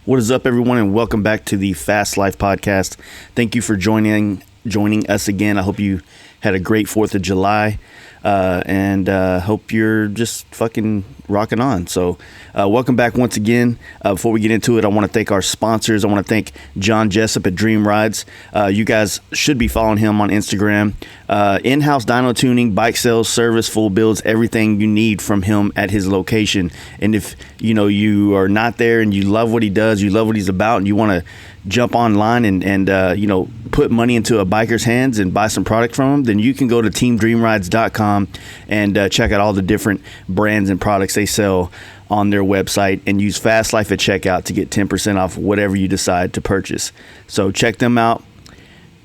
What is up, everyone, and welcome back to the Fast Life Podcast. Thank you for joining us again. I hope you had a great 4th of July, and hope you're just fucking rocking on. So welcome back once again. Before we get into it, I want to thank our sponsors. I want to thank John Jessup at Dream Rides. You guys should be following him on Instagram. In-house dyno tuning, bike sales, service, full builds, everything you need from him at his location. And if you are not there and you love what he does, you love what he's about, and you want to jump online and put money into a biker's hands and buy some product from him, then you can go to teamdreamrides.com and check out all the different brands and products they sell on their website, and use Fast Life at checkout to get 10% off whatever you decide to purchase. So check them out.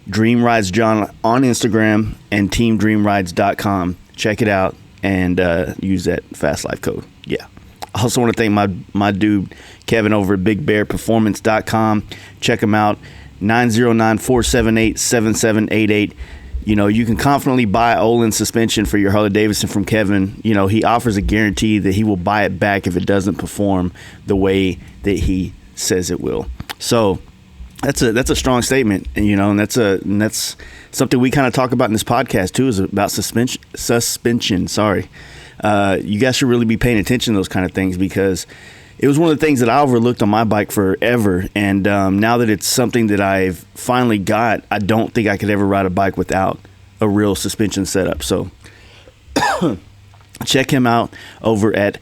Dream Rides John on Instagram and teamdreamrides.com. Check it out and use that Fast Life code. Yeah. I also want to thank my dude Kevin over at bigbearperformance.com. Check him out. 909-478-7788. You can confidently buy Olin suspension for your Harley Davidson from Kevin. He offers a guarantee that he will buy it back if it doesn't perform the way that he says it will. So that's a strong statement, and that's something we kind of talk about in this podcast too, is about suspension. Sorry. You guys should really be paying attention to those kind of things, because it was one of the things that I overlooked on my bike forever. And now that it's something that I've finally got, I don't think I could ever ride a bike without a real suspension setup. So check him out over at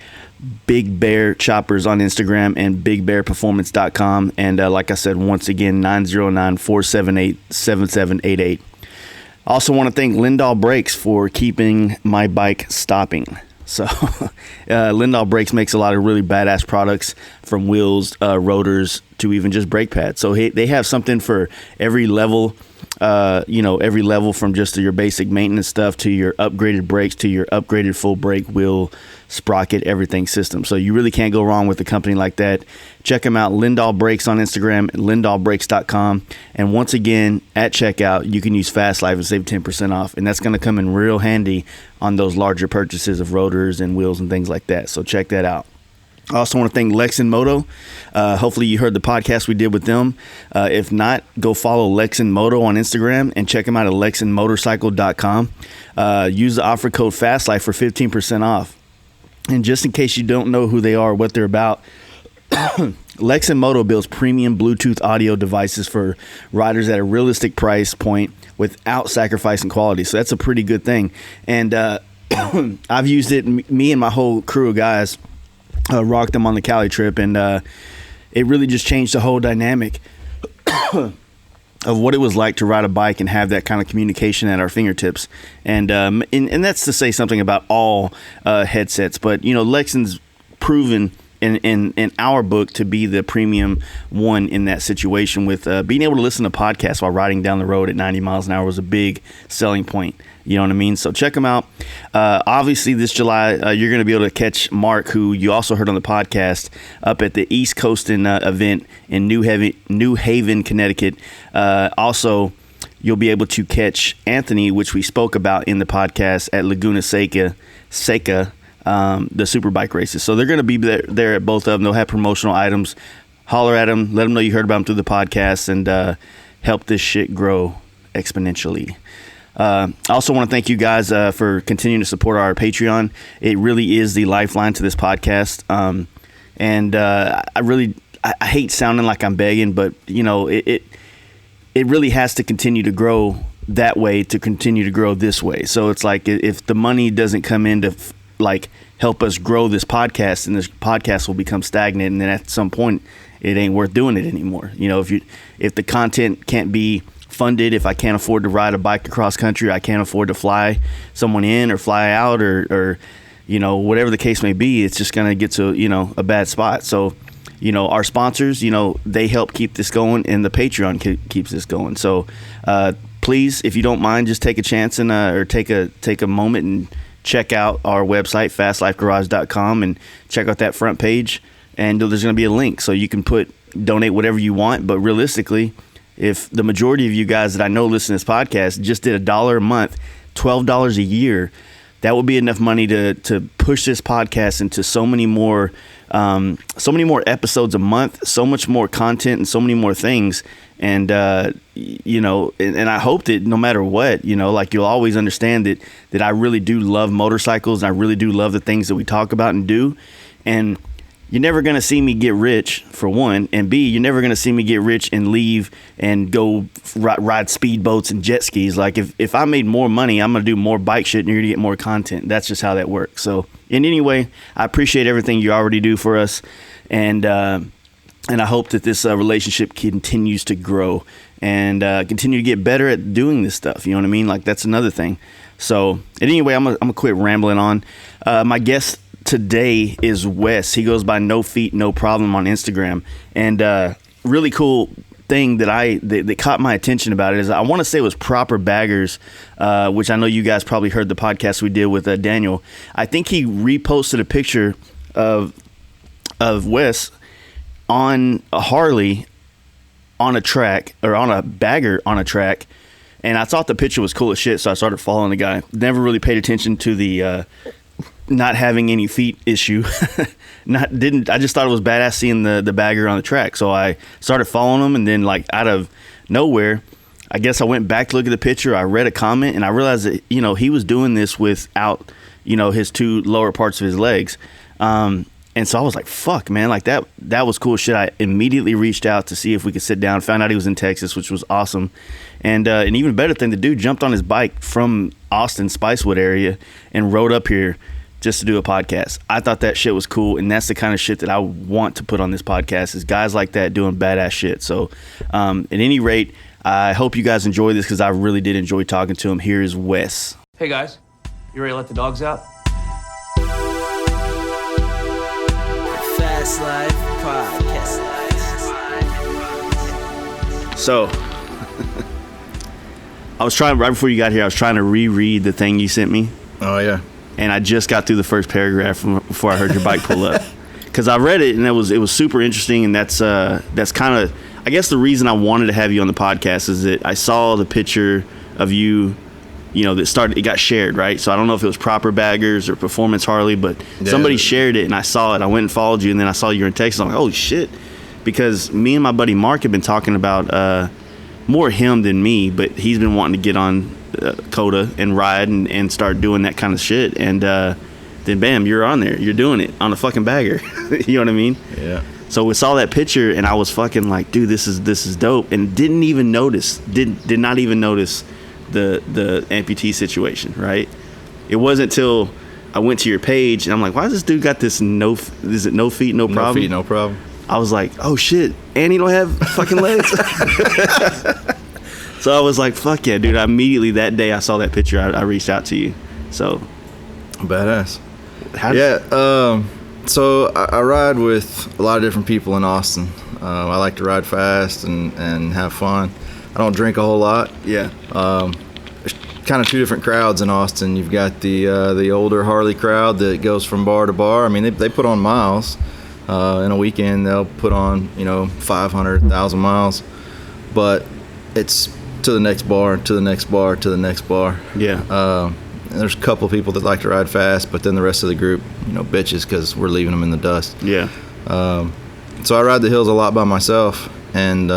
Big Bear Choppers on Instagram and bigbearperformance.com. And like I said, once again, 909-478-7788. I also want to thank Lindahl Brakes for keeping my bike stopping. So Lindahl Brakes makes a lot of really badass products, from wheels, rotors, to even just brake pads. So they have something for every level, every level, from just your basic maintenance stuff to your upgraded brakes to your upgraded full brake, wheel, sprocket, everything system. So you really can't go wrong with a company like that. Check them out, Lindahl Brakes on Instagram, lindahlbrakes.com. And once again, at checkout, you can use Fast Life and save 10% off. And that's going to come in real handy on those larger purchases of rotors and wheels and things like that. So check that out. I also want to thank Lex and Moto. Hopefully you heard the podcast we did with them. If not, go follow Lex and Moto on Instagram and check them out at lexandmotorcycle.com. Use the offer code FASTLIFE for 15% off. And just in case you don't know who they are or what they're about, Lex and Moto builds premium Bluetooth audio devices for riders at a realistic price point without sacrificing quality. So that's a pretty good thing. And I've used it, me and my whole crew of guys rocked them on the Cali trip, and it really just changed the whole dynamic of what it was like to ride a bike and have that kind of communication at our fingertips. And that's to say something about all headsets, but Lexing's proven in our book to be the premium one in that situation, with being able to listen to podcasts while riding down the road at 90 miles an hour was a big selling point. You know what I mean? So check them out. Obviously, this July, you're going to be able to catch Mark, who you also heard on the podcast, up at the East Coastin' event in New Haven, Connecticut. Also, you'll be able to catch Anthony, which we spoke about in the podcast, at Laguna Seca, the super bike races. So they're going to be there at both of them. They'll have promotional items. Holler at them. Let them know you heard about them through the podcast, and help this shit grow exponentially. I also want to thank you guys for continuing to support our Patreon. It really is the lifeline to this podcast. I hate sounding like I'm begging, but it really has to continue to grow that way to continue to grow this way. So it's like, if the money doesn't come in to help us grow this podcast, and this podcast will become stagnant, and then at some point it ain't worth doing it anymore. If the content can't be funded, if I can't afford to ride a bike across country, I can't afford to fly someone in or fly out, or whatever the case may be, it's just going to get to a bad spot. So our sponsors, they help keep this going, and the Patreon keeps this going. So please, if you don't mind, just take a chance and or take a moment and check out our website, fastlifegarage.com, and check out that front page, and there's going to be a link, so you can donate whatever you want. But realistically, if the majority of you guys that I know listen to this podcast just did $1 a month, $12 a year, that would be enough money to push this podcast into so many more episodes a month, so much more content, and so many more things. And you know, and I hope that no matter what, you know, like, you'll always understand that I really do love motorcycles, and I really do love the things that we talk about and do. And you're never going to see me get rich, for one, and B, you're never going to see me get rich and leave and go ride speedboats and jet skis. Like, if I made more money, I'm going to do more bike shit, and you're going to get more content. That's just how that works. So, in any way, I appreciate everything you already do for us, and I hope that this relationship continues to grow and continue to get better at doing this stuff. You know what I mean? Like, that's another thing. So, anyway, I'm gonna quit rambling on. My guest today is Wes. He goes by NoFeet No Problem on Instagram, and really cool thing that caught my attention about it is, I want to say it was Proper Baggers, which I know you guys probably heard the podcast we did with Daniel. I think he reposted a picture of Wes on a Harley on a track, or on a bagger on a track, and I thought the picture was cool as shit, so I started following the guy. Never really paid attention to the not having any feet issue. I just thought it was badass seeing the bagger on the track, so I started following him, and then, like, out of nowhere, I guess I went back to look at the picture. I read a comment, and I realized that, you know, he was doing this without, you know, his two lower parts of his legs. And so I was like, fuck, man, like, that was cool shit. I immediately reached out to see if we could sit down, found out he was in Texas, which was awesome. And an even better thing, the dude jumped on his bike from Austin, Spicewood area, and rode up here just to do a podcast. I thought that shit was cool, and that's the kind of shit that I want to put on this podcast, is guys like that doing badass shit. So at any rate, I hope you guys enjoy this, because I really did enjoy talking to him. Here's Wes. Hey guys, you ready to let the dogs out? Fast Life Podcast. So I was trying, right before you got here, I was trying to reread the thing you sent me. Oh, yeah. And I just got through the first paragraph before I heard your bike pull up, because I read it, and it was super interesting. And that's kind of, I guess, the reason I wanted to have you on the podcast is that I saw the picture of you, you know, it got shared, right? So I don't know if it was Proper Baggers or Performance Harley, but somebody shared it, and I saw it. I went and followed you, and then I saw you were in Texas. I'm like, oh shit, because me and my buddy Mark have been talking about more him than me, but he's been wanting to get on Coda and ride and start doing that kind of shit, and then bam, you're on there, you're doing it on a fucking bagger. You know what I mean? Yeah. So we saw that picture, and I was fucking like, dude, this is dope, and did not even notice the amputee situation, right? It wasn't till I went to your page, and I'm like, why does this dude got this is it NoFeet No Problem? No feet, no problem. I was like, oh shit, and he don't have fucking legs. So I was like, fuck yeah, dude. Immediately that day I saw that picture, I reached out to you. So badass. So I ride with a lot of different people in Austin. I like to ride fast and have fun. I don't drink a whole lot. Yeah. There's kind of two different crowds in Austin. You've got the older Harley crowd that goes from bar to bar. I mean, they put on miles. In a weekend, they'll put on, 500,000 miles. But it's to the next bar, to the next bar, to the next bar. Yeah. And there's a couple of people that like to ride fast, but then the rest of the group, bitches, because we're leaving them in the dust. Yeah. So I ride the hills a lot by myself, and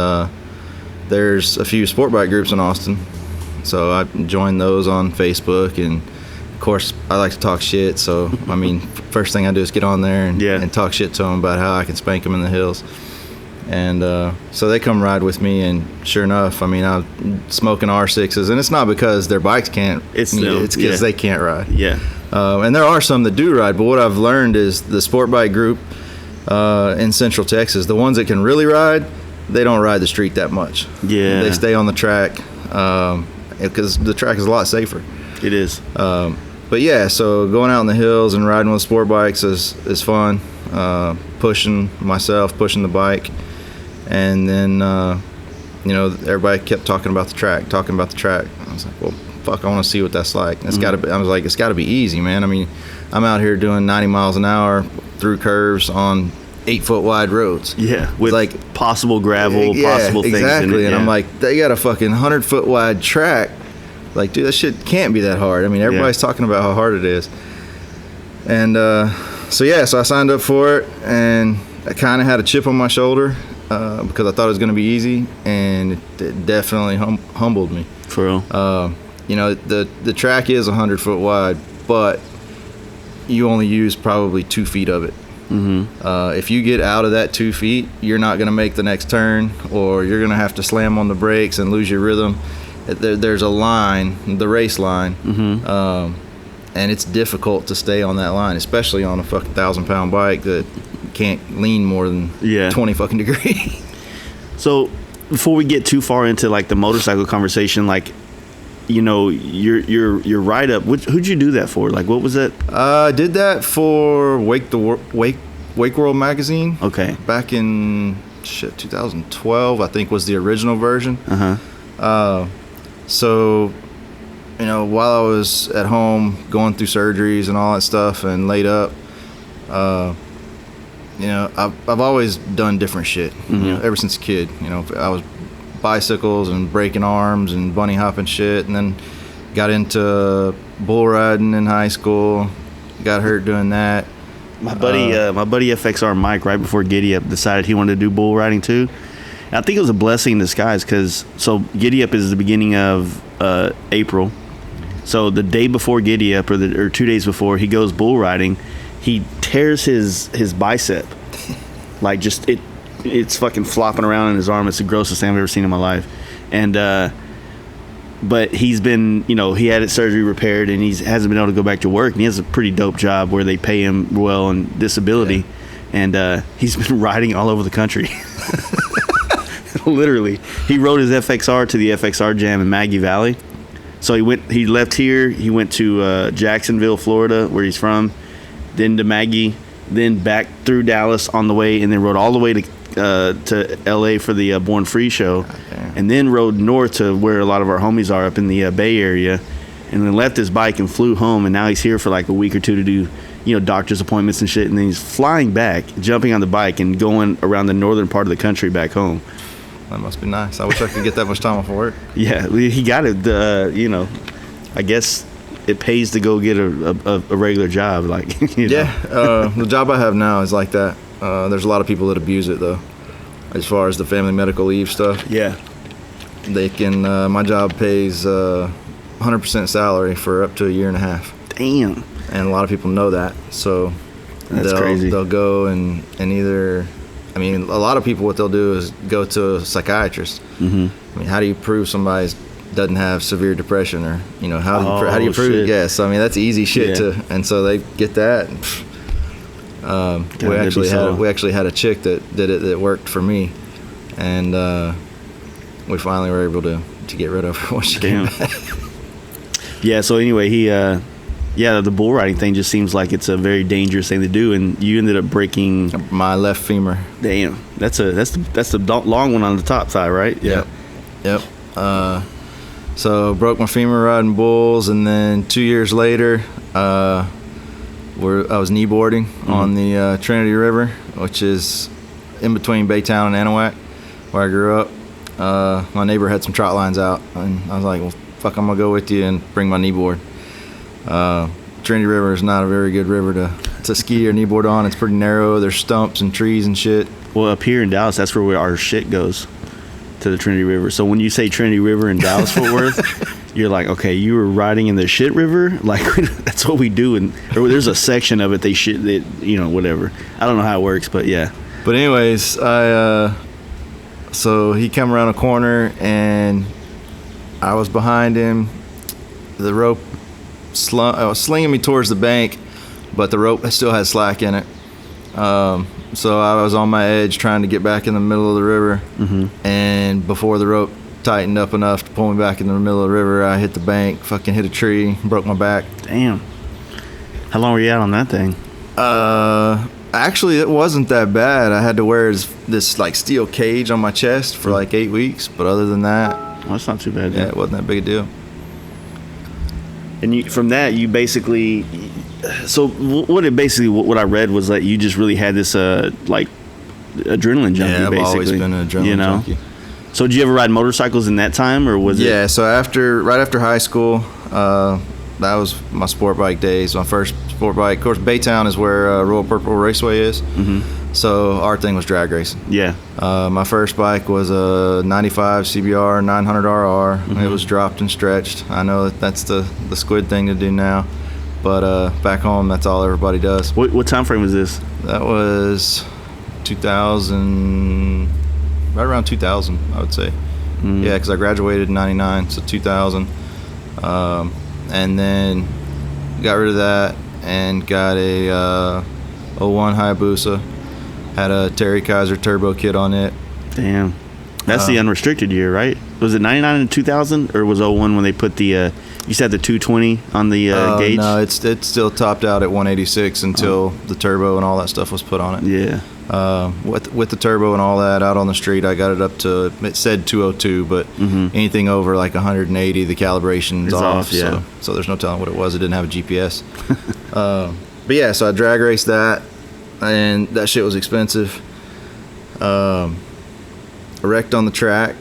there's a few sport bike groups in Austin. So I joined those on Facebook, and of course I like to talk shit. So I mean, first thing I do is get on there and talk shit to them about how I can spank them in the hills. And so they come ride with me, and sure enough, I mean, I'm smoking R6s, and it's not because their bikes can't. It's because they can't ride. Yeah. And there are some that do ride, but what I've learned is the sport bike group in Central Texas, the ones that can really ride, they don't ride the street that much. Yeah. They stay on the track because the track is a lot safer. It is. But yeah, so going out in the hills and riding with sport bikes is fun. Pushing the bike. And then, everybody kept talking about the track. I was like, well, fuck, I want to see what that's like. It's got to be easy, man. I mean, I'm out here doing 90 miles an hour through curves on 8-foot wide roads. Yeah, with like possible gravel, possible things in it. And I'm like, they got a fucking 100-foot wide track. Like, dude, that shit can't be that hard. I mean, everybody's talking about how hard it is. And so I signed up for it, and I kind of had a chip on my shoulder because I thought it was going to be easy, and it definitely humbled me. For real. The track is 100 foot wide, but you only use probably 2 feet of it. If you get out of that 2 feet, you're not going to make the next turn, or you're going to have to slam on the brakes and lose your rhythm. There's a line, the race line, and it's difficult to stay on that line, especially on a fucking 1,000-pound bike that can't lean more than 20 fucking degrees. So before we get too far into like the motorcycle conversation, like, you know, your write up, who'd you do that for? Like, what was that? I did that for Wake World magazine. Okay. Back in 2012, I think, was the original version. So, you know, while I was at home going through surgeries and all that stuff and laid up, you know, I've always done different shit. You know, ever since a kid. You know, I was bicycles and breaking arms and bunny hopping shit, and then got into bull riding in high school. Got hurt doing that. My buddy FXR Mike, right before Giddy Up, decided he wanted to do bull riding too. And I think it was a blessing in disguise, because Giddy Up is the beginning of April. So the day before Giddy Up, or 2 days before, he goes bull riding. He tears his bicep, like it's fucking flopping around in his arm. It's the grossest thing I've ever seen in my life. And but he's been, you know, he had his surgery repaired, and he hasn't been able to go back to work. And he has a pretty dope job where they pay him well on disability, and he's been riding all over the country. Literally, he rode his FXR to the FXR Jam in Maggie Valley. So he left here, he went to Jacksonville, Florida, where he's from, then to Maggie, then back through Dallas on the way, and then rode all the way to LA for the Born Free show, and then rode north to where a lot of our homies are up in the Bay Area, and then left his bike and flew home. And now he's here for like a week or two to do, you know, doctor's appointments and shit, and then he's flying back, jumping on the bike and going around the northern part of the country back home. That must be nice. I wish I could get that much time off of work. Yeah, he got it. You know, I guess it pays to go get a regular job. Like, you know. Yeah, the job I have now is like that. There's a lot of people that abuse it, though, as far as the family medical leave stuff. Yeah. They can, my job pays 100% salary for up to a year and a half. Damn. And a lot of people know that. So that's crazy. They'll go and either, I mean, a lot of people, what they'll do is go to a psychiatrist. I mean, how do you prove somebody doesn't have severe depression, or, you know, how do you prove it? Yes. I mean, that's easy shit and so they get that. We actually had a chick that did it that worked for me, and we finally were able to get rid of her once she came back. Yeah. So anyway, the bull riding thing just seems like it's a very dangerous thing to do, and you ended up breaking my left femur. Damn, that's the long one on the top side, right? Yeah. Yep. So broke my femur riding bulls, and then 2 years later, I was kneeboarding on the Trinity River, which is in between Baytown and Anahuac, where I grew up. My neighbor had some trot lines out, and I was like, well, fuck, I'm going to go with you and bring my kneeboard. Trinity River is not a very good river to ski or kneeboard on. It's pretty narrow. There's stumps and trees and shit. Well, up here in Dallas, that's where our shit goes, to the Trinity River. So when you say Trinity River in Dallas, Fort Worth, you're like, okay, you were riding in the shit river? Like, that's what we do. And there's a section of it, you know, whatever. I don't know how it works, but yeah. But anyways, so he came around a corner, and I was behind him. The rope was slinging me towards the bank, but the rope still had slack in it. So I was on my edge trying to get back in the middle of the river, and before the rope tightened up enough to pull me back in the middle of the river, I hit the bank, fucking hit a tree, broke my back. Damn. How long were you out on that thing? Actually, it wasn't that bad. I had to wear this like steel cage on my chest for like 8 weeks, but other than that, well, that's not too bad. Yeah, it wasn't that big a deal. And from that, you basically, so what I read was that you just really had this like adrenaline junkie. Yeah, I've basically. Always been an adrenaline junkie. So did you ever ride motorcycles in that time, or was it? Yeah, so right after high school, that was my sport bike days. My first sport bike. Of course, Baytown is where Royal Purple Raceway is. Mm-hmm. So our thing was drag racing. Yeah. My first bike was a 95 CBR 900 RR. Mm-hmm. It was dropped and stretched. I know that's the squid thing to do now, but back home, that's all everybody does. What time frame was this? That was 2000, right around 2000, I would say. Mm-hmm. Yeah, because I graduated in 99, so 2000. And then got rid of that and got a 01 Hayabusa. Had a Terry Kaiser turbo kit on it. Damn. That's the unrestricted year, right? Was it 99 and 2000, or was 01 when they put the you said the 220 on the gauge? No, it's still topped out at 186 until the turbo and all that stuff was put on it. Yeah. With the turbo and all that out on the street, I got it up to, it said 202, but anything over like 180, the calibration's off. Yeah. So there's no telling what it was. It didn't have a GPS. But yeah, so I drag raced that, and that shit was expensive. I wrecked on the track.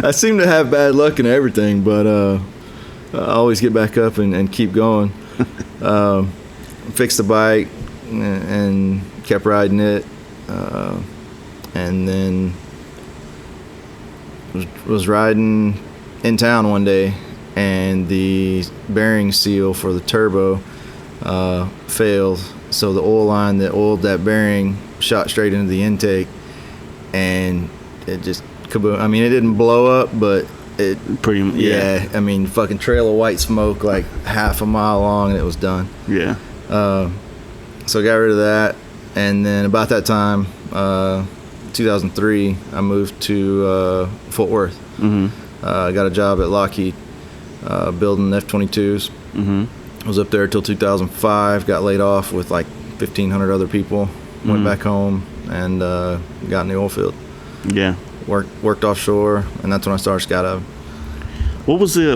I seem to have bad luck in everything, but I always get back up and keep going. Fixed the bike and kept riding it, and then was riding in town one day, and the bearing seal for the turbo failed. So the oil line that oiled that bearing shot straight into the intake, and it just kaboom. I mean, it didn't blow up, but it pretty much. Yeah. I mean, fucking trail of white smoke like half a mile long, and it was done. Yeah. So I got rid of that, and then about that time, 2003, I moved to Fort Worth. Mm-hmm. I got a job at Lockheed, building F-22s. Mm-hmm. I was up there till 2005, got laid off with like 1,500 other people, went back home, and got in the oil field. Yeah. Worked offshore, and that's when I started skydiving. What was it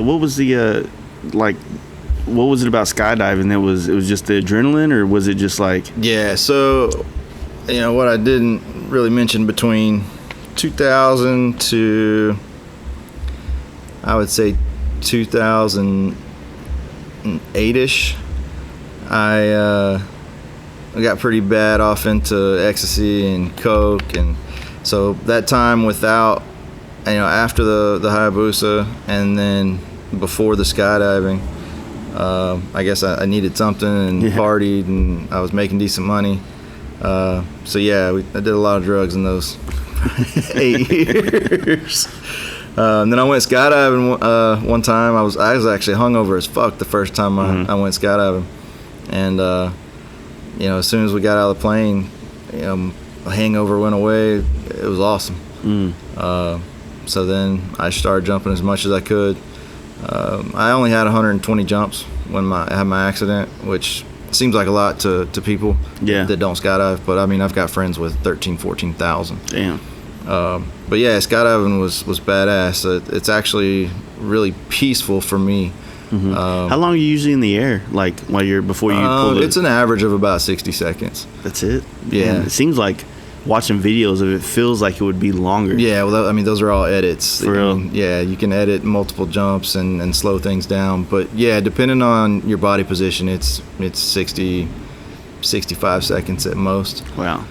about skydiving that was just the adrenaline, or was it just like? Yeah, so what I didn't really mention, between 2000 to, I would say, 2008ish, I got pretty bad off into ecstasy and coke, and so that time without, after the Hayabusa and then before the skydiving, I guess I needed something and partied, and I was making decent money. So yeah, I did a lot of drugs in those 8 years. And then I went skydiving one time. I was actually hungover as fuck the first time I went skydiving, and as soon as we got out of the plane, the hangover went away. It was awesome. So then I started jumping as much as I could. I only had 120 jumps when I had my accident, which seems like a lot to people that don't skydive, but I mean, I've got friends with 13,000, 14,000. Damn. But yeah, skydiving was badass. It's actually really peaceful for me. Mm-hmm. How long are you usually in the air, like before you pull it? It's an average of about 60 seconds. That's it? Yeah. Man, it seems like watching videos of it feels like it would be longer. Yeah, well, those are all edits. For real? Yeah, you can edit multiple jumps and slow things down. But yeah, depending on your body position, it's 60, 65 seconds at most. Wow.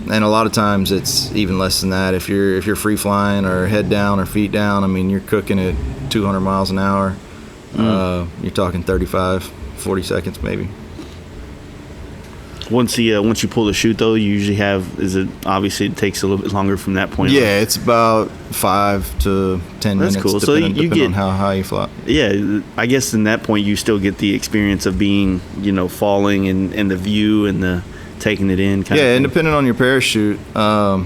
And a lot of times it's even less than that. If you're free flying or head down or feet down, I mean, you're cooking at 200 miles an hour. You're talking 35, 40 seconds maybe. Once you pull the chute, though, you usually obviously it takes a little bit longer from that point. Yeah, it's about 5 to 10 minutes. That's cool. Depending on how high you fly. Yeah, I guess in that point you still get the experience of being, falling and the view and the taking it in. And depending on your parachute, a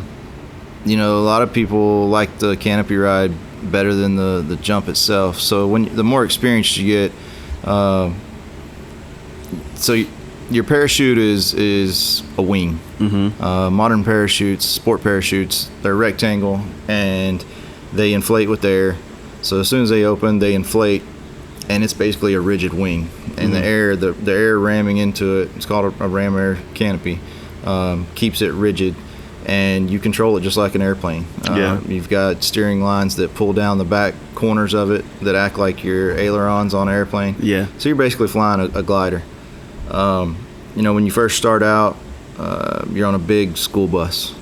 lot of people like the canopy ride better than the jump itself. So the more experience you get, your parachute is a wing. Mm-hmm. Modern parachutes, sport parachutes, they're rectangle, and they inflate with air. So as soon as they open, they inflate, and it's basically a rigid wing. And the air ramming into it, it's called a ram air canopy, keeps it rigid. and you control it just like an airplane. Yeah. You've got steering lines that pull down the back corners of it that act like your ailerons on an airplane. Yeah. So you're basically flying a glider. You know, when you first start out, you're on a big school bus.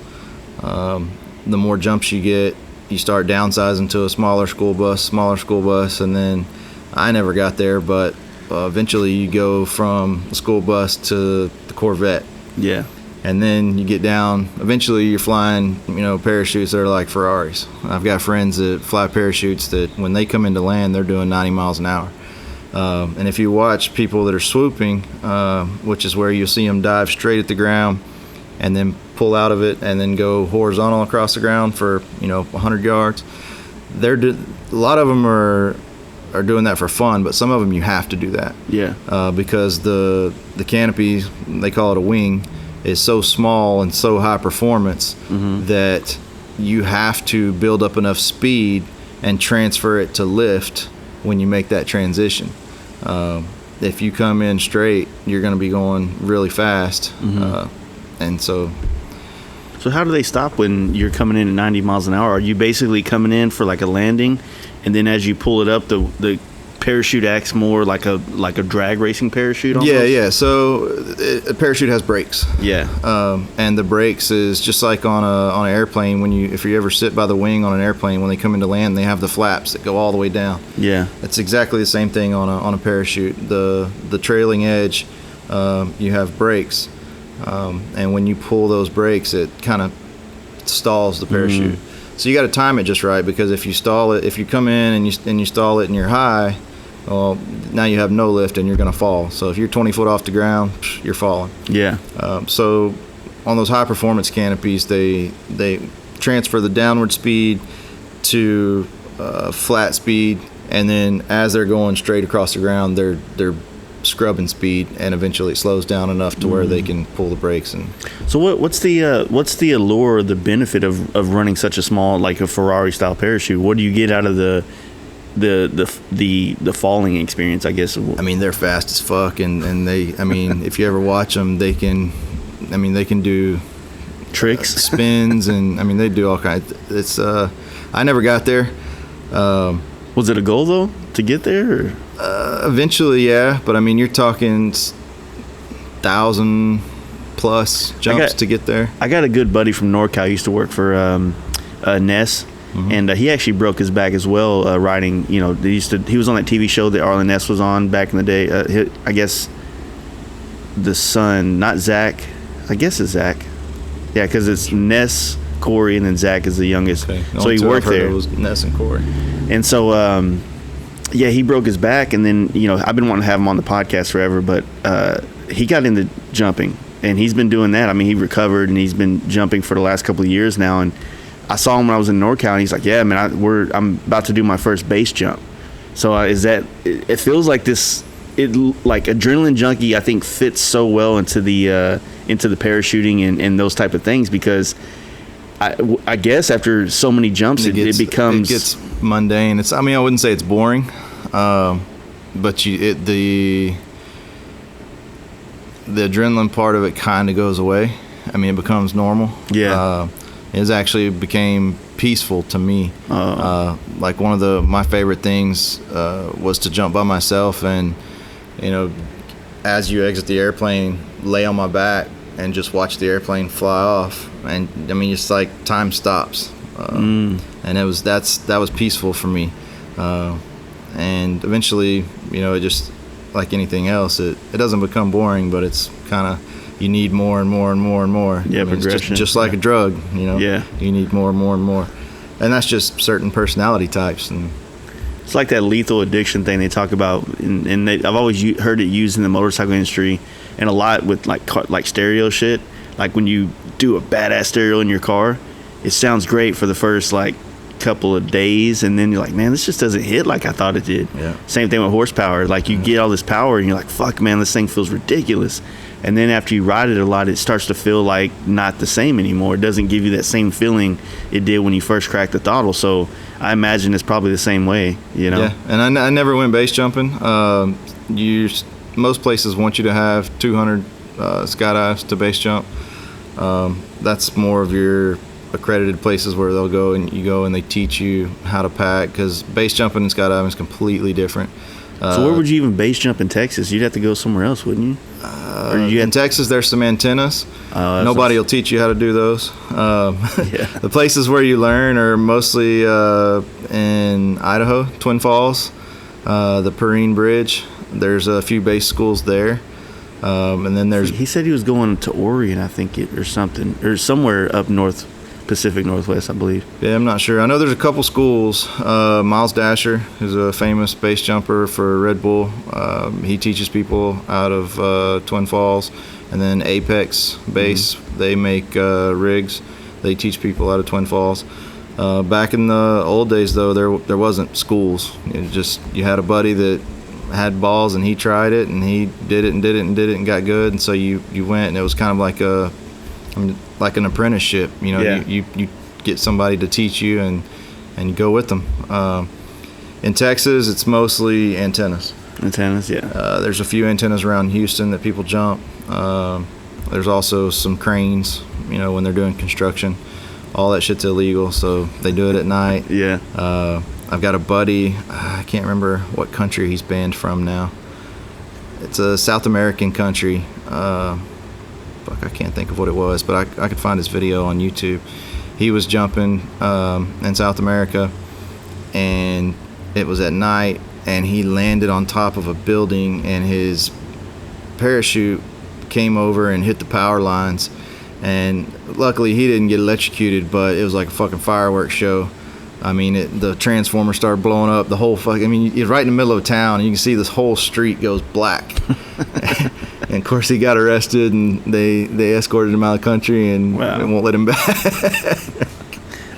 The more jumps you get, you start downsizing to a smaller school bus, and then I never got there, but eventually you go from the school bus to the Corvette. Yeah. And then you get down, eventually you're flying, you know, parachutes that are like Ferraris. I've got friends that fly parachutes that when they come into land, they're doing 90 miles an hour. And if you watch people that are swooping, which is where you'll see them dive straight at the ground and then pull out of it and then go horizontal across the ground for, you know, 100 yards, a lot of them are doing that for fun, but some of them you have to do that. Yeah. Because the canopy, they call it a wing, is so small and so high performance that you have to build up enough speed and transfer it to lift when you make that transition. If you come in straight, you're going to be going really fast. And so how do they stop when you're coming in at 90 miles an hour? Are you basically coming in for like a landing, and then as you pull it up, the parachute acts more like a drag racing parachute almost? Yeah. So a parachute has brakes. Yeah. And the brakes is just like on an airplane. If you ever sit by the wing on an airplane, when they come into land, they have the flaps that go all the way down. Yeah. It's exactly the same thing on a parachute. The trailing edge, you have brakes, and when you pull those brakes, it kind of stalls the parachute. So you got to time it just right, because if you come in and you stall it and you're high, well, now you have no lift and you're going to fall. So if you're 20 foot off the ground, you're falling. Yeah. So on those high performance canopies, they transfer the downward speed to flat speed, and then as they're going straight across the ground, they're scrubbing speed, and eventually it slows down enough to where they can pull the brakes. And so what's the allure, the benefit of running such a small, like a Ferrari style parachute? What do you get out of the falling experience, I guess? I mean, they're fast as fuck, and they, I mean, if you ever watch them, they can do tricks, spins, and I mean, they do all kinds. It's I never got there. Was it a goal though to get there? Or? Eventually, yeah, but I mean, you're talking 1,000+ jumps to get there. I got a good buddy from NorCal. He used to work for Ness. And he actually broke his back as well riding. You know, he was on that TV show that Arlen Ness was on back in the day. I guess the son, not Zach. I guess it's Zach. Yeah, because it's Ness, Corey, and then Zach is the youngest. Okay. So he worked there. It was Ness and Corey. And so, yeah, he broke his back, and then I've been wanting to have him on the podcast forever, but he got into jumping, and he's been doing that. I mean, he recovered, and he's been jumping for the last couple of years now, and I saw him when I was in NorCal, and he's like, "Yeah, man, I'm about to do my first base jump." So it feels like this, like Adrenaline Junkie, I think fits so well into the parachuting and those type of things, because I guess after so many jumps, it gets mundane. I wouldn't say it's boring, but the adrenaline part of it kind of goes away. I mean, it becomes normal. Yeah. It actually became peaceful to me. Like one of my favorite things was to jump by myself, and as you exit the airplane, lay on my back and just watch the airplane fly off. And I mean, it's like time stops, and that was peaceful for me. And eventually, it just, like anything else, it doesn't become boring, but it's kind of, you need more and more and more and more. Yeah, progression. Just like a drug, Yeah. You need more and more and more. And that's just certain personality types. And it's like that lethal addiction thing they talk about, and I've always heard it used in the motorcycle industry, and a lot with like stereo shit. Like when you do a badass stereo in your car, it sounds great for the first couple of days, and then you're like, man, this just doesn't hit like I thought it did. Yeah. Same thing with horsepower. Like you get all this power, and you're like, fuck, man, this thing feels ridiculous. And then after you ride it a lot, it starts to feel like not the same anymore. It doesn't give you that same feeling it did when you first cracked the throttle. So I imagine it's probably the same way, Yeah, and I never went base jumping. Most places want you to have 200 skydives to base jump. That's more of your accredited places where they'll go and they teach you how to pack, because base jumping and skydiving is completely different. So where would you even base jump in Texas? You'd have to go somewhere else, wouldn't you? In Texas, there's some antennas. Nobody will teach you how to do those. The places where you learn are mostly in Idaho, Twin Falls, the Perrine Bridge. There's a few base schools there. And then there's... He said he was going to Oregon, I think, or something, or somewhere up north, Pacific Northwest, I believe. Yeah, I'm not sure. I know there's a couple schools. Miles Dasher, who's a famous base jumper for Red Bull. He teaches people out of Twin Falls. And then Apex Base, they make rigs. They teach people out of Twin Falls. Back in the old days, though, there wasn't schools. You had a buddy that had balls, and he tried it, and he did it and got good. And so you went, and it was kind of like an apprenticeship. You get somebody to teach you, and you go with them. In Texas, it's mostly antennas. There's a few antennas around Houston that people jump. There's also some cranes, when they're doing construction. All that shit's illegal, so they do it at night. I've got a buddy, I can't remember what country he's banned from now. It's a South American country. I can't think of what it was, but I could find his video on YouTube. He was jumping in South America, and it was at night, and he landed on top of a building, and his parachute came over and hit the power lines. And luckily he didn't get electrocuted, but it was like a fucking fireworks show. I mean, the transformer started blowing up. The whole you're right in the middle of town, and you can see this whole street goes black. And of course he got arrested, and they escorted him out of the country, and they won't let him back.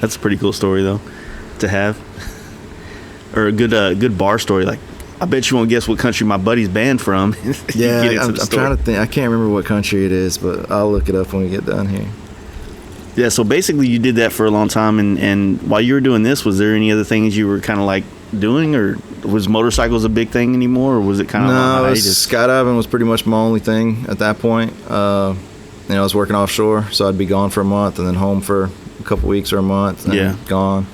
That's a pretty cool story, though, to have. Or a good bar story. Like, I bet you won't guess what country my buddy's banned from. I'm trying to think. I can't remember what country it is, but I'll look it up when we get done here. Yeah, so basically you did that for a long time, and while you were doing this, was there any other things you were kind of like doing, or was motorcycles a big thing anymore, or was it kind of no? Skydiving was pretty much my only thing at that point. I was working offshore, so I'd be gone for a month and then home for a couple weeks or a month, and gone.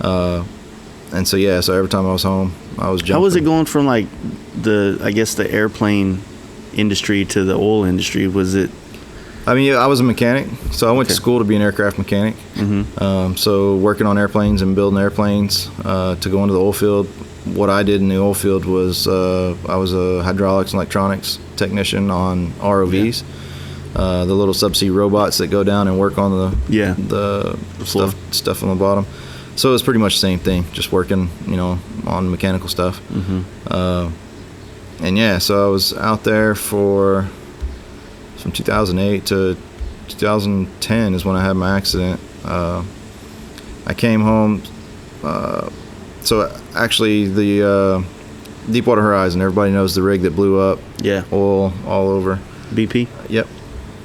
And so every time I was home, I was jumping. How was it going from like the airplane industry to the oil industry? Was it? I mean, I was a mechanic, so I went to school to be an aircraft mechanic. So working on airplanes and building airplanes to go into the oil field. What I did in the oil field was I was a hydraulics and electronics technician on ROVs, the little subsea robots that go down and work on the stuff on the bottom. So it was pretty much the same thing, just working, on mechanical stuff. So I was out there from 2008 to 2010 is when I had my accident. I came home. So actually, the Deepwater Horizon, everybody knows the rig that blew up. Yeah. Oil all over. BP? Yep.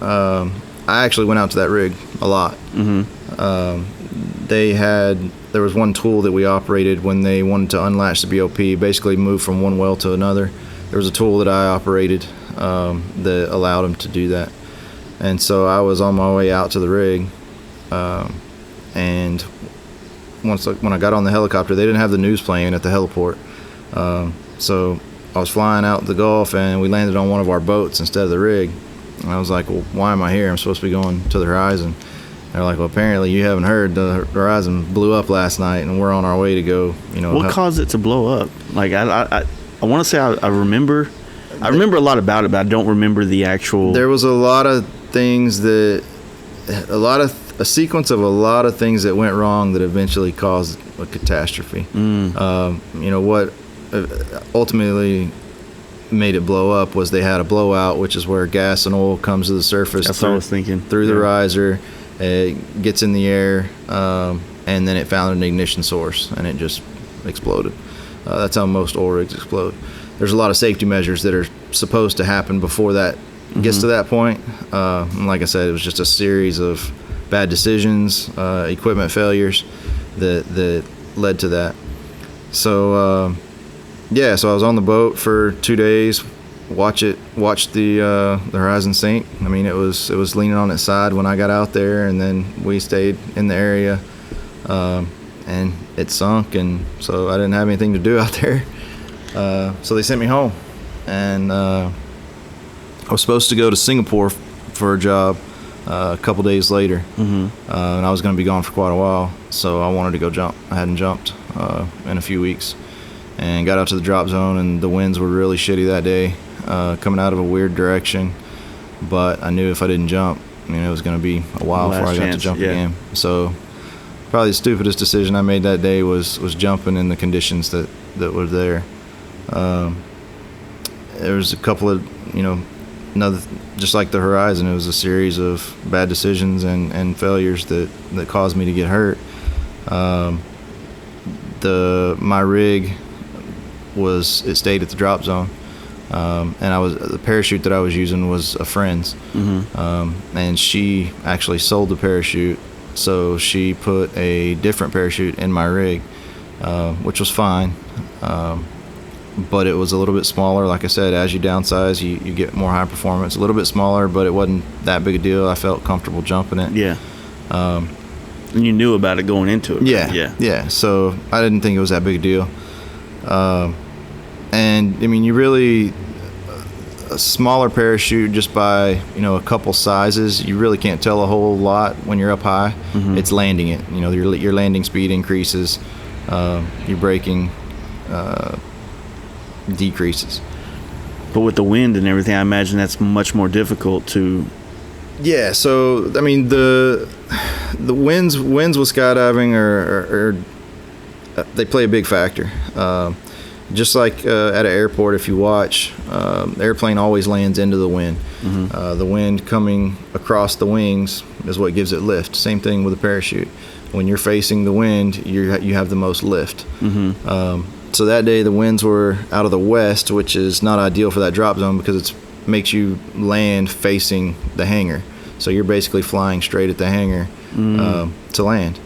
I actually went out to that rig a lot. There was one tool that we operated when they wanted to unlatch the BOP, basically move from one well to another. There was a tool that I operated that allowed them to do that. And so I was on my way out to the rig, and when I got on the helicopter, they didn't have the news playing at the heliport. So I was flying out the Gulf, and we landed on one of our boats instead of the rig. And I was like, well, why am I here? I'm supposed to be going to the Horizon. They're like, well, apparently you haven't heard, the Horizon blew up last night, and we're on our way to go. What caused it to blow up? Like, I want to say I remember a lot about it, but I don't remember the actual. There was a lot of things a sequence of a lot of things that went wrong that eventually caused a catastrophe. What ultimately made it blow up was they had a blowout, which is where gas and oil comes to the surface. That's what I was thinking. Through the riser. It gets in the air, and then it found an ignition source, and it just exploded. That's how most oil rigs explode. There's a lot of safety measures that are supposed to happen before that gets to that point. And like I said, it was just a series of bad decisions, equipment failures that led to that. So, so I was on the boat for 2 days, watch the horizon sink. I mean, it was leaning on its side when I got out there, and then we stayed in the area, and it sunk, and so I didn't have anything to do out there. So they sent me home, and I was supposed to go to Singapore for a job a couple days later, and I was going to be gone for quite a while, so I wanted to go jump. I hadn't jumped in a few weeks, and got out to the drop zone, and the winds were really shitty that day, coming out of a weird direction, but I knew if I didn't jump, I mean, it was going to be a while before I got to jump again. So probably the stupidest decision I made that day was jumping in the conditions that were there. There was a couple of, another, just like the horizon, it was a series of bad decisions and failures that caused me to get hurt. My rig it stayed at the drop zone, and the parachute that I was using was a friend's, and she actually sold the parachute, so she put a different parachute in my rig, which was fine. But it was a little bit smaller. Like I said, as you downsize, you get more high performance. A little bit smaller, but it wasn't that big a deal. I felt comfortable jumping it. Yeah. And you knew about it going into it, right? Yeah. So I didn't think it was that big a deal. And I mean, a smaller parachute, just by a couple sizes, you really can't tell a whole lot when you're up high. It's landing it. Your landing speed increases. Your braking decreases. But with the wind and everything, I imagine that's much more difficult to. Yeah. So I mean, the winds with skydiving are they play a big factor. Just like at an airport, if you watch, the airplane always lands into the wind. The wind coming across the wings is what gives it lift. Same thing with a parachute. When you're facing the wind, you have the most lift. So that day the winds were out of the west, which is not ideal for that drop zone because it makes you land facing the hangar. So you're basically flying straight at the hangar to land.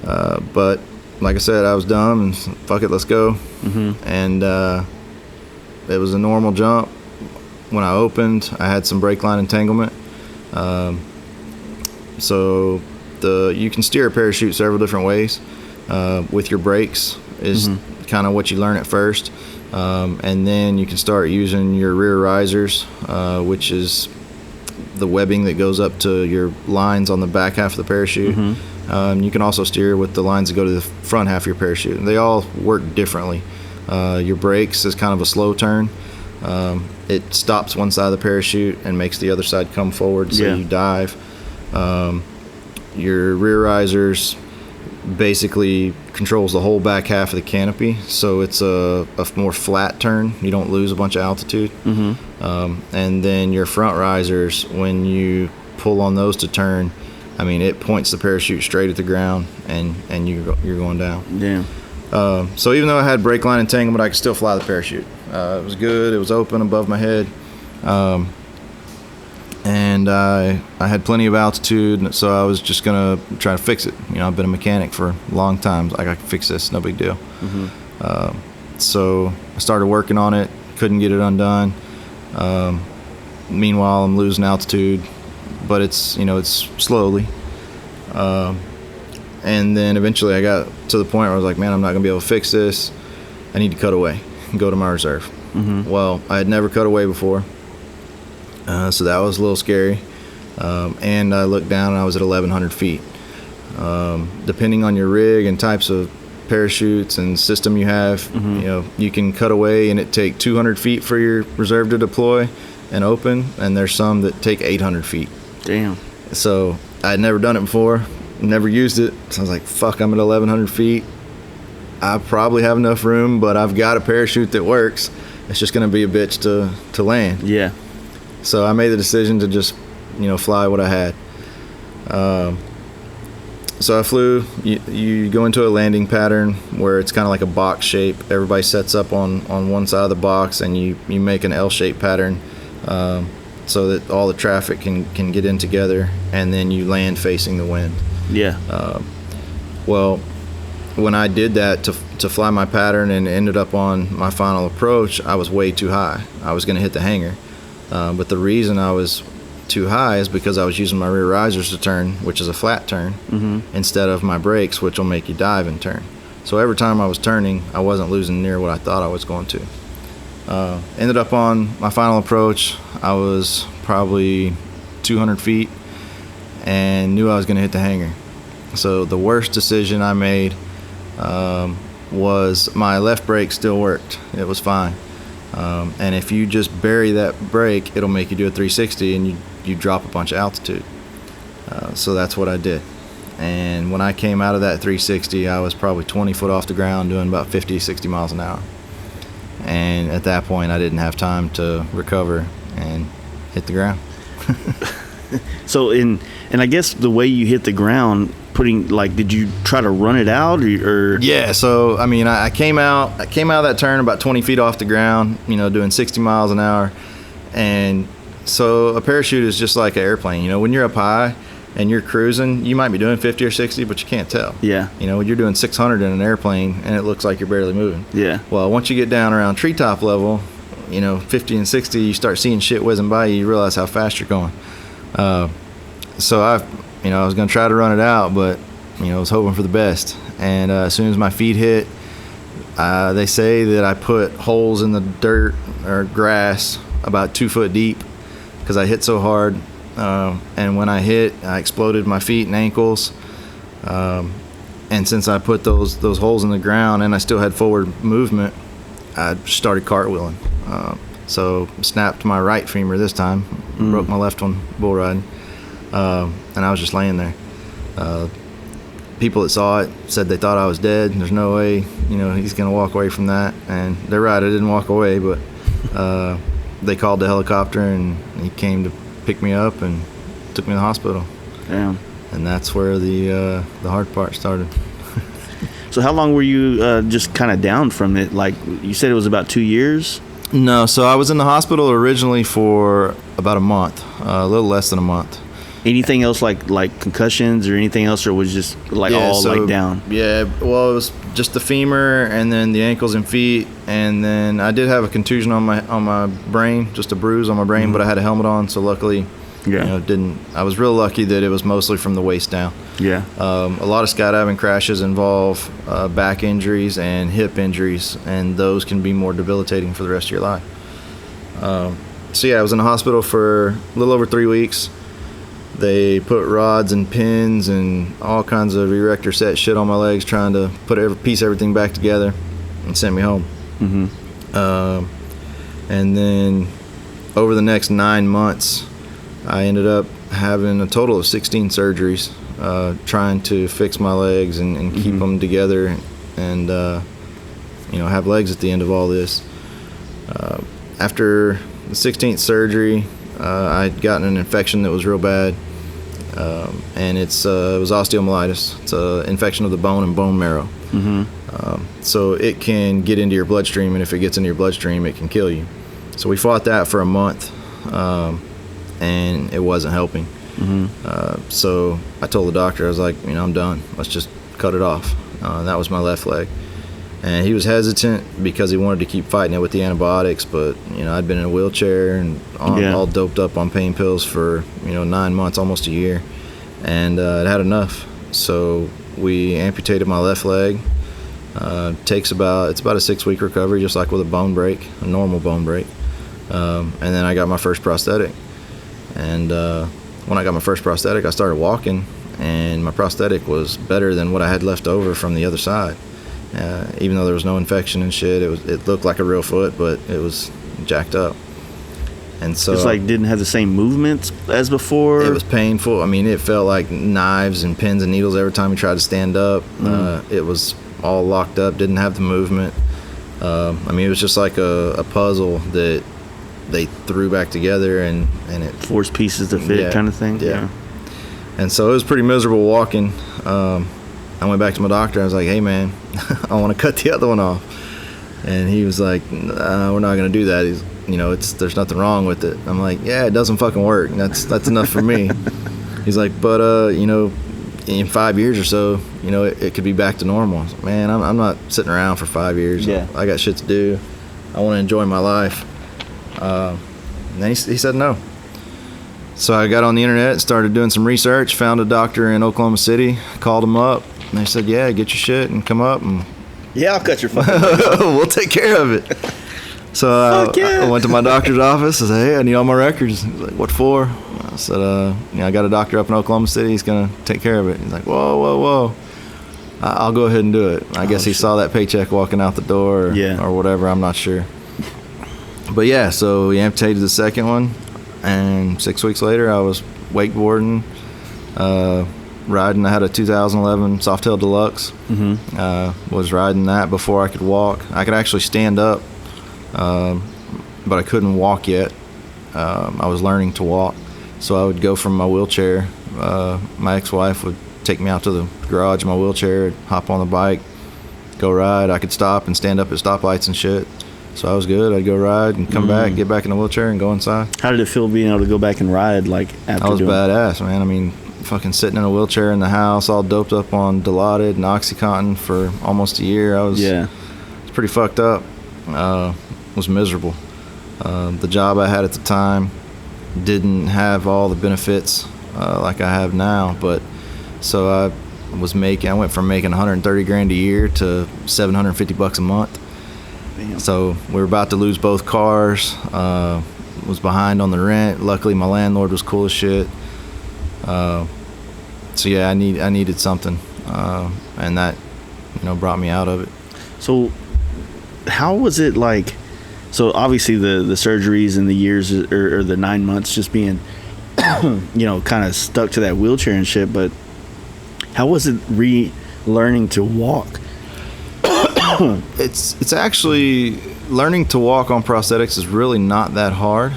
But like I said, I was dumb and fuck it, let's go. And it was a normal jump. When I opened, I had some brake line entanglement. So you can steer a parachute several different ways. With your brakes is kind of what you learn at first. And then you can start using your rear risers, which is the webbing that goes up to your lines on the back half of the parachute. You can also steer with the lines that go to the front half of your parachute. They all work differently. Your brakes is kind of a slow turn. It stops one side of the parachute and makes the other side come forward, so you dive. Your rear risers basically controls the whole back half of the canopy, so it's a more flat turn. You don't lose a bunch of altitude. And then your front risers, when you pull on those to turn, I mean, it points the parachute straight at the ground, and you're going down. Yeah. So even though I had brake line entanglement, I could still fly the parachute. It was good. It was open above my head. And I had plenty of altitude, so I was just going to try to fix it. I've been a mechanic for a long time. Like, I can fix this, no big deal. So I started working on it, couldn't get it undone. Meanwhile, I'm losing altitude, but it's slowly. And then eventually I got to the point where I was like, man, I'm not going to be able to fix this. I need to cut away and go to my reserve. Well, I had never cut away before. So that was a little scary. And I looked down and I was at 1,100 feet. Depending on your rig and types of parachutes and system you have, you can cut away and it take 200 feet for your reserve to deploy and open. And there's some that take 800 feet. Damn. So I had never done it before, never used it. So I was like, fuck, I'm at 1,100 feet. I probably have enough room, but I've got a parachute that works. It's just going to be a bitch to land. Yeah. So I made the decision to just, fly what I had. So I flew. You go into a landing pattern where it's kind of like a box shape. Everybody sets up on one side of the box, and you make an L-shaped pattern so that all the traffic can get in together, and then you land facing the wind. Yeah. Well, when I did that to fly my pattern and ended up on my final approach, I was way too high. I was going to hit the hanger. But the reason I was too high is because I was using my rear risers to turn, which is a flat turn, instead of my brakes, which will make you dive and turn. So every time I was turning, I wasn't losing near what I thought I was going to. Ended up on my final approach. I was probably 200 feet and knew I was going to hit the hanger. So the worst decision I made was my left brake still worked. It was fine. And if you just bury that brake, it'll make you do a 360 and you drop a bunch of altitude. So that's what I did. And when I came out of that 360, I was probably 20 foot off the ground doing about 50, 60 miles an hour. And at that point, I didn't have time to recover and hit the ground. So and I guess the way you hit the ground, did you try to run it out or? Yeah. So I mean, I came out of that turn about 20 feet off the ground, doing 60 miles an hour. And so a parachute is just like an airplane. When you're up high and you're cruising, you might be doing 50 or 60, but you can't tell. Yeah. When you're doing 600 in an airplane and it looks like you're barely moving. Yeah. Well, once you get down around treetop level, 50 and 60, you start seeing shit whizzing by you. You realize how fast you're going. So I was going to try to run it out, but, I was hoping for the best. And as soon as my feet hit, they say that I put holes in the dirt or grass about 2 foot deep because I hit so hard. And when I hit, I exploded my feet and ankles. And since I put those holes in the ground and I still had forward movement, I started cartwheeling. So snapped my right femur this time, broke my left one bull riding. And I was just laying there. People that saw it said they thought I was dead. There's no way, he's going to walk away from that. And they're right, I didn't walk away, but they called the helicopter and he came to pick me up and took me to the hospital. Damn. And that's where the hard part started. So how long were you just kind of down from it? Like you said, it was about 2 years? No, so I was in the hospital originally for about a month, a little less than a month. Anything else like concussions or anything else, or was just down? Yeah, well, it was just the femur and then the ankles and feet, and then I did have a contusion on my brain, just a bruise on my brain, but I had a helmet on, so luckily, I was real lucky that it was mostly from the waist down. Yeah. A lot of skydiving crashes involve back injuries and hip injuries, and those can be more debilitating for the rest of your life. So yeah, I was in the hospital for a little over 3 weeks. They put rods and pins and all kinds of erector set shit on my legs, trying to piece everything back together, and sent me home. And then over the next 9 months, I ended up having a total of 16 surgeries, trying to fix my legs and keep them together, and have legs at the end of all this. After the 16th surgery, I'd gotten an infection that was real bad, and it was osteomyelitis. It's an infection of the bone and bone marrow. So it can get into your bloodstream, and if it gets into your bloodstream, it can kill you. So we fought that for a month, and it wasn't helping. So I told the doctor, I was like, I'm done. Let's just cut it off. That was my left leg. And he was hesitant because he wanted to keep fighting it with the antibiotics, but I'd been in a wheelchair and all doped up on pain pills for 9 months, almost a year, and I'd had enough. So we amputated my left leg. It's about a 6-week recovery, just like with a bone break, a normal bone break. And then I got my first prosthetic. And when I got my first prosthetic, I started walking, and my prosthetic was better than what I had left over from the other side. Even though there was no infection and shit, it looked like a real foot, but it was jacked up. And so it's like didn't have the same movements as before. It was painful. I mean, it felt like knives and pins and needles every time you tried to stand up. It was all locked up, didn't have the movement. It was just like a puzzle that they threw back together and it forced pieces to fit, kind of thing. Yeah. And so it was pretty miserable walking. I went back to my doctor. I was like, "Hey, man, I want to cut the other one off." And he was like, "We're not going to do that. There's nothing wrong with it." I'm like, "Yeah, it doesn't fucking work. That's enough for me." He's like, "But in 5 years or so, you know, it could be back to normal. Man, I'm not sitting around for 5 years. Yeah. I got shit to do. I want to enjoy my life. And then he said no. So I got on the internet, started doing some research, found a doctor in Oklahoma City, called him up, and they said, yeah, get your shit and come up, and Yeah, I'll cut your fucking we'll take care of it. So I went to my doctor's office. I said, hey, I need all my records. He's like, what for? I said, I got a doctor up in Oklahoma City. He's going to take care of it. He's like, whoa. I'll go ahead and do it. I guess he saw that paycheck walking out the door or whatever. I'm not sure. But yeah, so he amputated the second one. And 6 weeks later, I was wakeboarding, riding. I had a 2011 Softail Deluxe. Was riding that before I could walk. I could actually stand up, but I couldn't walk yet. I was learning to walk. So I would go from my wheelchair. My ex-wife would take me out to the garage in my wheelchair, hop on the bike, go ride. I could stop and stand up at stoplights and shit. So I was good. I'd go ride and come back, get back in the wheelchair and go inside. How did it feel being able to go back and ride like after I was doing badass, man. I mean, fucking sitting in a wheelchair in the house, all doped up on Dilaudid and OxyContin for almost a year. I was pretty fucked up. Was miserable. The job I had at the time didn't have all the benefits like I have now, but so I went from making 130 grand a year to $750 a month. Damn. So we were about to lose both cars. Was behind on the rent. Luckily, my landlord was cool as shit. So yeah, I needed something, and that, brought me out of it. So how was it like? So obviously the surgeries and the years or the 9 months just being, kind of stuck to that wheelchair and shit. But how was it relearning to walk? It's actually learning to walk on prosthetics is really not that hard.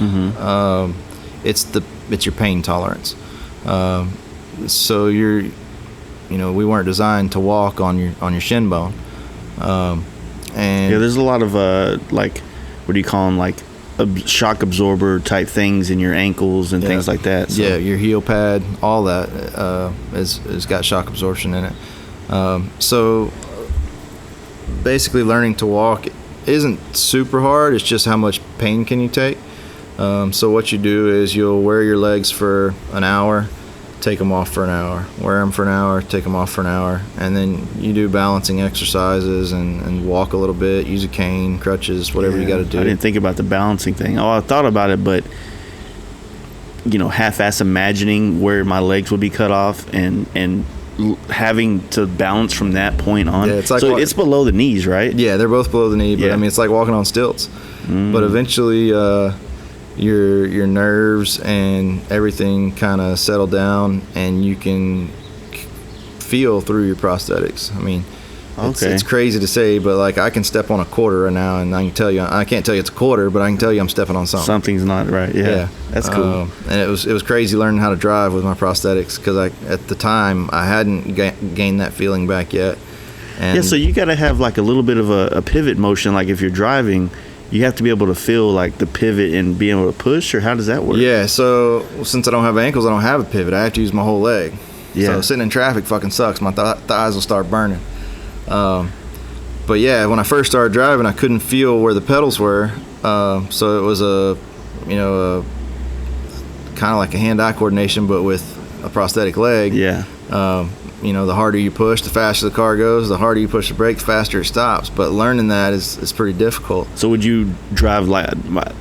It's your pain tolerance. So we weren't designed to walk on your shin bone. And there's a lot of what do you call them, like shock absorber type things in your ankles and things like that. So. Yeah, your heel pad, all that has got shock absorption in it. So basically learning to walk isn't super hard. It's just how much pain can you take. So what you do is you'll wear your legs for an hour, take them off for an hour, wear them for an hour, take them off for an hour, and then you do balancing exercises and walk a little bit, use a cane, crutches, whatever you got to do. I didn't think about the balancing thing. I thought about it, but half-ass imagining where my legs would be cut off and having to balance from that point on. Yeah, it's below the knees, right? Yeah, they're both below the knee, but I mean, it's like walking on stilts. But eventually your nerves and everything kind of settle down, and you can feel through your prosthetics. I mean, it's crazy to say, but like I can step on a quarter right now, and I can't tell you it's a quarter, but I can tell you I'm stepping on something. Something's not right. Yeah. That's cool. And it was crazy learning how to drive with my prosthetics, because at the time I hadn't gained that feeling back yet. And so you got to have like a little bit of a pivot motion. Like if you're driving, you have to be able to feel like the pivot and be able to push, or how does that work? Yeah, so since I don't have ankles, I don't have a pivot. I have to use my whole leg. Yeah. So sitting in traffic fucking sucks. My thighs will start burning. But yeah, when I first started driving, I couldn't feel where the pedals were. So it was a kind of like a hand-eye coordination, but with a prosthetic leg. Yeah. The harder you push, the faster the car goes. The harder you push the brake, the faster it stops. But learning that is pretty difficult. So would you drive like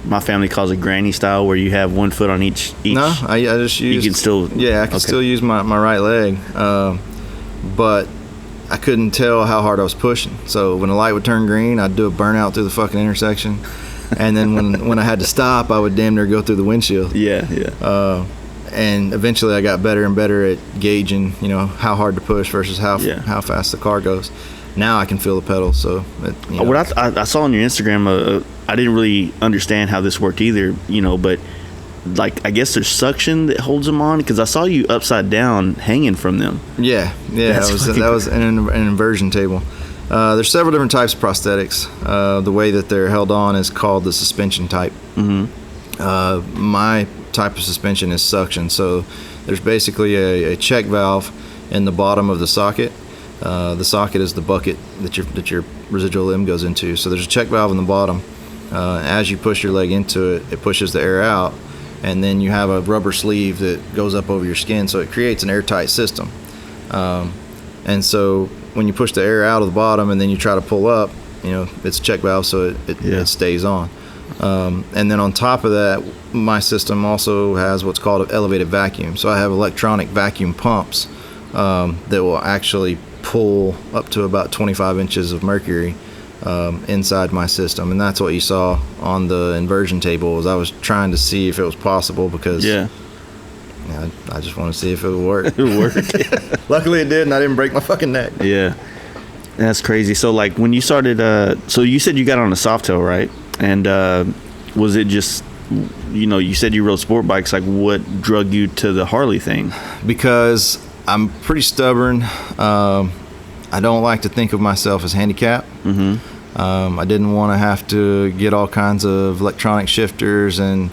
my family calls it granny style, where you have one foot on each? No, I just use. You can still. Yeah, I can still use my right leg, but I couldn't tell how hard I was pushing. So when the light would turn green, I'd do a burnout through the fucking intersection, and then when I had to stop, I would damn near go through the windshield. Yeah. And eventually I got better and better at gauging, how hard to push versus how fast the car goes. Now I can feel the pedals. So what I saw on your Instagram, I didn't really understand how this worked either, but like I guess there's suction that holds them on, because I saw you upside down hanging from them. Yeah, that was an inversion table. There's several different types of prosthetics. The way that they're held on is called the suspension type. My type of suspension is suction. So there's basically a check valve in the bottom of the socket. The socket is the bucket that your residual limb goes into. So there's a check valve in the bottom. As you push your leg into it, it pushes the air out, and then you have a rubber sleeve that goes up over your skin, so it creates an airtight system. And so when you push the air out of the bottom and then you try to pull up, it's a check valve, so it stays on. And then on top of that, my system also has what's called an elevated vacuum. So I have electronic vacuum pumps that will actually pull up to about 25 inches of mercury inside my system. And that's what you saw on the inversion table. Was I was trying to see if it was possible, because I just want to see if it would work. It would work. Luckily it did, and I didn't break my fucking neck. Yeah. That's crazy. So like when you started, so you said you got on a Softail, right? And was it just, you said you rode sport bikes. Like what drug you to the Harley thing? Because I'm pretty stubborn. I don't like to think of myself as handicapped. I didn't want to have to get all kinds of electronic shifters and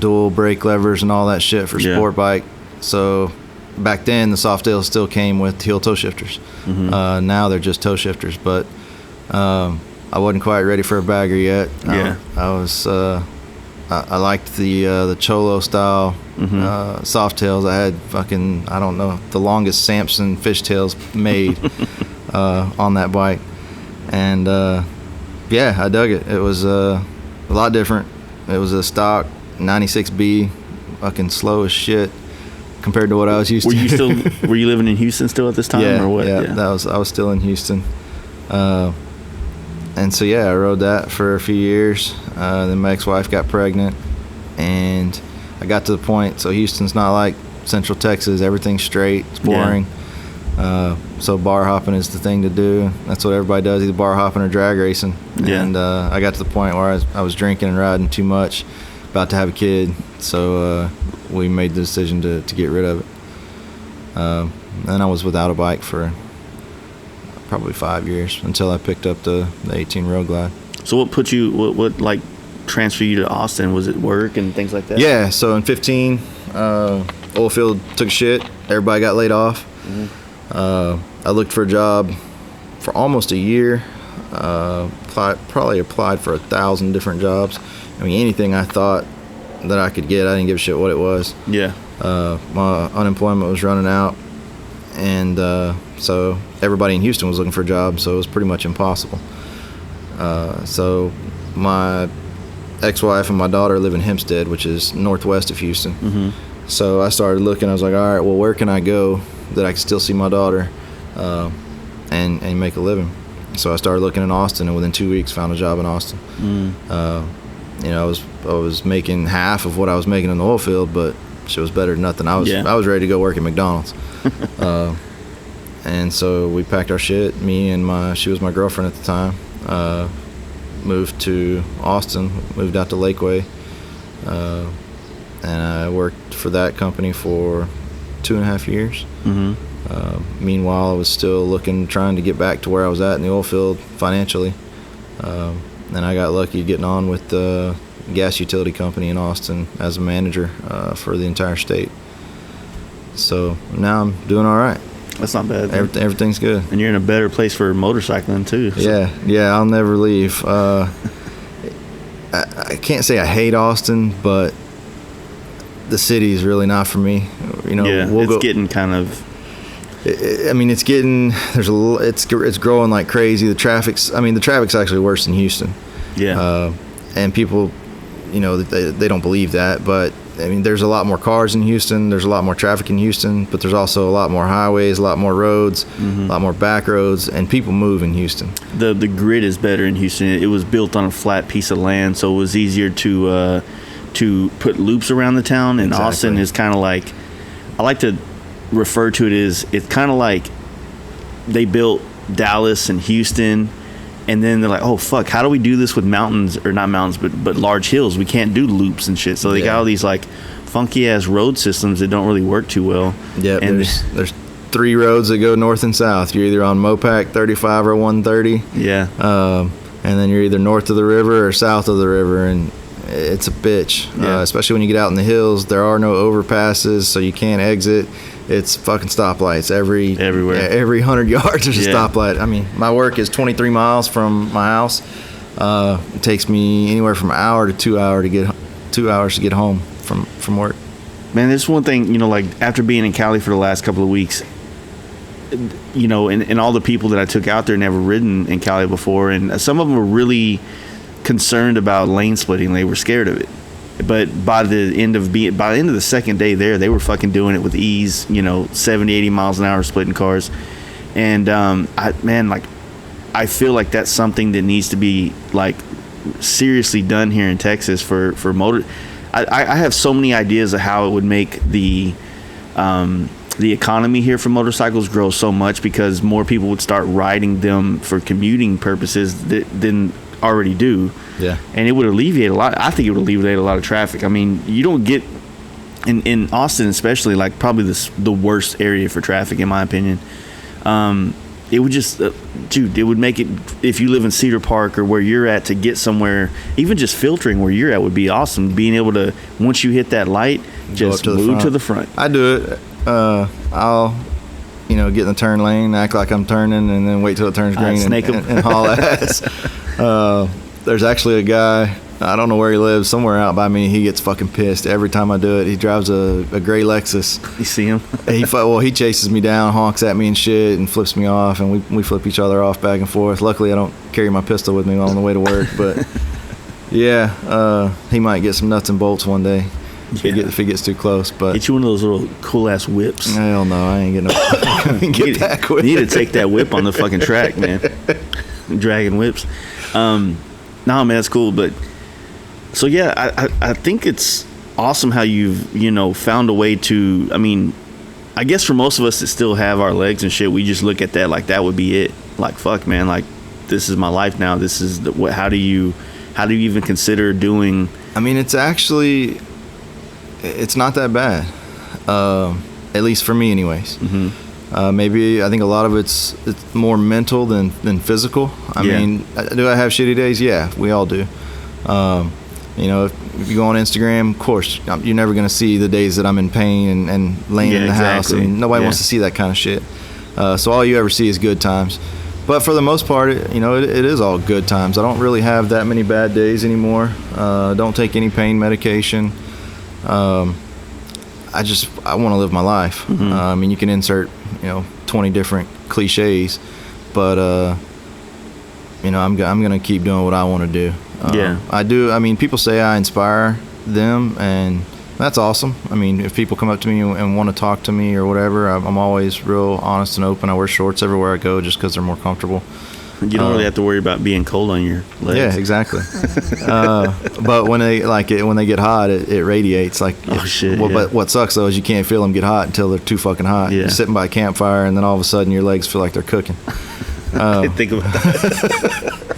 dual brake levers and all that shit for sport bike. So back then the Softails still came with heel toe shifters. Now they're just toe shifters, but I wasn't quite ready for a bagger yet. I was I liked the Cholo style Softails. I had fucking, I don't know, the longest Samson fishtails made on that bike. And I dug it. It was a lot different. It was a stock 96B, fucking slow as shit compared to what I was used to. Were you living in Houston still at this time, or what? I was still in Houston. And so I rode that for a few years. Then my ex-wife got pregnant, and I got to the point. So Houston's not like Central Texas. Everything's straight. It's boring. So bar hopping is the thing to do. That's what everybody does, either bar hopping or drag racing. And I got to the point where I was drinking and riding too much, about to have a kid. So we made the decision to get rid of it. And I was without a bike for probably 5 years until I picked up the 18 Road Glide. So what put you, what like transferred you to Austin? Was it work and things like that? Yeah, so in 15, oil field took a shit. Everybody got laid off. I looked for a job for almost a year. Probably applied for 1,000 different jobs. I mean, anything I thought that I could get, I didn't give a shit what it was. My unemployment was running out, and so everybody in Houston was looking for a job, so it was pretty much impossible. So my ex-wife and my daughter live in Hempstead, which is northwest of Houston. So I started looking. I was like, all right, well, where can I go that I can still see my daughter and make a living? So I started looking in Austin, and within 2 weeks found a job in Austin. I was making half of what I was making in the oil field, but shit was better than nothing. I was ready to go work at McDonald's. And so we packed our shit. Me and she was my girlfriend at the time. Moved to Austin. Moved out to Lakeway. And I worked for that company for 2.5 years. Meanwhile, I was still trying to get back to where I was at in the oil field financially. And I got lucky getting on with the gas utility company in Austin as a manager for the entire state. So now I'm doing all right. That's not bad. Everything's good. And you're in a better place for motorcycling too. So. Yeah, I'll never leave. I can't say I hate Austin, but the city is really not for me. Getting kind of. It's getting it's growing like crazy. The traffic's actually worse than Houston. And people, they don't believe that, but there's a lot more cars in Houston. There's a lot more traffic in Houston, but there's also a lot more highways, a lot more roads, a lot more back roads, and people move in Houston. The grid is better in Houston. It was built on a flat piece of land, so it was easier to put loops around the town. And exactly. Austin is kind of like, I like to refer to it as, it's kind of like they built Dallas and Houston, and then they're like, oh fuck, how do we do this with mountains, or not mountains, but large hills? We can't do loops and shit. So they got all these like funky ass road systems that don't really work too well. Yeah, and there's 3 roads that go north and south. You're either on Mopac 35 or 130. And then you're either north of the river or south of the river, and it's a bitch. Especially when you get out in the hills. There are no overpasses, so you can't exit. it's fucking stoplights Everywhere. Every 100 yards there's a Yeah. stoplight. I mean, my work is 23 miles from my house. It takes me anywhere from an hour to 2 hours to get home from work. Man, there's one thing, like after being in Cali for the last couple of weeks, and all the people that I took out there never ridden in Cali before, and some of them were really concerned about lane splitting. They were scared of it. But by the end of the second day there, they were fucking doing it with ease, 70, 80 miles an hour splitting cars. And I feel like that's something that needs to be like seriously done here in Texas for motor. I have so many ideas of how it would make the economy here for motorcycles grow so much, because more people would start riding them for commuting purposes than already do. Yeah. And it would alleviate a lot. I think it would alleviate a lot of traffic. I mean, you don't get in Austin, especially, like probably the worst area for traffic in my opinion. It would just, it would make it, if you live in Cedar Park or where you're at, to get somewhere, even just filtering where you're at would be awesome. Being able to, once you hit that light, just move to the front. I do it. I'll, get in the turn lane, act like I'm turning, and then wait till it turns green and haul ass. There's actually a guy, I don't know where he lives, somewhere out by me. He gets fucking pissed every time I do it. He drives a gray Lexus. You see him? He chases me down, honks at me and shit, and flips me off, and we flip each other off back and forth. Luckily, I don't carry my pistol with me on the way to work, but yeah, he might get some nuts and bolts one day if he gets too close. But get you one of those little cool ass whips. Hell no, I ain't getting that quick. You need to take that whip on the fucking track, man. Dragging whips. No, man, that's cool. But so yeah, I think it's awesome how you've found a way to. I mean, I guess for most of us that still have our legs and shit, we just look at that like that would be it. Like, fuck, man, like this is my life now. This is what. How do you even consider doing? I mean, it's not that bad, at least for me, anyways. Mm-hmm. Maybe I think a lot of it's more mental than physical. I mean, do I have shitty days? Yeah, we all do. If you go on Instagram, of course, you're never going to see the days that I'm in pain and laying in the house. I mean, nobody wants to see that kind of shit. So all you ever see is good times. But for the most part, it is all good times. I don't really have that many bad days anymore. Don't take any pain medication. I want to live my life. Mm-hmm. I mean, you can insert 20 different cliches, but I'm gonna keep doing what I want to do. I do. I mean, people say I inspire them, and that's awesome. I mean, if people come up to me and want to talk to me or whatever, I'm always real honest and open. I wear shorts everywhere I go just because they're more comfortable. You don't really have to worry about being cold on your legs. Yeah, exactly. But when they get hot, it radiates. Like, oh shit. But what sucks though is you can't feel them get hot until they're too fucking hot. Yeah. You're sitting by a campfire, and then all of a sudden your legs feel like they're cooking. I didn't think about that.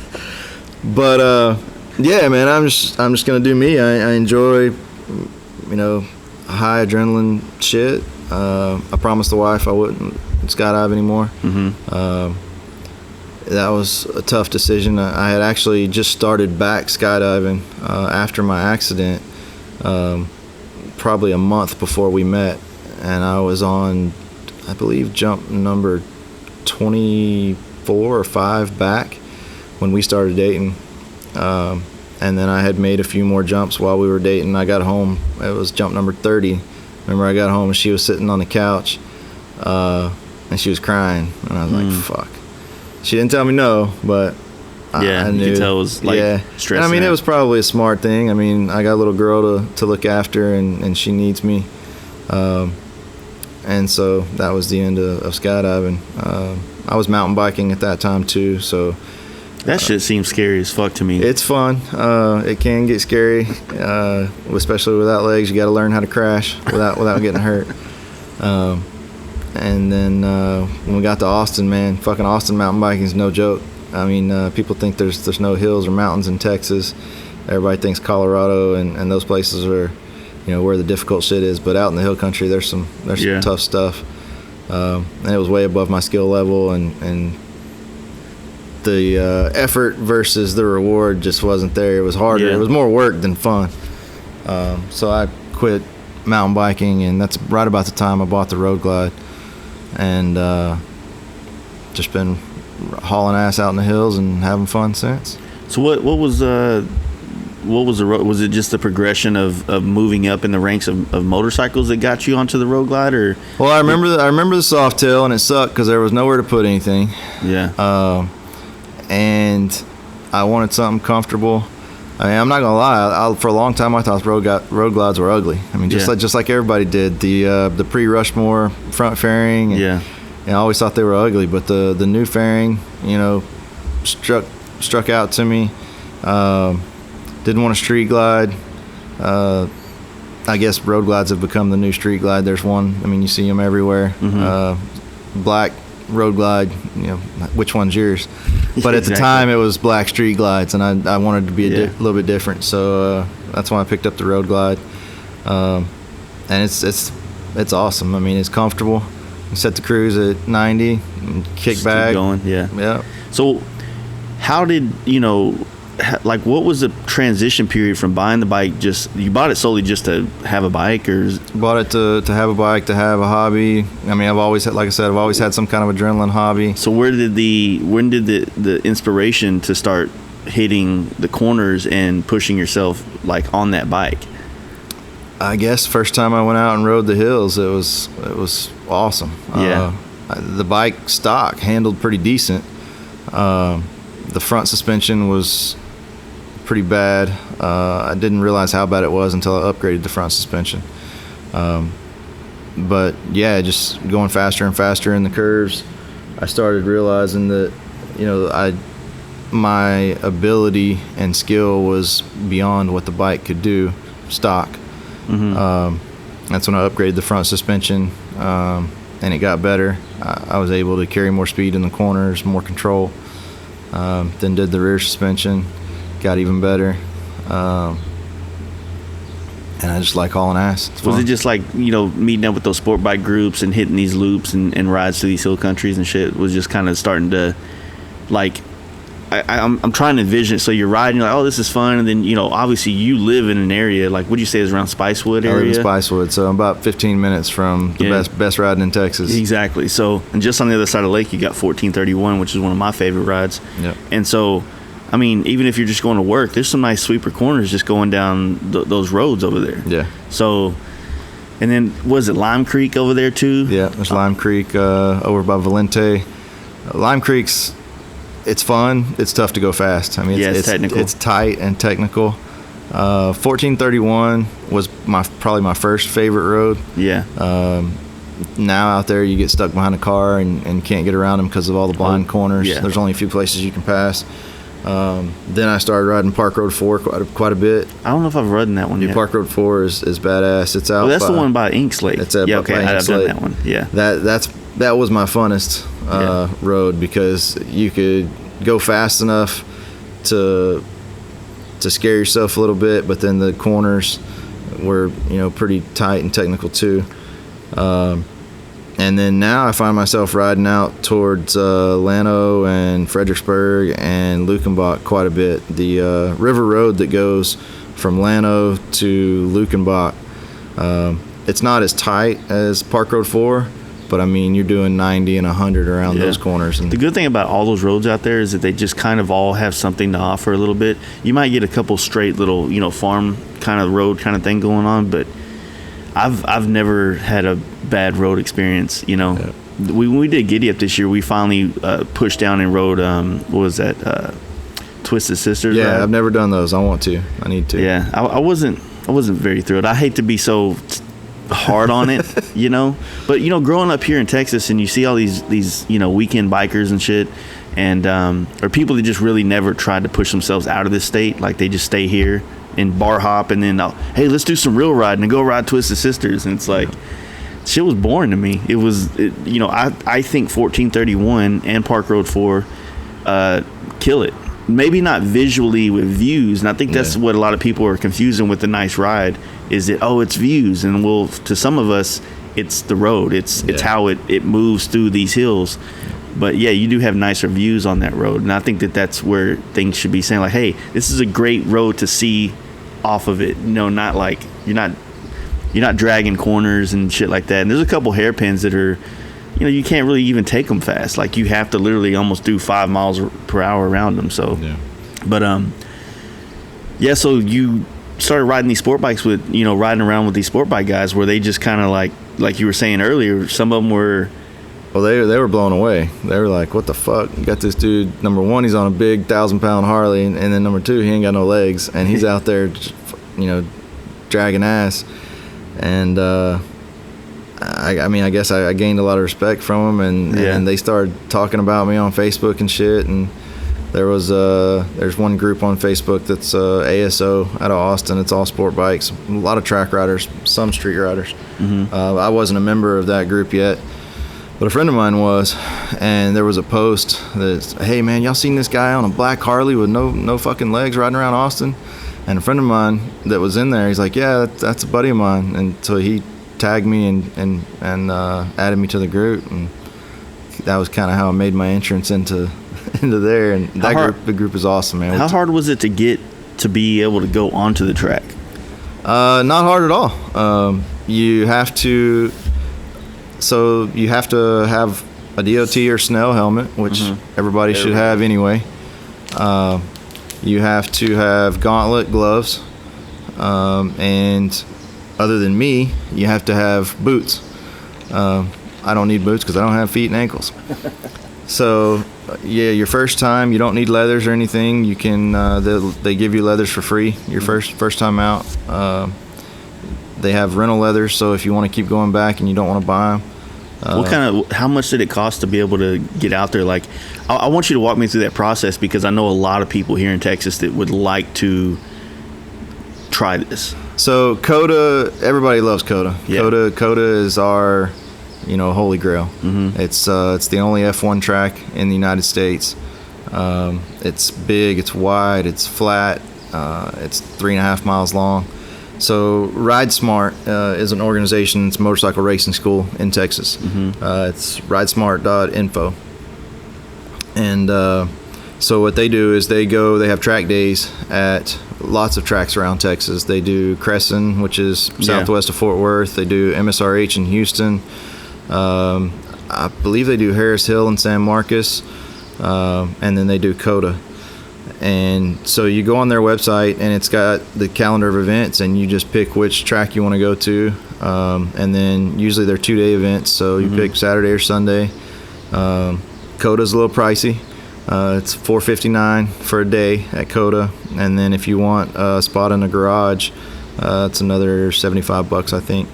But yeah, man, I'm just gonna do me. I enjoy, high adrenaline shit. I promised the wife I wouldn't skydive anymore. Mm-hmm. That was a tough decision. I had actually just started back skydiving after my accident, probably a month before we met, and I was on, I believe, jump number 24 or 5 back when we started dating. And then I had made a few more jumps while we were dating. I got home, it was jump number 30. Remember, I got home and she was sitting on the couch, and she was crying, and I was like, fuck. She didn't tell me no, but I knew. You could tell it was stressing. And I mean, it was probably a smart thing. I mean, I got a little girl to look after, and she needs me. And so that was the end of skydiving. I was mountain biking at that time too, so that shit seems scary as fuck to me. It's fun. It can get scary, especially without legs. You got to learn how to crash without getting hurt. And then when we got to Austin, man, fucking Austin mountain biking is no joke. I mean, people think there's no hills or mountains in Texas. Everybody thinks Colorado and those places are, where the difficult shit is. But out in the hill country, there's some tough stuff. And it was way above my skill level, and the effort versus the reward just wasn't there. It was harder. Yeah. It was more work than fun. So I quit mountain biking, and that's right about the time I bought the Road Glide, and just been hauling ass out in the hills and having fun since. So what was the road? Was it just the progression of moving up in the ranks of motorcycles that got you onto the Road Glide, or? Well, I remember the soft tail, and it sucked because there was nowhere to put anything. Yeah. And I wanted something comfortable. I mean, I'm not gonna lie. For a long time, I thought road glides were ugly. I mean, just like everybody did. The pre-Rushmore front fairing. And I always thought they were ugly. But the new fairing, struck out to me. Didn't want a street glide. I guess road glides have become the new street glide. There's one. I mean, you see them everywhere. Mm-hmm. Black road glide. Which one's yours? But at the time, it was black street glides, and I wanted to be a little bit different. So that's why I picked up the Road Glide. And it's awesome. I mean, it's comfortable. You set the cruise at 90, and kick Just back. Keep going, Yeah. So how did, what was the transition period from buying the bike? You bought it solely just to have a bike, or? Bought it to have a bike, to have a hobby. I mean, I've always had some kind of adrenaline hobby. So when did the inspiration to start hitting the corners and pushing yourself like on that bike? I guess first time I went out and rode the hills, it was awesome. Yeah. The bike stock handled pretty decent. The front suspension was pretty bad. I didn't realize how bad it was until I upgraded the front suspension. But yeah, just going faster and faster in the curves, I started realizing that, my ability and skill was beyond what the bike could do stock. Mm-hmm. That's when I upgraded the front suspension, and it got better. I was able to carry more speed in the corners, more control. Then did the rear suspension, got even better. And I just like hauling ass. Was it just like, meeting up with those sport bike groups and hitting these loops and rides to these hill countries and shit was just kind of starting to, like, I'm trying to envision it. So you're riding, you're like, oh, this is fun. And then, obviously you live in an area, like, what'd you say is around Spicewood area? I live in Spicewood, so I'm about 15 minutes from the best riding in Texas. Exactly. So, and just on the other side of the lake, you got 1431, which is one of my favorite rides. Yep. And so, I mean, even if you're just going to work, there's some nice sweeper corners just going down those roads over there. Yeah. So, and then, was it Lime Creek over there too? Yeah, there's Lime Creek over by Valente. Lime Creek's, it's fun. It's tough to go fast. I mean, it's technical. It's tight and technical. 1431 was probably my first favorite road. Yeah. Now out there, you get stuck behind a car and can't get around them because of all the blind corners. Yeah. There's only a few places you can pass. Then I started riding Park Road 4 quite a bit. I don't know if I've ridden that one yet. Park Road 4 is badass. It's out. Well, that's the one by Inks Lake. It's I've done that one. Yeah. That was my funnest road because you could go fast enough to scare yourself a little bit, but then the corners were pretty tight and technical too. And then now I find myself riding out towards Llano and Fredericksburg and Luckenbach quite a bit. The river road that goes from Llano to Luckenbach, it's not as tight as Park Road 4, but I mean, you're doing 90 and 100 around those corners. And the good thing about all those roads out there is that they just kind of all have something to offer a little bit. You might get a couple straight little, farm kind of road kind of thing going on, but I've never had a bad road experience. When we did Giddy Up this year, we finally pushed down and rode what was that, Twisted Sisters? Yeah, ride? I've never done those. I want to. I need to. Yeah, I wasn't very thrilled. I hate to be so hard on it, but growing up here in Texas and you see all these weekend bikers and shit, and or people that just really never tried to push themselves out of this state, like they just stay here and bar hop, and then hey, let's do some real riding and go ride Twisted Sisters, and it's like shit was boring to me. I think 1431 and Park Road 4 kill it. Maybe not visually with views, and I think that's what a lot of people are confusing with the nice ride, is that it's views, and to some of us it's the road, it's how it moves through these hills. But yeah, you do have nicer views on that road, and I think that's where things should be saying, like, hey, this is a great road to see off of it. Not like you're not you're not dragging corners and shit like that. And there's a couple hairpins that are, you can't really even take them fast. Like you have to literally almost do 5 miles per hour around them. So, Yeah. But yeah. So you started riding these sport bikes with, riding around with these sport bike guys. Where they just kind of like you were saying earlier, some of them were. Well, they were blown away. They were like, "What the fuck? You got this dude. Number one, he's on a big 1,000-pound Harley, and then number two, he ain't got no legs, and he's out there, just, dragging ass." And I guess I gained a lot of respect from them, and they started talking about me on Facebook and shit. And there's one group on Facebook that's ASO out of Austin. It's all sport bikes, a lot of track riders, some street riders. Mm-hmm. I wasn't a member of that group yet. But a friend of mine was, and there was a post that, "Hey man, y'all seen this guy on a black Harley with no fucking legs riding around Austin?" And a friend of mine that was in there, he's like, "Yeah, that's a buddy of mine." And so he tagged me and added me to the group, and that was kind of how I made my entrance into there. And the group is awesome, man. How hard was it to get to be able to go onto the track? Not hard at all. You have to. So you have to have a DOT or Snell helmet, which everybody should have anyway. You have to have gauntlet gloves, and other than me, you have to have boots. I don't need boots because I don't have feet and ankles. So yeah, your first time, you don't need leathers or anything. You can they give you leathers for free your first time out. They have rental leathers, so if you want to keep going back and you don't want to buy them. How much did it cost to be able to get out there? Like, I want you to walk me through that process, because I know a lot of people here in Texas that would like to try this. So COTA, everybody loves COTA. Yeah. COTA is our, holy grail. Mm-hmm. It's the only F1 track in the United States. It's big, it's wide, it's flat, it's 3.5 miles long. So Ride Smart is an organization. It's a motorcycle racing school in Texas. Mm-hmm. It's ridesmart.info. And so what they do is they have track days at lots of tracks around Texas. They do Crescent, which is southwest of Fort Worth. They do MSRH in Houston. I believe they do Harris Hill in San Marcos. And then they do COTA. And so you go on their website, and it's got the calendar of events, and you just pick which track you want to go to. And then usually they're 2-day events, so you pick Saturday or Sunday. COTA's a little pricey. It's $459 for a day at COTA, and then if you want a spot in a garage, it's another $75, I think.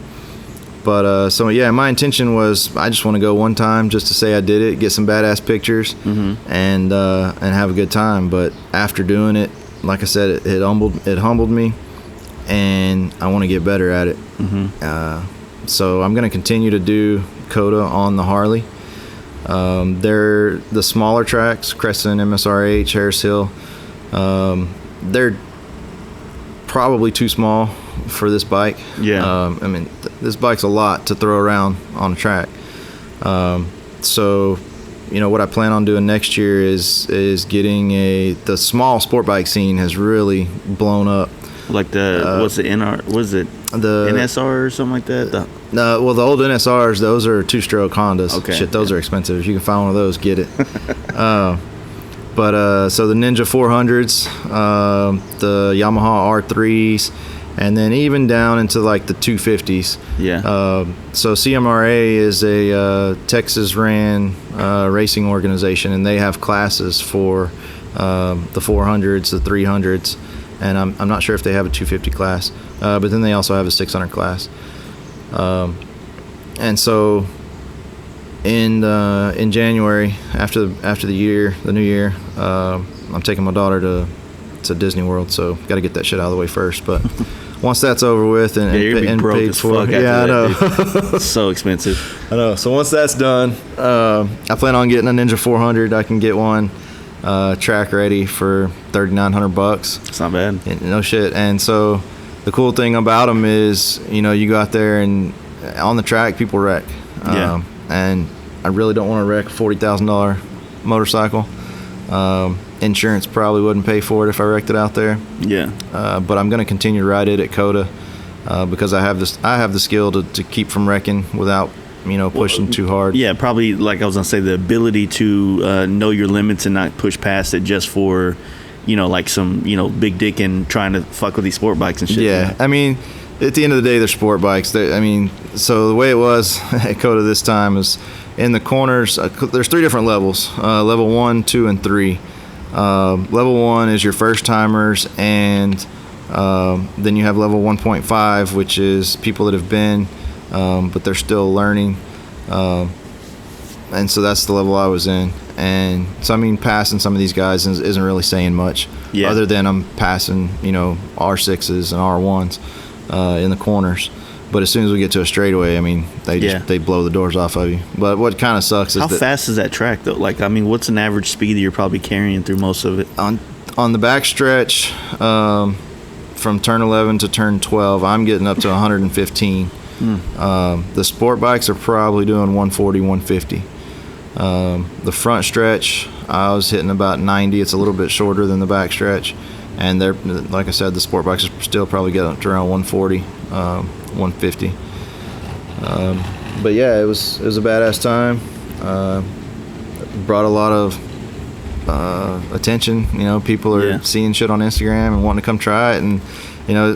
But so yeah, my intention was I just want to go one time just to say I did it, get some badass pictures, and have a good time. But after doing it, like I said, it humbled me, and I want to get better at it. So I'm going to continue to do COTA on the Harley. They're the smaller tracks, Crescent, MSRH, Harris Hill. They're probably too small for this bike. This bike's a lot to throw around on a track. So what I plan on doing next year is getting the small sport bike scene has really blown up. Like what's the NR? Was it the NSR or something like that? Well, the old NSRs, those are 2-stroke Hondas. Okay. Shit, those are expensive. If you can find one of those, get it. But so the Ninja 400s, the Yamaha R3s, and then even down into like the 250s. Yeah. So CMRA is a Texas ran racing organization, and they have classes for the 400s, the 300s, and I'm not sure if they have a 250 class, but then they also have a 600 class. And so in January after the new year, I'm taking my daughter to Disney World, so got to get that shit out of the way first. But once that's over with and paid for, I know. It's so expensive. I know. So once that's done, I plan on getting a Ninja 400. I can get one track ready for $3,900. It's not bad. No shit. And so the cool thing about them is, you go out there and on the track, people wreck. And I really don't want to wreck a $40,000 motorcycle. Insurance probably wouldn't pay for it if I wrecked it out there. Yeah. But I'm going to continue to ride it at COTA. because I have the skill to keep from wrecking without pushing too hard. Yeah, probably, like I was gonna say, the ability to know your limits and not push past it just for like some big dick and trying to fuck with these sport bikes and shit. Yeah, I mean, at the end of the day, they're sport bikes. So the way it was at COTA this time is in the corners. There's 3 different levels: level 1, 2, and 3. Level 1 is your first timers, and then you have level 1.5, which is people that have been, but they're still learning. And so that's the level I was in. And so, passing some of these guys isn't really saying much, other than I'm passing, R6s and R1s in the corners. But as soon as we get to a straightaway, they blow the doors off of you. But what kind of sucks is how fast is that track though? Like, what's an average speed that you're probably carrying through most of it? On the back stretch, from turn 11 to turn 12, I'm getting up to 115. The sport bikes are probably doing 140, 150. The front stretch, I was hitting about 90. It's a little bit shorter than the back stretch, and they're, like I said, the sport bikes are still probably getting up to around 140, 150. But yeah, it was a badass time. Brought a lot of attention. People are seeing shit on Instagram and wanting to come try it, and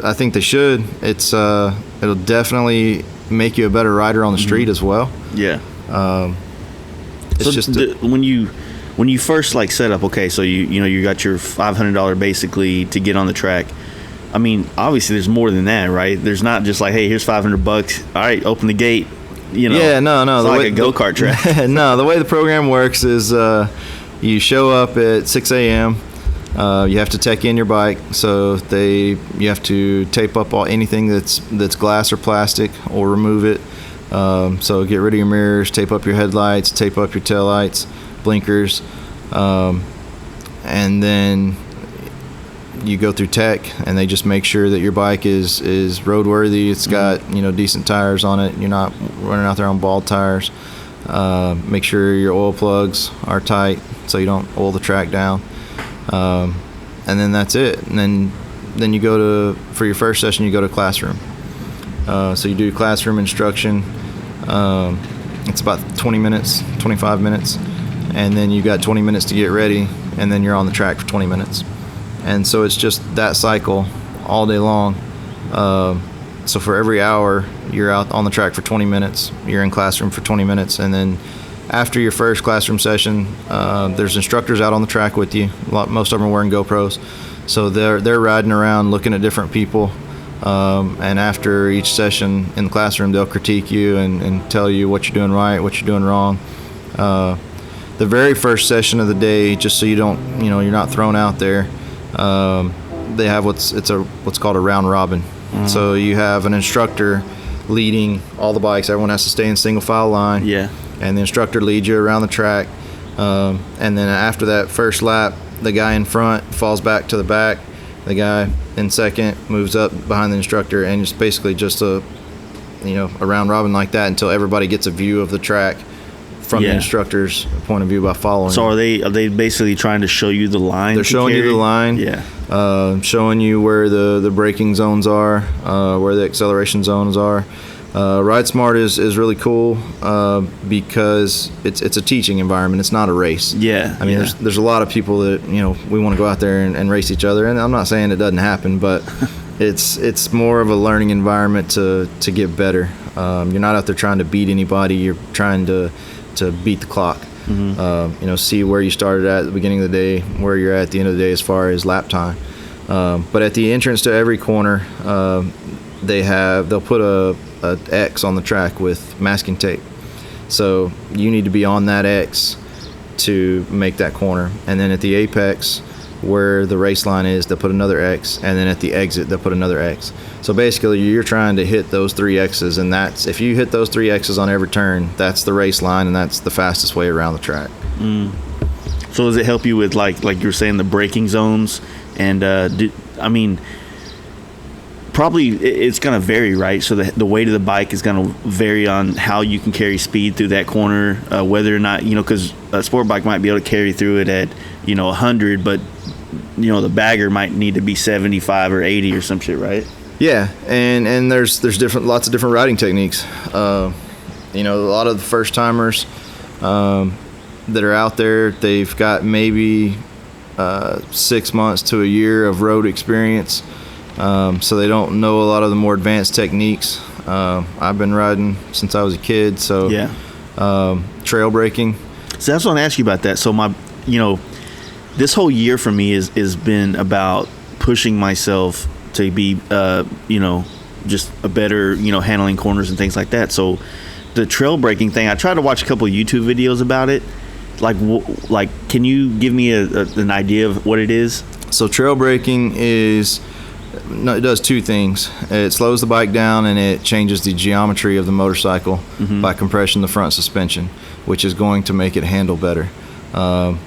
I think they should. It'll definitely make you a better rider on the street as well. Yeah. It's so just when you first set up, okay, so you got your $500 basically to get on the track. Obviously there's more than that, right? There's not just like, hey, here's $500. All right, open the gate. Yeah, no. It's like a go-kart track. No, the way the program works is you show up at 6 a.m. You have to tech in your bike, so you have to tape up anything that's glass or plastic, or remove it. So get rid of your mirrors, tape up your headlights, tape up your taillights, blinkers, and then you go through tech, and they just make sure that your bike is roadworthy. It's got decent tires on it. You're not running out there on bald tires. Make sure your oil plugs are tight so you don't oil the track down. And then that's it. And then you go for your first session, you go to classroom. So you do classroom instruction. It's about 20 minutes, 25 minutes, and then you got 20 minutes to get ready, and then you're on the track for 20 minutes. And so it's just that cycle all day long. So for every hour, you're out on the track for 20 minutes, you're in classroom for 20 minutes, and then after your first classroom session, there's instructors out on the track with you. Most of them are wearing GoPros, so they're riding around looking at different people. And after each session in the classroom, they'll critique you and tell you what you're doing right, what you're doing wrong. The very first session of the day, just so you're not thrown out there, they have what's called a round robin. So you have an instructor leading all the bikes. Everyone has to stay in single file line. Yeah. And the instructor leads you around the track. And then after that first lap, the guy in front falls back to the back. The guy in second moves up behind the instructor, and it's basically just a round robin like that until everybody gets a view of the track from the instructor's point of view by following. So are they basically trying to show you the line? They're showing you the line. Yeah. Showing you where the braking zones are, where the acceleration zones are. Ride Smart is really cool because it's a teaching environment. It's not a race. Yeah. There's a lot of people that we want to go out there and race each other, and I'm not saying it doesn't happen, but it's more of a learning environment to get better. You're not out there trying to beat anybody. You're trying to beat the clock. Mm-hmm. See where you started at the beginning of the day, where you're at the end of the day as far as lap time. But at the entrance to every corner, they'll put a X on the track with masking tape. So you need to be on that X to make that corner. And then at the apex, where the race line is, they'll put another X. And then at the exit, they'll put another X. So basically, you're trying to hit those 3 X's, and if you hit those 3 X's on every turn, that's the race line, and that's the fastest way around the track. So does it help you with like you were saying, the braking zones? And probably it's going to vary, right? So the weight of the bike is going to vary on how you can carry speed through that corner, whether or not, because a sport bike might be able to carry through it at 100, but the bagger might need to be 75 or 80 or some shit, right? Yeah, and there's lots of different riding techniques. You know, a lot of the first timers that are out there, they've got maybe 6 months to a year of road experience, so they don't know a lot of the more advanced techniques. I've been riding since I was a kid, so trail braking. So that's what I'm asking you about that. So this whole year for me is been about pushing myself to be, just a better, handling corners and things like that. So the trail braking thing, I tried to watch a couple of YouTube videos about it. Like, can you give me an idea of what it is? So trail braking it does two things. It slows the bike down and it changes the geometry of the motorcycle by compressing the front suspension, which is going to make it handle better.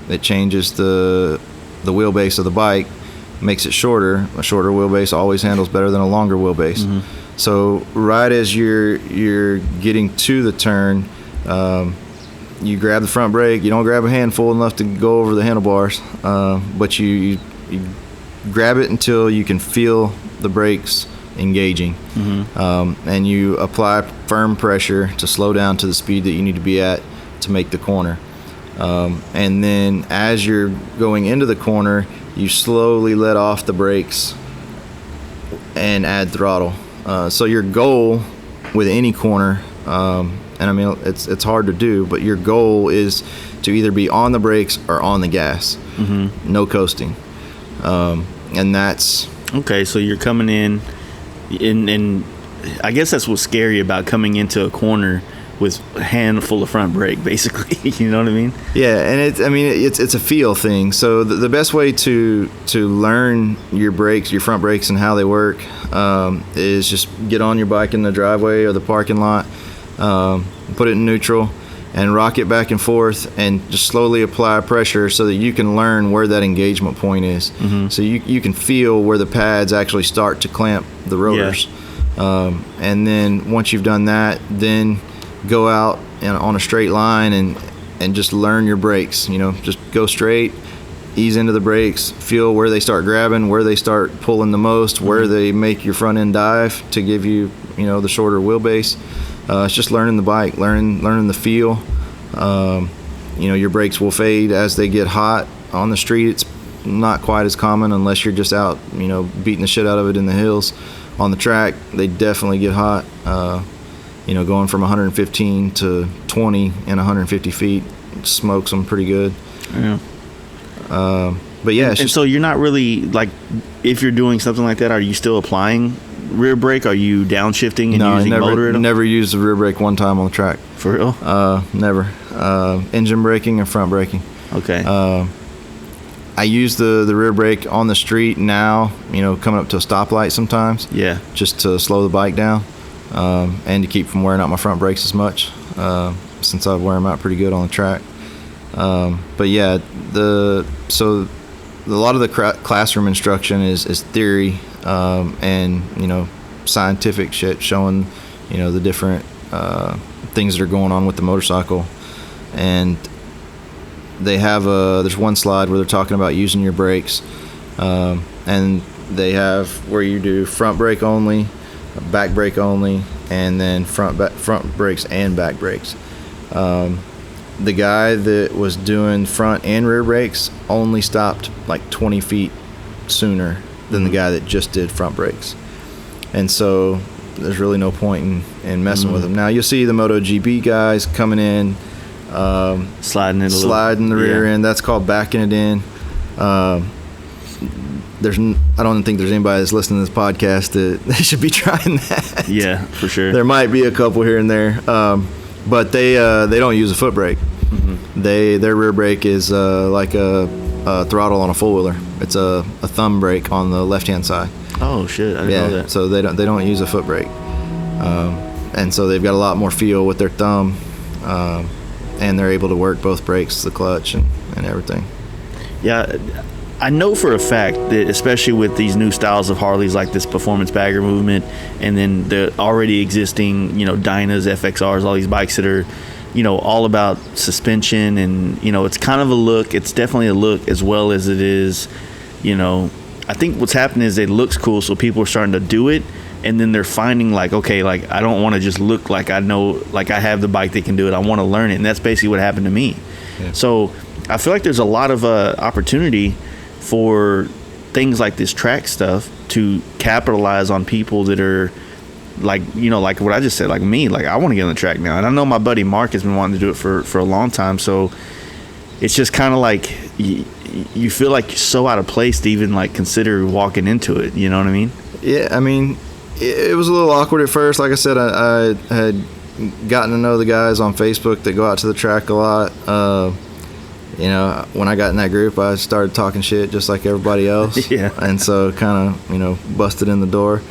It changes the wheelbase of the bike, makes it shorter. A shorter wheelbase always handles better than a longer wheelbase. So right as you're getting to the turn, you grab the front brake. You don't grab a handful enough to go over the handlebars, but you grab it until you can feel the brakes engaging, and you apply firm pressure to slow down to the speed that you need to be at to make the corner. And then as you're going into the corner, you slowly let off the brakes and add throttle. So your goal with any corner, and I mean it's hard to do, but your goal is to either be on the brakes or on the gas, no coasting. And that's okay. So you're coming in, and I guess that's what's scary about coming into a corner with a handful of front brake, basically. You know what I mean? Yeah, and it's a feel thing. So the best way to learn your brakes, your front brakes, and how they work is just get on your bike in the driveway or the parking lot, put it in neutral, and rock it back and forth, and just slowly apply pressure so that you can learn where that engagement point is. So you can feel where the pads actually start to clamp the rotors. And then once you've done that, then go out on a straight line and just learn your brakes. Just go straight, ease into the brakes, feel where they start grabbing, where they start pulling the most, where they make your front end dive to give you, the shorter wheelbase. It's just learning the bike, learning the feel. Your brakes will fade as they get hot. On the street, it's not quite as common unless you're just out, beating the shit out of it in the hills. On the track, they definitely get hot. Going from 115 to 20 and 150 feet smokes them pretty good. Yeah. But yeah. And so you're not really, like, if you're doing something like that, are you still applying rear brake? Are you downshifting and using motor? Never used the rear brake one time on the track. For real? Never. Engine braking and front braking. Okay. I use the rear brake on the street now, coming up to a stoplight sometimes. Yeah. Just to slow the bike down, and to keep from wearing out my front brakes as much, since I wear them out pretty good on the track. But yeah, so a lot of the classroom instruction is theory, and scientific shit showing the different things that are going on with the motorcycle. And they have there's one slide where they're talking about using your brakes, and they have where you do front brake only, back brake only, and then front brakes and back brakes. The guy that was doing front and rear brakes only stopped like 20 feet sooner than the guy that just did front brakes. And so there's really no point in messing with them. Now you'll see the MotoGP guys coming in, sliding the rear end. That's called backing it in. I don't think there's anybody that's listening to this podcast that they should be trying that. Yeah, for sure. There might be a couple here and there, but they don't use a foot brake. Their rear brake is like a throttle on a four wheeler. It's a thumb brake on the left hand side. Oh shit! I didn't know that. So they don't use a foot brake, and so they've got a lot more feel with their thumb, and they're able to work both brakes, the clutch, and everything. Yeah. I know for a fact that, especially with these new styles of Harleys, like this performance bagger movement, and then the already existing, Dynas, FXRs, all these bikes that are, all about suspension, and, it's kind of a look. It's definitely a look as well as it is, I think what's happening is it looks cool, so people are starting to do it, and then they're finding like, okay, like I don't want to just look like I know, like I have the bike that can do it. I want to learn it, and that's basically what happened to me. Yeah. So I feel like there's a lot of opportunity for things like this track stuff to capitalize on people that are like, you know, like what I just said, like me, like I want to get on the track now. And I know my buddy Mark has been wanting to do it for a long time. So it's just kind of like you feel like you're so out of place to even like consider walking into it. You know what I mean? Yeah, I mean, it was a little awkward at first. Like I said, I had gotten to know the guys on Facebook that go out to the track a lot. You know, when I got in that group, I started talking shit just like everybody else. Yeah. And so kind of, you know, busted in the door.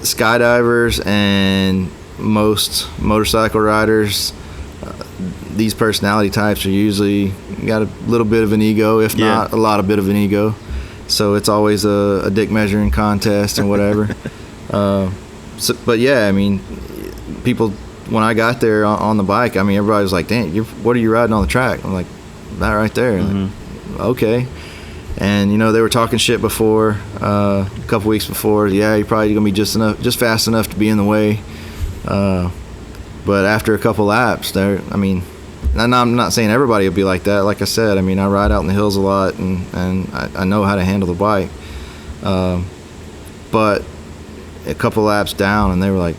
Skydivers and most motorcycle riders, these personality types are usually got a little bit of an ego, if not a lot of bit of an ego. So it's always a dick measuring contest and whatever. But yeah, I mean, people, when I got there on the bike, I mean, everybody was like, "Damn, what are you riding on the track?" I'm like, "That right there." Like, okay. And you know, they were talking shit before, a couple weeks before. Yeah, you're probably gonna be just fast enough to be in the way. But after a couple laps, I mean, and I'm not saying everybody will be like that. Like I said, I mean, I ride out in the hills a lot, and I know how to handle the bike. But a couple laps down, and they were like,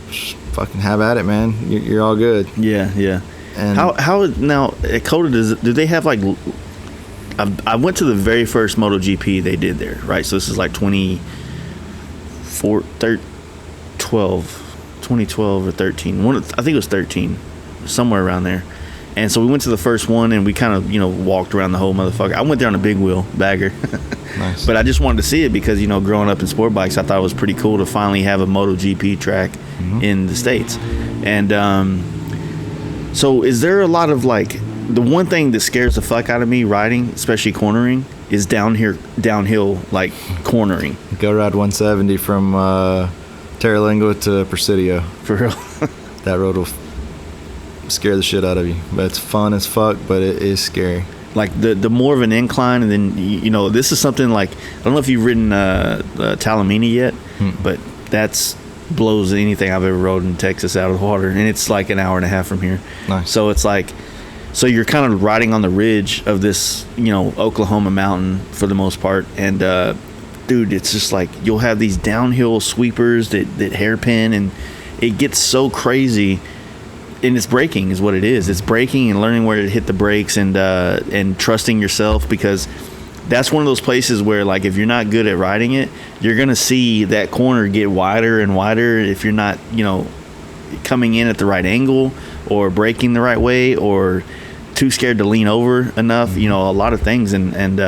"Fucking have at it, man. You're all good." Yeah, yeah. And how now at COTA do they have like? I went to the very first MotoGP they did there, right? So this is like 2012 or 13. I think it was 13, somewhere around there. And so we went to the first one, and we kind of, you know, walked around the whole motherfucker. I went there on a big wheel bagger. Nice. But I just wanted to see it because, you know, growing up in sport bikes, I thought it was pretty cool to finally have a MotoGP track in the States. And so is there a lot of like, the one thing that scares the fuck out of me riding, especially cornering, is downhill like cornering. Go ride 170 from Terralingua to Presidio. For real. That road will scare the shit out of you. But it's fun as fuck, but it is scary. Like the more of an incline, and then, you know, this is something like, I don't know if you've ridden Talamini yet, but that's blows anything I've ever rode in Texas out of the water, and it's like an hour and a half from here. Nice. So it's like, so you're kind of riding on the ridge of this, you know, Oklahoma mountain for the most part, and dude, it's just like you'll have these downhill sweepers that hairpin, and it gets so crazy. And it's braking is what it is. It's braking and learning where to hit the brakes, and trusting yourself, because that's one of those places where, like, if you're not good at riding it, you're gonna see that corner get wider and wider if you're not, you know, coming in at the right angle or braking the right way or too scared to lean over enough. You know, a lot of things, and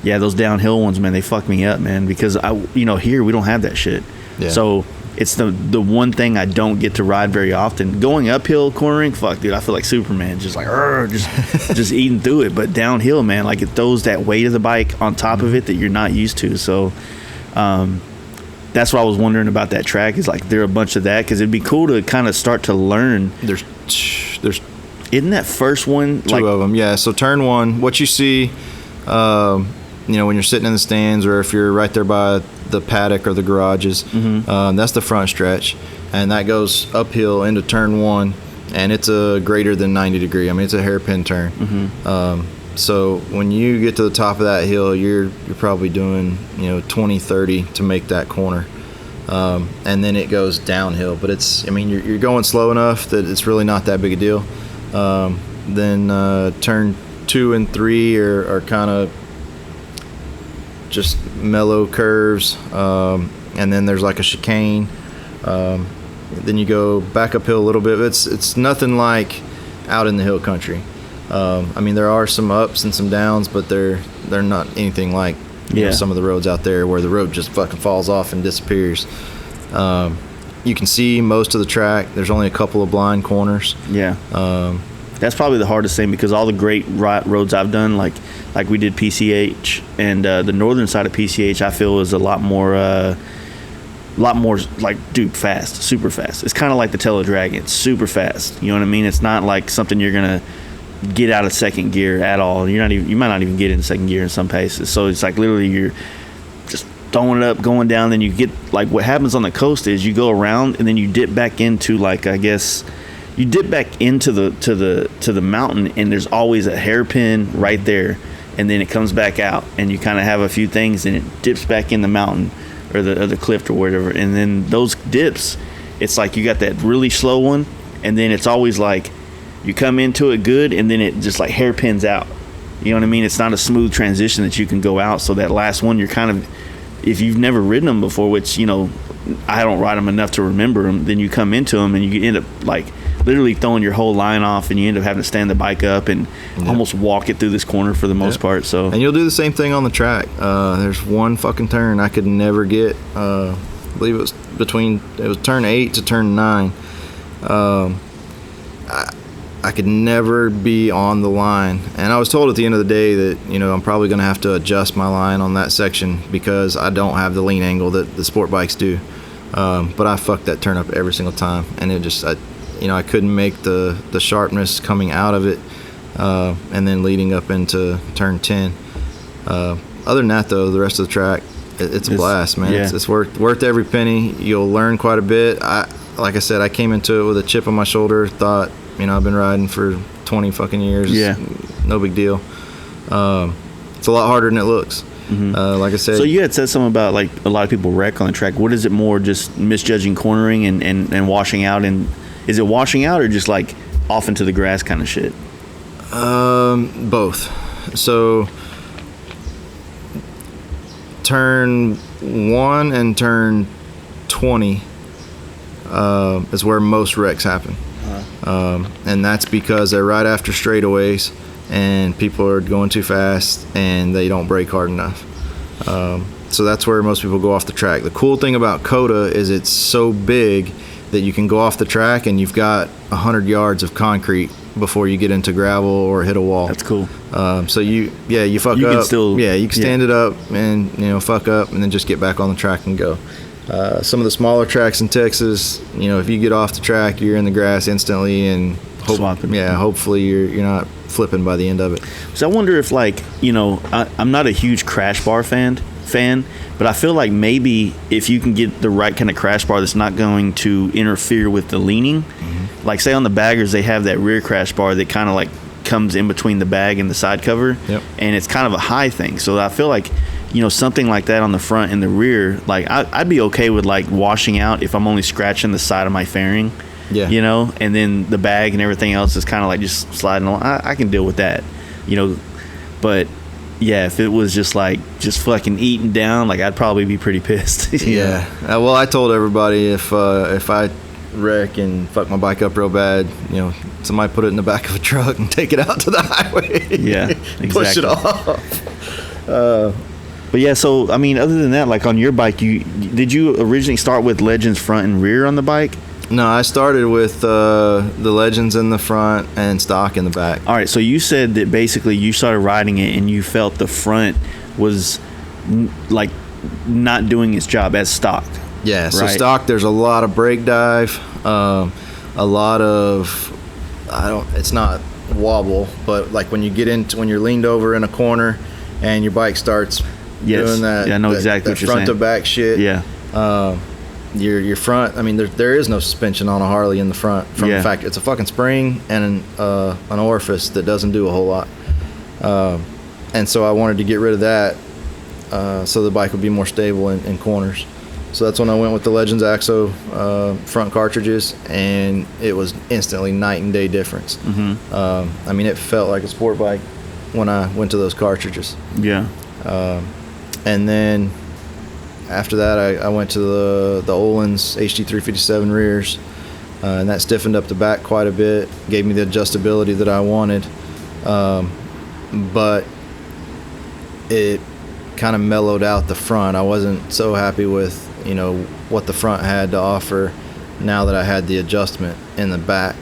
yeah, those downhill ones, man, they fuck me up, man, because here we don't have that shit. Yeah. So it's the one thing I don't get to ride very often. Going uphill cornering, fuck, dude, I feel like Superman, just like just eating through it. But downhill, man, like it throws that weight of the bike on top of it that you're not used to. So that's why I was wondering about that track. Is like there a bunch of that, because it'd be cool to kind of start to learn. There's isn't that first one two of them? Yeah. So turn one, what you see, when you're sitting in the stands, or if you're right there by the paddock or the garages, that's the front stretch, and that goes uphill into turn one, and it's a greater than 90 degree. I mean, it's a hairpin turn. So when you get to the top of that hill, you're probably doing 20-30 to make that corner, and then it goes downhill. But you're going slow enough that it's really not that big a deal. Then turn 2 and 3 are kind of just mellow curves, and then there's like a chicane. Then you go back uphill a little bit. It's nothing like out in the hill country. There are some ups and some downs, but they're not anything like some of the roads out there where the road just fucking falls off and disappears. You can see most of the track. There's only a couple of blind corners. Yeah. That's probably the hardest thing, because all the great roads I've done, like we did PCH, and the northern side of PCH, I feel is a lot more like, dude, fast, super fast. It's kind of like the Teledragon, it's super fast. You know what I mean? It's not like something you're gonna get out of second gear at all. You might not even get in second gear in some places. So it's like literally you're just throwing it up, going down. Then you get like what happens on the coast is you go around and then you dip back into like I guess you dip back into the mountain, and there's always a hairpin right there, and then it comes back out, and you kind of have a few things, and it dips back in the mountain or the cliff or whatever. And then those dips, it's like you got that really slow one, and then it's always like you come into it good, and then it just like hairpins out. You know what I mean? It's not a smooth transition that you can go out. So that last one, you're kind of, if you've never ridden them before, which, you know, I don't ride them enough to remember them, then you come into them and you end up like literally throwing your whole line off, and you end up having to stand the bike up and almost walk it through this corner for the most part. So, and you'll do the same thing on the track. There's one fucking turn I could never get. I believe it was turn 8 to turn 9. I could never be on the line, and I was told at the end of the day that, you know, I'm probably going to have to adjust my line on that section because I don't have the lean angle that the sport bikes do. But I fucked that turn up every single time, and it just, I couldn't make the sharpness coming out of it, and then leading up into turn 10. Other than that, though, the rest of the track, it's a blast, man. Yeah. It's worth every penny. You'll learn quite a bit. Like I said, I came into it with a chip on my shoulder, thought, you know, I've been riding for 20 fucking years. Yeah. No big deal. It's a lot harder than it looks. Mm-hmm. Like I said. So you had said something about like a lot of people wreck on the track. What is it more, just misjudging cornering and washing out? And is it washing out or just like off into the grass kind of shit? Both. So turn 1 and turn 20 is where most wrecks happen. And that's because they're right after straightaways and people are going too fast and they don't brake hard enough. So that's where most people go off the track. The cool thing about COTA is it's so big that you can go off the track and you've got 100 yards of concrete before you get into gravel or hit a wall. That's cool. So you fuck you up. Can still, you can stand it up and, you know, fuck up and then just get back on the track and go. Some of the smaller tracks in Texas, you know, if you get off the track, you're in the grass instantly, and hopefully you're not flipping by the end of it. So I wonder if, like, you know, I'm not a huge crash bar fan, but I feel like maybe if you can get the right kind of crash bar that's not going to interfere with the leaning, like say on the baggers they have that rear crash bar that kind of like comes in between the bag and the side cover, and it's kind of a high thing. So I feel like, you know, something like that on the front and the rear, like I'd be okay with like washing out if I'm only scratching the side of my fairing, you know, and then the bag and everything else is kind of like just sliding along. I can deal with that, you know, but yeah, if it was just fucking eating down, like I'd probably be pretty pissed. Well, I told everybody if I wreck and fuck my bike up real bad, you know, somebody put it in the back of a truck and take it out to the highway. Yeah, exactly. Push it off. But yeah, so I mean, other than that, like on your bike, did you originally start with Legends front and rear on the bike? No, I started with the Legends in the front and stock in the back. All right, so you said that basically you started riding it and you felt the front was like not doing its job as stock. Yeah, so right? Stock, there's a lot of brake dive, a lot of, it's not wobble, but like when you're leaned over in a corner and your bike starts doing that, I know exactly what you're saying. Front to back shit. Yeah. Your front, I mean, there is no suspension on a Harley in the front. In fact, it's a fucking spring and an orifice that doesn't do a whole lot. And so I wanted to get rid of that so the bike would be more stable in corners. So that's when I went with the Legends Axo front cartridges, and it was instantly night and day difference. I mean, it felt like a sport bike when I went to those cartridges. Yeah. And then after that, I went to the Öhlins HD357 rears, and that stiffened up the back quite a bit, gave me the adjustability that I wanted, but it kind of mellowed out the front. I wasn't so happy with, you know, what the front had to offer now that I had the adjustment in the back.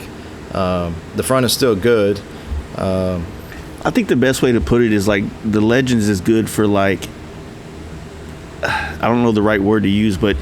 The front is still good. I think the best way to put it is like the Legends is good for like, I don't know the right word to use, but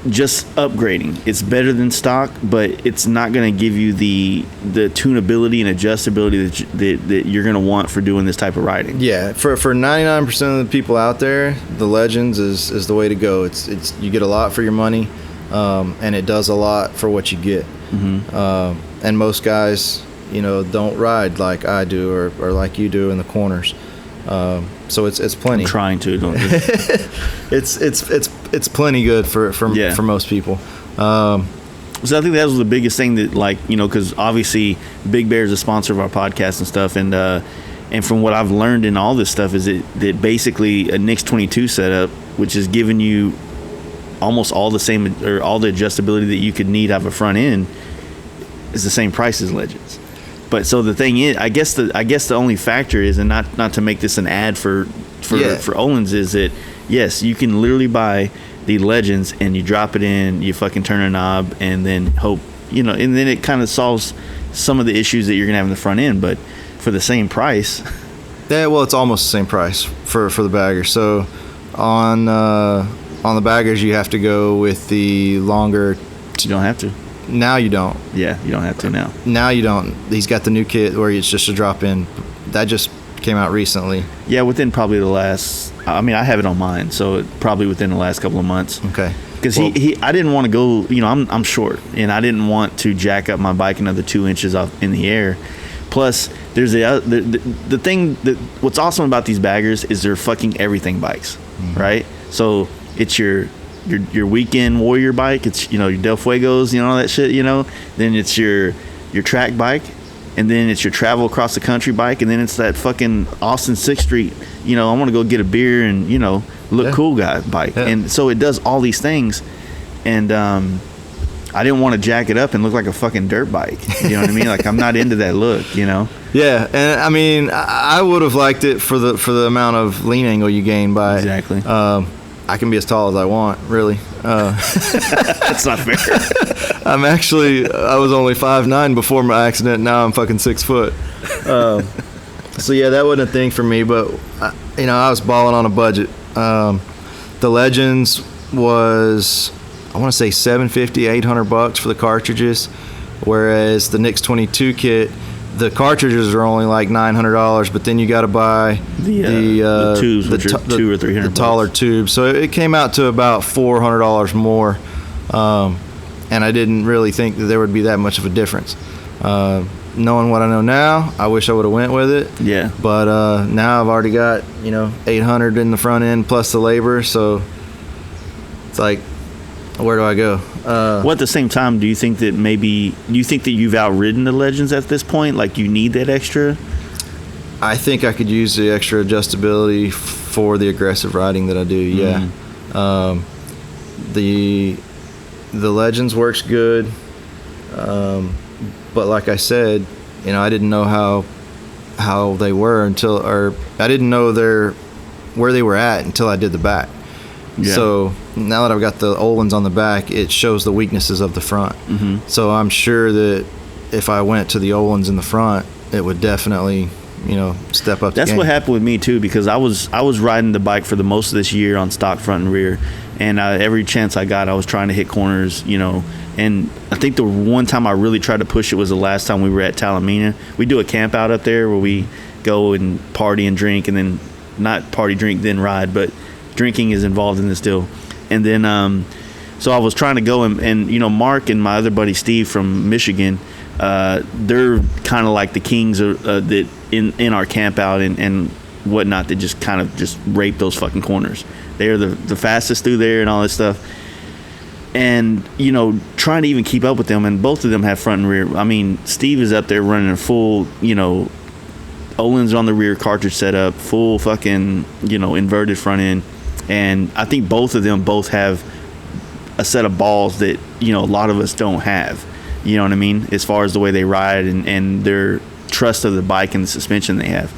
just upgrading. It's better than stock, but it's not going to give you the tunability and adjustability that you're going to want for doing this type of riding. Yeah, for 99% of the people out there, the Legends is the way to go. It's you get a lot for your money, and it does a lot for what you get. And most guys, don't ride like I do or like you do in the corners. So it's plenty. I'm trying to, don't you? it's plenty good for most people. So I think that was the biggest thing that, because obviously Big Bear is a sponsor of our podcast and stuff, and from what I've learned in all this stuff is that basically a Nix 22 setup, which is giving you almost all the same or all the adjustability that you could need out of a front end, is the same price as Legends. But so the thing is, I guess the only factor is, and not to make this an ad for Öhlins, is that yes, you can literally buy the Legends and you drop it in, you fucking turn a knob, and then hope, and then it kind of solves some of the issues that you're gonna have in the front end. But for the same price, well, it's almost the same price for the bagger. So on the baggers, you have to go with the longer. You don't have to. Now you don't. Yeah, you don't have to now. Now you don't. He's got the new kit where it's just a drop in. That just came out recently. Yeah, within probably the last. I mean, I have it on mine, so probably within the last couple of months. Okay. Because I didn't want to go. I'm short, and I didn't want to jack up my bike another 2 inches off in the air. Plus, there's the thing that what's awesome about these baggers is they're fucking everything bikes, right? So it's your weekend warrior bike, it's your Del Fuegos, all that shit, then it's your track bike, and then it's your travel across the country bike, and then it's that fucking Austin 6th Street, I want to go get a beer and look cool guy bike. Yeah. And so it does all these things, and I didn't want to jack it up and look like a fucking dirt bike, you know what I mean? Like, I'm not into that look, Yeah, and I mean, I would have liked it for the amount of lean angle you gain by exactly. I can be as tall as I want, really. That's not fair. I was only 5'9" before my accident. Now I'm fucking 6 foot. So yeah, that wasn't a thing for me, but I was balling on a budget. The Legends was, I want to say $750, $800 for the cartridges, whereas the Nix 22 kit, the cartridges are only like $900, but then you got to buy the tubes, which are $200 or $300. The taller tubes. So it came out to about $400 more, and I didn't really think that there would be that much of a difference. Knowing what I know now, I wish I would have went with it. Yeah. But now I've already got $800 in the front end plus the labor, so it's like, where do I go? Well, at the same time, do you think that you've outridden the Legends at this point? Like, you need that extra? I think I could use the extra adjustability for the aggressive riding that I do. Yeah. The Legends works good, but like I said, I didn't know how they were I didn't know where they were at until I did the back. Yeah. So now that I've got the Öhlins on the back, it shows the weaknesses of the front. So I'm sure that if I went to the Öhlins in the front, it would definitely, step up. That's what happened with me too, because I was riding the bike for the most of this year on stock front and rear, and every chance I got, I was trying to hit corners, And I think the one time I really tried to push it was the last time we were at Talamina. We do a camp out up there where we go and party and drink, and then not party, drink, then ride, but drinking is involved in this deal. And then so I was trying to go, and Mark and my other buddy Steve from Michigan, they're kind of like the kings that in our camp out and whatnot, that just kind of just rape those fucking corners. They're the fastest through there and all this stuff. And trying to even keep up with them, and both of them have front and rear. I mean, Steve is up there running a full Öhlins on the rear cartridge setup, full fucking inverted front end. And I think both of them have a set of balls that a lot of us don't have, you know what I mean, as far as the way they ride and their trust of the bike and the suspension they have.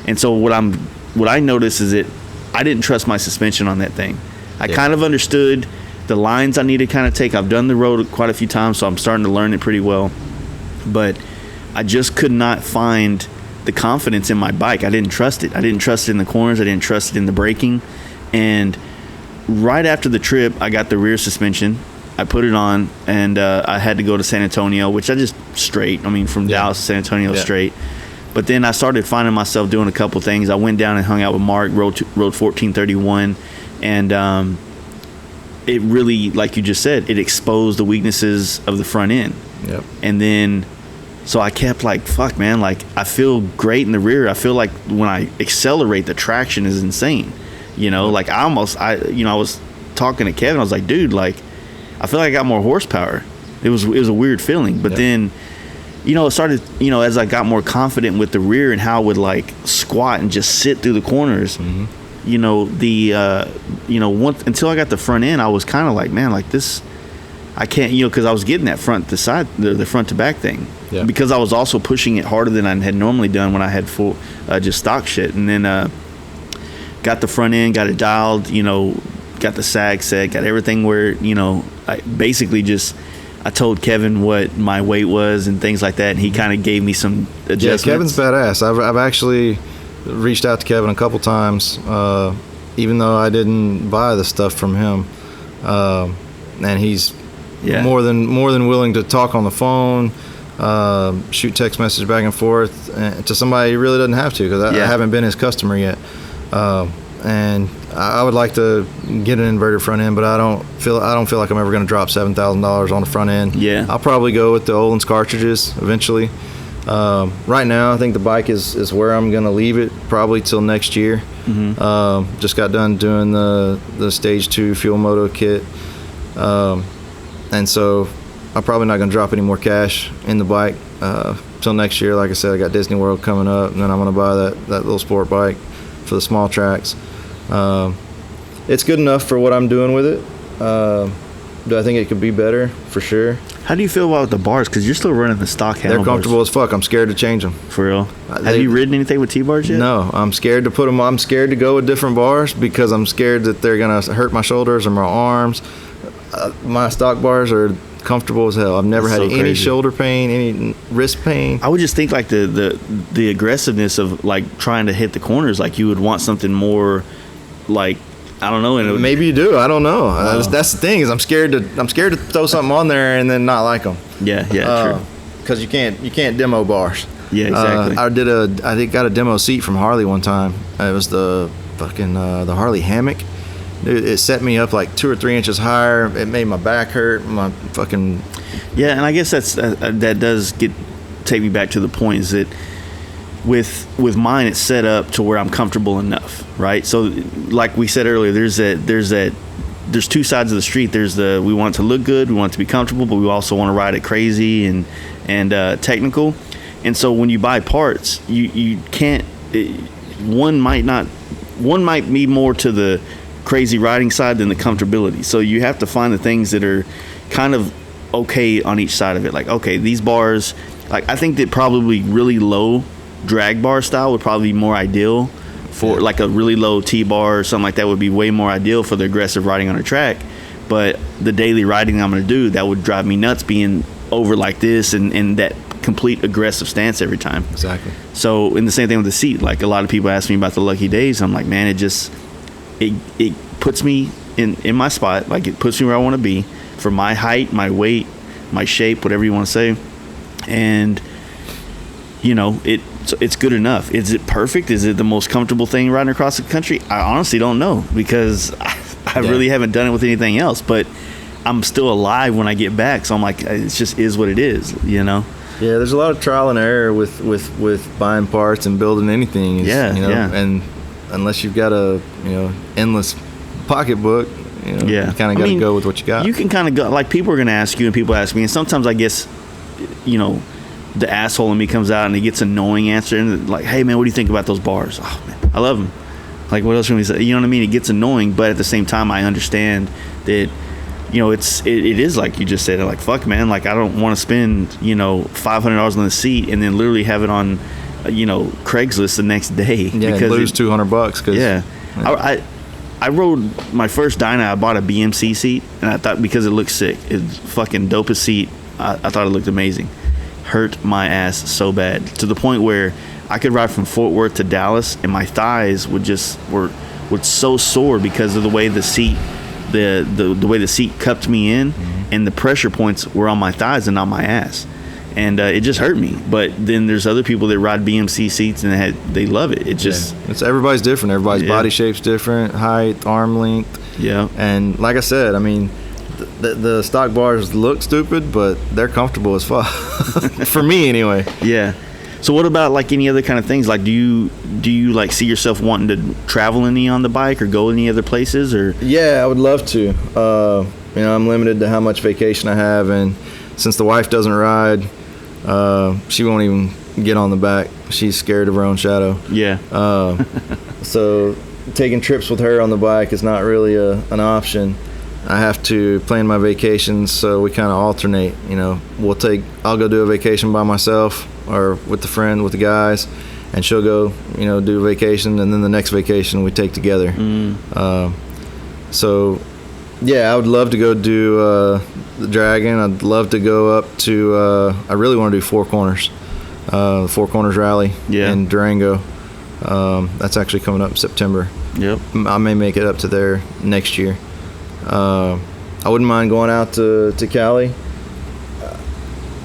And so what I noticed is that I didn't trust my suspension on that thing. I kind of understood the lines I need to kind of take. I've done the road quite a few times, so I'm starting to learn it pretty well, but I just could not find the confidence in my bike. I didn't trust it. I didn't trust it in the corners. I didn't trust it in the braking. And right after the trip, I got the rear suspension, I put it on, and I had to go to San Antonio, which I just straight. I mean, from Dallas to San Antonio straight. But then I started finding myself doing a couple things. I went down and hung out with Mark, rode 1431, and it really, like you just said, it exposed the weaknesses of the front end. Yep. And then, so I kept like, fuck, man, like I feel great in the rear. I feel like when I accelerate, the traction is insane. You know, like I was talking to Kevin. I was like, dude, like I feel like I got more horsepower. It was a weird feeling. But then, you know, it started, you know, as I got more confident with the rear and how I would like squat and just sit through the corners. You know, until I got the front end, I was kind of like, man, like this, I can't, you know, because I was getting that front to side, the front to back thing. Yeah. Because I was also pushing it harder than I had normally done when I had full, just stock shit. And then got the front end, got it dialed, you know, got the sag set, got everything where, you know, I told Kevin what my weight was and things like that, and he kind of gave me some adjustments. Yeah, Kevin's badass. I've actually reached out to Kevin a couple times, even though I didn't buy the stuff from him, and he's more than willing to talk on the phone, shoot text message back and forth to somebody he really doesn't have to, because I haven't been his customer yet, and I would like to get an inverted front end, but I don't feel like I'm ever going to drop $7,000 on the front end. Yeah, I'll probably go with the Öhlins cartridges eventually. Right now, I think the bike is where I'm going to leave it probably till next year. Just got done doing the Stage 2 Fuel Moto kit, and so I'm probably not going to drop any more cash in the bike till next year. Like I said, I got Disney World coming up, and then I'm going to buy that little sport bike for the small tracks. It's good enough for what I'm doing with it. Do I think it could be better? For sure. How do you feel about the bars? Because you're still running the stock handlebars. They're comfortable as fuck. I'm scared to change them. For real? Have you ridden anything with T-bars yet? No. I'm scared to put them on. I'm scared to go with different bars because I'm scared that they're going to hurt my shoulders or my arms. My stock bars are comfortable as hell. I've never had any shoulder pain, any wrist pain. I would just think like the aggressiveness of like trying to hit the corners, like you would want something more like, I don't know. And maybe you do. I don't know. That's the thing, is I'm scared to throw something on there and then not like them. Yeah, true. Because you can't demo bars. Yeah, exactly. I got a demo seat from Harley one time. It was the fucking the Harley hammock. It set me up like 2 or 3 inches higher. It made my back hurt. My fucking. Yeah, and I guess that does take me back to the point is that with mine, it's set up to where I'm comfortable enough, right? So like we said earlier, there's two sides of the street. There's we want it to look good, we want it to be comfortable, but we also want to ride it crazy and technical. And so when you buy parts, you can't, one might be more to the crazy riding side than the comfortability. So you have to find the things that are kind of okay on each side of it. Like, okay, these bars, like I think that probably really low drag bar style would probably be more ideal for like a really low T-bar or something like that would be way more ideal for the aggressive riding on a track. But the daily riding I'm going to do, that would drive me nuts being over like this and that complete aggressive stance every time. Exactly. So, and the same thing with the seat. Like a lot of people ask me about the Lucky Days. I'm like, man, it puts me in my spot. Like it puts me where I want to be for my height, my weight, my shape, whatever you want to say. And you know, it's good enough. Is it perfect? Is it the most comfortable thing riding across the country? I honestly don't know, because I really haven't done it with anything else, but I'm still alive when I get back. So I'm like, it just is what it is, you know? Yeah, there's a lot of trial and error with buying parts and building anything. And unless you've got a, endless pocketbook, you kind of got to go with what you got. You can kind of go, like people are going to ask you and people ask me, and sometimes I guess, the asshole in me comes out and he gets an annoying answer and like, hey man, what do you think about those bars? Oh man, I love them. Like, what else can we say? You know what I mean? It gets annoying, but at the same time I understand that it is like you just said, like, fuck man, like I don't want to spend $500 on the seat and then literally have it on Craigslist the next day because lose $200 I rode my first Dyna. I bought a BMC seat and I thought, because it looked sick, it's fucking dopest seat, I thought it looked amazing. Hurt my ass so bad to the point where I could ride from Fort Worth to Dallas and my thighs would so sore because of the way the seat the way the seat cupped me in, and the pressure points were on my thighs and not my ass. And it just hurt me. But then there's other people that ride BMC seats and they love it. It just it's everybody's different. Everybody's body shape's different, height, arm length. Yeah. And like I said, I mean, the stock bars look stupid, but they're comfortable as fuck. For me, anyway. Yeah. So what about like any other kind of things? Like, do you like see yourself wanting to travel any on the bike or go any other places or? Yeah, I would love to. You know, I'm limited to how much vacation I have, and since the wife doesn't ride, she won't even get on the back. She's scared of her own shadow. Yeah. So taking trips with her on the bike is not really an option. I have to plan my vacations, so we kind of alternate. You know, I'll go do a vacation by myself or with the friend, with the guys, and she'll go, you know, do a vacation, and then the next vacation we take together. So, yeah, I would love to go do the Dragon. I'd love to go up to, I really want to do Four Corners, the Four Corners Rally in Durango. That's actually coming up in September. Yep. I may make it up to there next year. I wouldn't mind going out to Cali.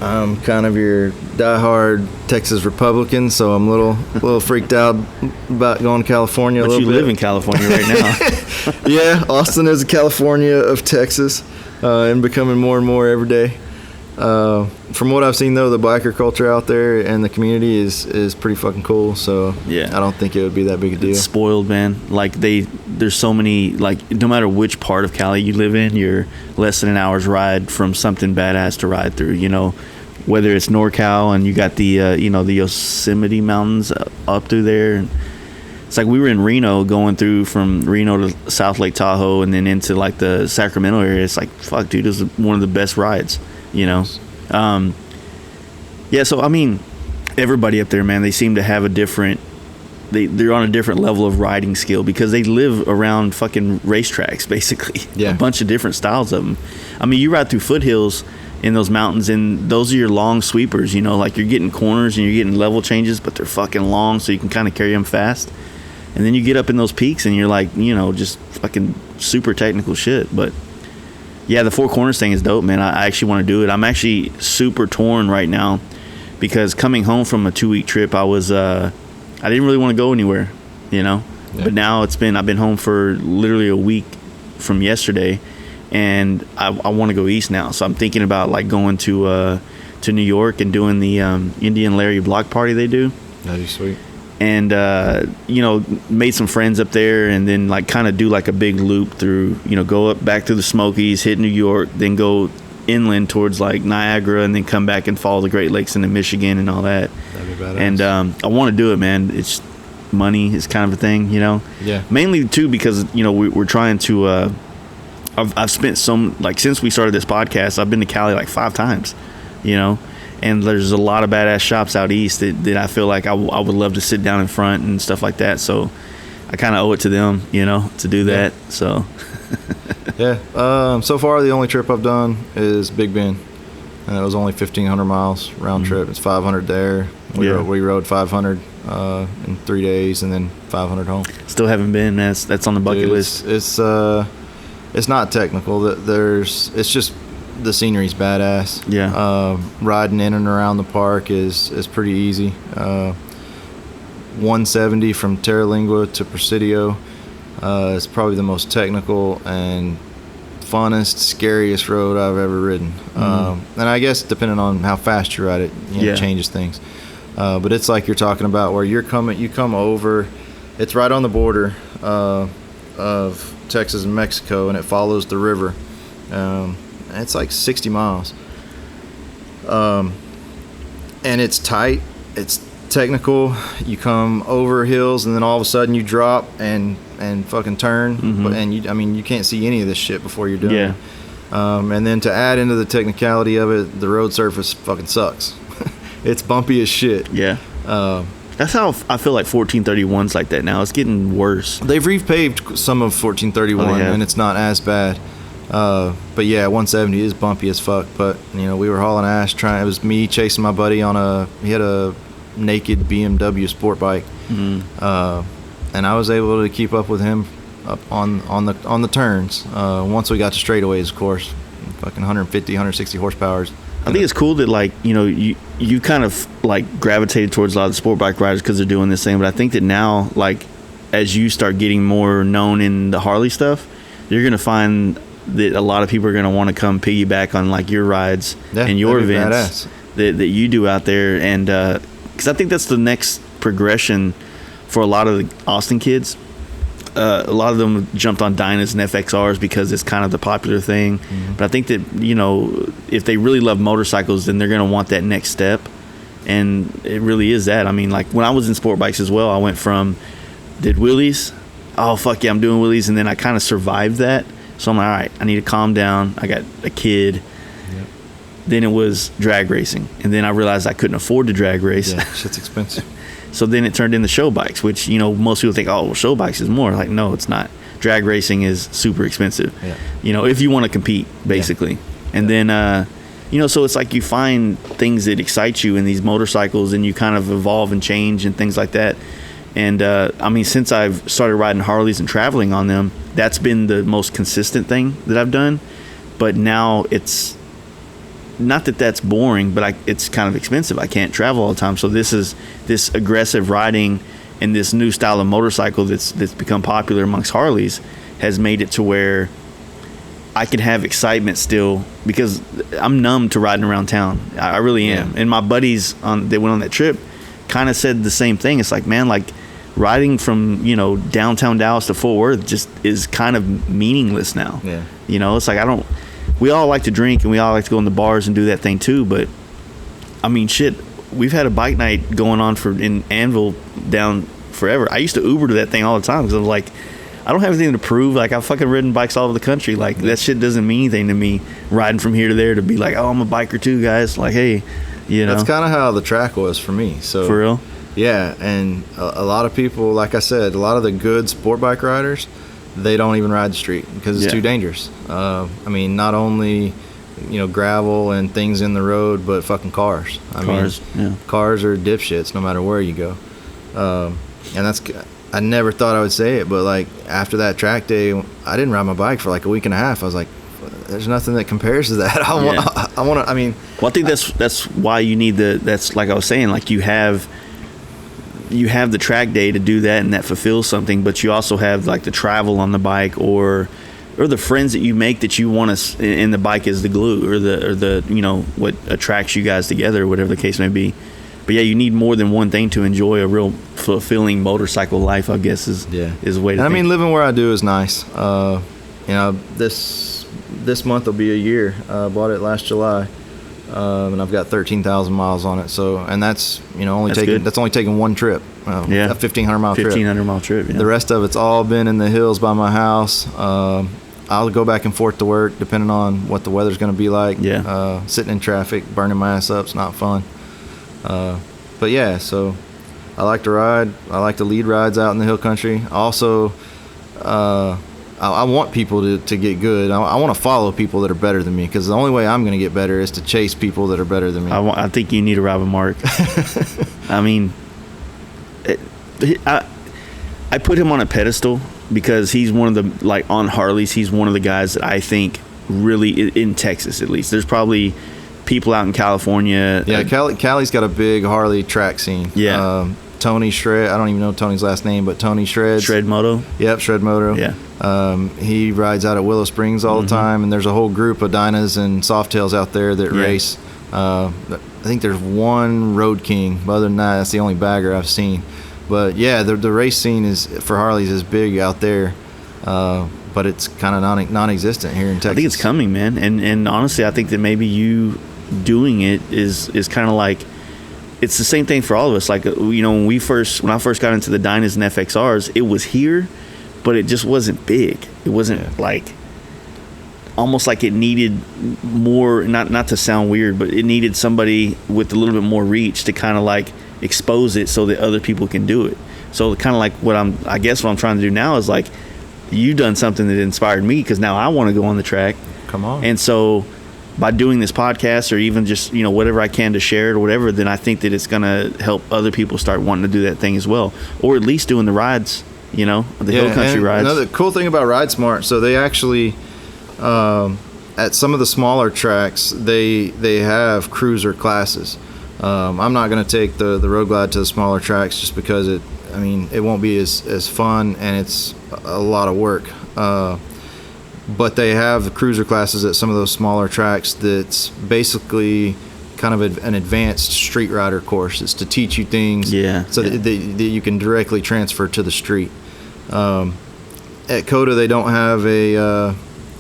I'm kind of your diehard Texas Republican, so I'm a little freaked out about going to California. But you live in California right now. Yeah, Austin is a California of Texas, and becoming more and more every day. From what I've seen, though, the biker culture out there and the community is pretty fucking cool. So yeah, I don't think it would be that big a deal. It's spoiled, man. Like there's so many, like no matter which part of Cali you live in, you're less than an hour's ride from something badass to ride through. You know, whether it's NorCal and you got the you know, the Yosemite Mountains up through there. And it's like we were in Reno, going through from Reno to South Lake Tahoe and then into like the Sacramento area. It's like, fuck, dude, this is one of the best rides. You know, yeah. So I mean, everybody up there, man, they seem to have a different. They're on a different level of riding skill because they live around fucking racetracks, basically. Yeah. A bunch of different styles of them. I mean, you ride through foothills in those mountains, and those are your long sweepers. You know, like you're getting corners and you're getting level changes, but they're fucking long, so you can kind of carry them fast. And then you get up in those peaks, and you're like, you know, just fucking super technical shit, but. Yeah, the Four Corners thing is dope, man. I actually want to do it. I'm actually super torn right now because coming home from a 2-week trip, I didn't really want to go anywhere, you know. Yeah. But now I've been home for literally a week from yesterday, and I want to go east now. So I'm thinking about like going to New York and doing the Indian Larry block party they do. That'd be sweet. And you know, made some friends up there, and then like kind of do like a big loop through, you know, go up back through the Smokies, hit New York, then go inland towards like Niagara, and then come back and follow the Great Lakes into Michigan and all that. That'd be badass. And I want to do it, man. It's money is kind of a thing, you know. Yeah. Mainly too because, you know, we're trying to. I've spent some, like, since we started this podcast, I've been to Cali like 5 times, you know. And there's a lot of badass shops out east that I feel like I would love to sit down in front and stuff like that. So I kind of owe it to them, you know, to do that. So yeah. So far the only trip I've done is Big Bend, and it was only 1,500 miles round trip. It's 500 there. We rode 500 in 3 days, and then 500 home. Still haven't been, man. That's on the bucket list. It's not technical. It's just. The scenery's badass. Yeah. Riding in and around the park is pretty easy. 170 from Terralingua to Presidio is probably the most technical and funnest, scariest road I've ever ridden. And I guess depending on how fast you ride it, it changes things. But it's like you're talking about where you come over. It's right on the border of Texas and Mexico, and it follows the river. It's like 60 miles. And it's tight. It's technical. You come over hills, and then all of a sudden you drop and fucking turn. And you can't see any of this shit before you're doing it. And then to add into the technicality of it, the road surface fucking sucks. It's bumpy as shit. Yeah. That's how I feel like 1431's like that now. It's getting worse. They've repaved some of 1431, and it's not as bad. But yeah, 170 is bumpy as fuck. But you know, we were hauling ass trying. It was me chasing my buddy he had a naked BMW sport bike, and I was able to keep up with him up on the turns. Once we got to straightaways, of course, fucking 150, 160 horsepower. I think it's cool that, like, you know, you kind of like gravitated towards a lot of the sport bike riders because they're doing this thing. But I think that now, like, as you start getting more known in the Harley stuff, you're going to find that a lot of people are going to want to come piggyback on, like, your rides and your events that you do out there. And because I think that's the next progression for a lot of the Austin kids. A lot of them jumped on Dynas and FXRs because it's kind of the popular thing. But I think that, you know, if they really love motorcycles, then they're going to want that next step. And it really is that. I mean, like, when I was in sport bikes as well, I went from, did wheelies. Oh, fuck yeah, I'm doing wheelies. And then I kind of survived that. So I'm like, all right, I need to calm down. I got a kid. Yep. Then it was drag racing. And then I realized I couldn't afford to drag race. Yeah, shit's expensive. So then it turned into show bikes, which, you know, most people think, oh, well, show bikes is more. Like, no, it's not. Drag racing is super expensive, you know, if you want to compete, basically. Yeah. And then, you know, so it's like you find things that excite you in these motorcycles and you kind of evolve and change and things like that. And, I mean, since I've started riding Harleys and traveling on them, that's been the most consistent thing that I've done. But now it's not that that's boring, but it's kind of expensive. I can't travel all the time. So this aggressive riding and this new style of motorcycle that's become popular amongst Harleys has made it to where I can have excitement still, because I'm numb to riding around town. I really am. And my buddies that went on that trip kind of said the same thing. It's like, man, like, riding from, you know, downtown Dallas to Fort Worth just is kind of meaningless now. Yeah. You know, it's like we all like to drink and we all like to go in the bars and do that thing too, but I mean, shit, we've had a bike night going on in Anvil down forever. I used to Uber to that thing all the time because I was like, I don't have anything to prove. Like, I've fucking ridden bikes all over the country. Like, that shit doesn't mean anything to me, riding from here to there, to be like, oh, I'm a biker too, guys. Like, hey, you know. That's kind of how the track was for me. So for real? Yeah, and a lot of people, like I said, a lot of the good sport bike riders, they don't even ride the street because it's too dangerous. I mean, not only, you know, gravel and things in the road, but fucking cars. Cars are dipshits no matter where you go. And that's, I never thought I would say it, but like after that track day, I didn't ride my bike for like a week and a half. I was like, there's nothing that compares to that. I want to, I mean. Well, I think that's why you need that's like I was saying, like you have the track day to do that, and that fulfills something, but you also have like the travel on the bike or the friends that you make that you want to, and the bike is the glue or the you know, what attracts you guys together, or whatever the case may be. But yeah, you need more than one thing to enjoy a real fulfilling motorcycle life, I guess is the way to think. I mean, living where I do is nice. You know, this month will be a year. I bought it last July. And I've got 13,000 miles on it. So, and that's, you know, that's only taking one trip. A 1,500 mile trip. 1,500 mile trip. Yeah. The rest of it's all been in the hills by my house. I'll go back and forth to work depending on what the weather's going to be like. Yeah. Sitting in traffic, burning my ass up, it's not fun. But yeah, so I like to ride. I like to lead rides out in the hill country. Also, I want people to get good. I want to follow people that are better than me, because the only way I'm going to get better is to chase people that are better than me. I think you need to ride with Mark. I mean, I put him on a pedestal because he's one of the, like, on Harleys, he's one of the guys that I think really, in Texas at least, there's probably people out in California. Yeah, Cali's got a big Harley track scene. Yeah. Tony Shred, I don't even know Tony's last name, but Tony Shreds. Shred Moto? Yep, Shred Moto. Yeah. He rides out at Willow Springs all the time, and there's a whole group of Dynas and Softails out there that race. I think there's one Road King, but other than that, that's the only bagger I've seen. But yeah, the race scene for Harleys is big out there, but it's kind of non-existent here in Texas. I think it's coming, man. And honestly, I think that maybe you doing it is kind of like, it's the same thing for all of us. Like, you know, when I first got into the Dynas and FXRs, it was here, but it just wasn't big. It wasn't like, almost like it needed more, not to sound weird, but it needed somebody with a little bit more reach to kind of like expose it so that other people can do it. So kind of like what I'm trying to do now is like, you've done something that inspired me, because now I want to go on the track. Come on. And so by doing this podcast, or even just, you know, whatever I can to share it or whatever, then I think that it's going to help other people start wanting to do that thing as well, or at least doing the rides, you know, the hill country rides. Another cool thing about Ride Smart, so they actually, at some of the smaller tracks, they have cruiser classes. I'm not going to take the Road Glide to the smaller tracks just because it won't be as fun, and it's a lot of work. But they have the cruiser classes at some of those smaller tracks that's basically kind of an advanced street rider course. It's to teach you things that you can directly transfer to the street. At COTA, they don't have a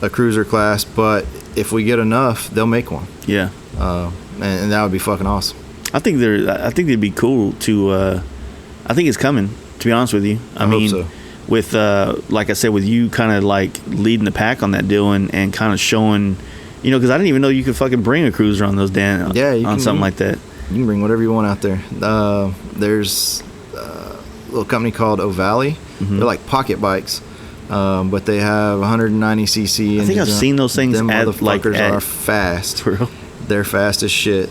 cruiser class, but if we get enough, they'll make one. Yeah. And that would be fucking awesome. I think it'd be cool to. I think it's coming. To be honest with you, I mean, hope so. With like I said, with you kind of like leading the pack on that deal and kind of showing, because I didn't even know you could fucking bring a cruiser on those on something like that. You can bring whatever you want out there. There's a little company called O'Valley. Mm-hmm. They're like pocket bikes. But they have 190cc. I think I've seen those things. Them motherfuckers are fast. For real? They're fast as shit.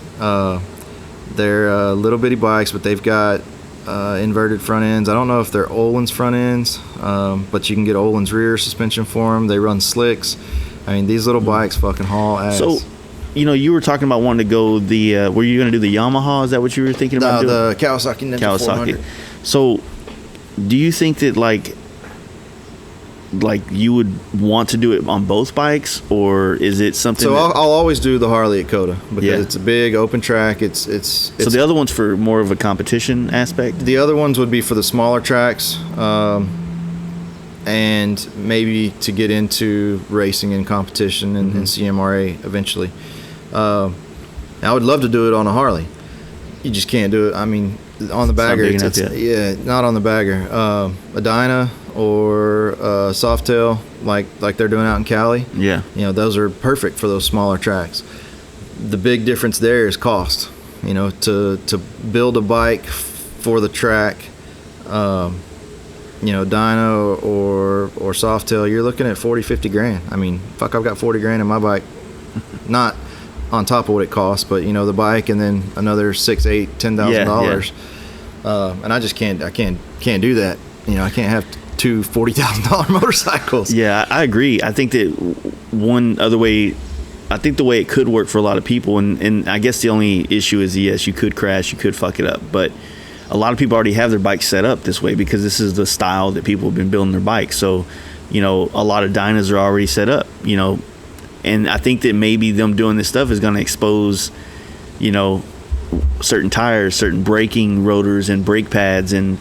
They're little bitty bikes, but they've got inverted front ends. I don't know if they're Olin's front ends, but you can get Olin's rear suspension for them. They run slicks. I mean, these little bikes fucking haul ass. So, you were talking about wanting to go were you going to do the Yamaha? Is that what you were thinking about doing? The Kawasaki Ninja 400. So, do you think that like you would want to do it on both bikes, or is it something? So I'll always do the Harley at COTA because it's a big open track. It's so the other one's for more of a competition aspect. The other ones would be for the smaller tracks, and maybe to get into racing and competition and CMRA eventually. I would love to do it on a Harley. You just can't do it. I mean, on the bagger, not on the bagger. A Dyna or a Softail, like they're doing out in Cali. Yeah. Those are perfect for those smaller tracks. The big difference there is cost. To build a bike for the track, Dyna or Softail, you're looking at 40-50 grand. I mean, fuck, I've got 40 grand in my bike. Not on top of what it costs, but the bike and then another $6,000, $10,000. And I just can't do that. I can't have two $40,000 motorcycles. Yeah, I agree. I think that one other way, I think the way it could work for a lot of people, and I guess the only issue is, yes, you could crash, you could fuck it up, but a lot of people already have their bikes set up this way because this is the style that people have been building their bikes. So, a lot of Dynas are already set up, and I think that maybe them doing this stuff is going to expose, certain tires, certain braking rotors and brake pads and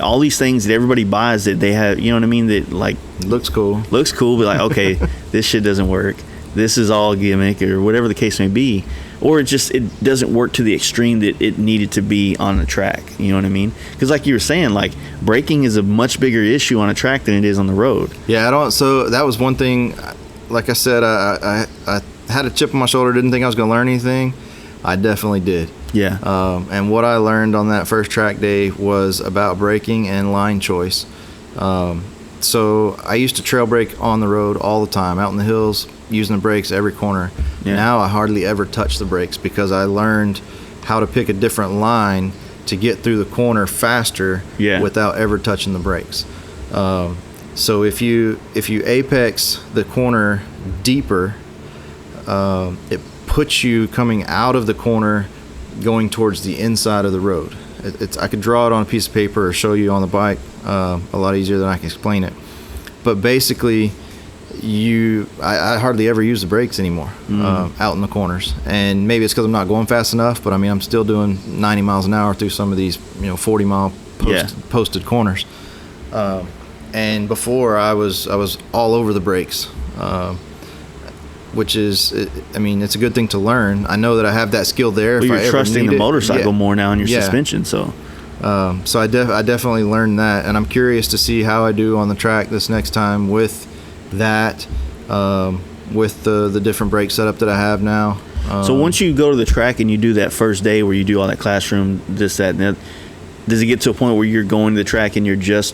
all these things that everybody buys that they have, that like looks cool, but like, okay, this shit doesn't work. This is all gimmick or whatever the case may be. Or it doesn't work to the extreme that it needed to be on a track. You know what I mean? Because like you were saying, like braking is a much bigger issue on a track than it is on the road. Yeah, so that was one thing. Like I said, I had a chip on my shoulder, didn't think I was going to learn anything. I definitely did. Yeah. And what I learned on that first track day was about braking and line choice. So I used to trail brake on the road all the time, out in the hills, using the brakes every corner. Yeah. Now I hardly ever touch the brakes because I learned how to pick a different line to get through the corner faster without ever touching the brakes. So if you apex the corner deeper, it puts you coming out of the corner going towards the inside of the road. I could draw it on a piece of paper or show you on the bike a lot easier than I can explain it. But basically, I hardly ever use the brakes anymore out in the corners. And maybe it's because I'm not going fast enough, but I mean, I'm still doing 90 miles an hour through some of these 40-mile posted corners. And before, I was all over the brakes. Which is, it's a good thing to learn. I know that I have that skill there. Well, you're trusting the motorcycle more now in your suspension, so. So I definitely learned that, and I'm curious to see how I do on the track this next time with that, with the different brake setup that I have now. So once you go to the track and you do that first day where you do all that classroom, this, that, and that, does it get to a point where you're going to the track and you're just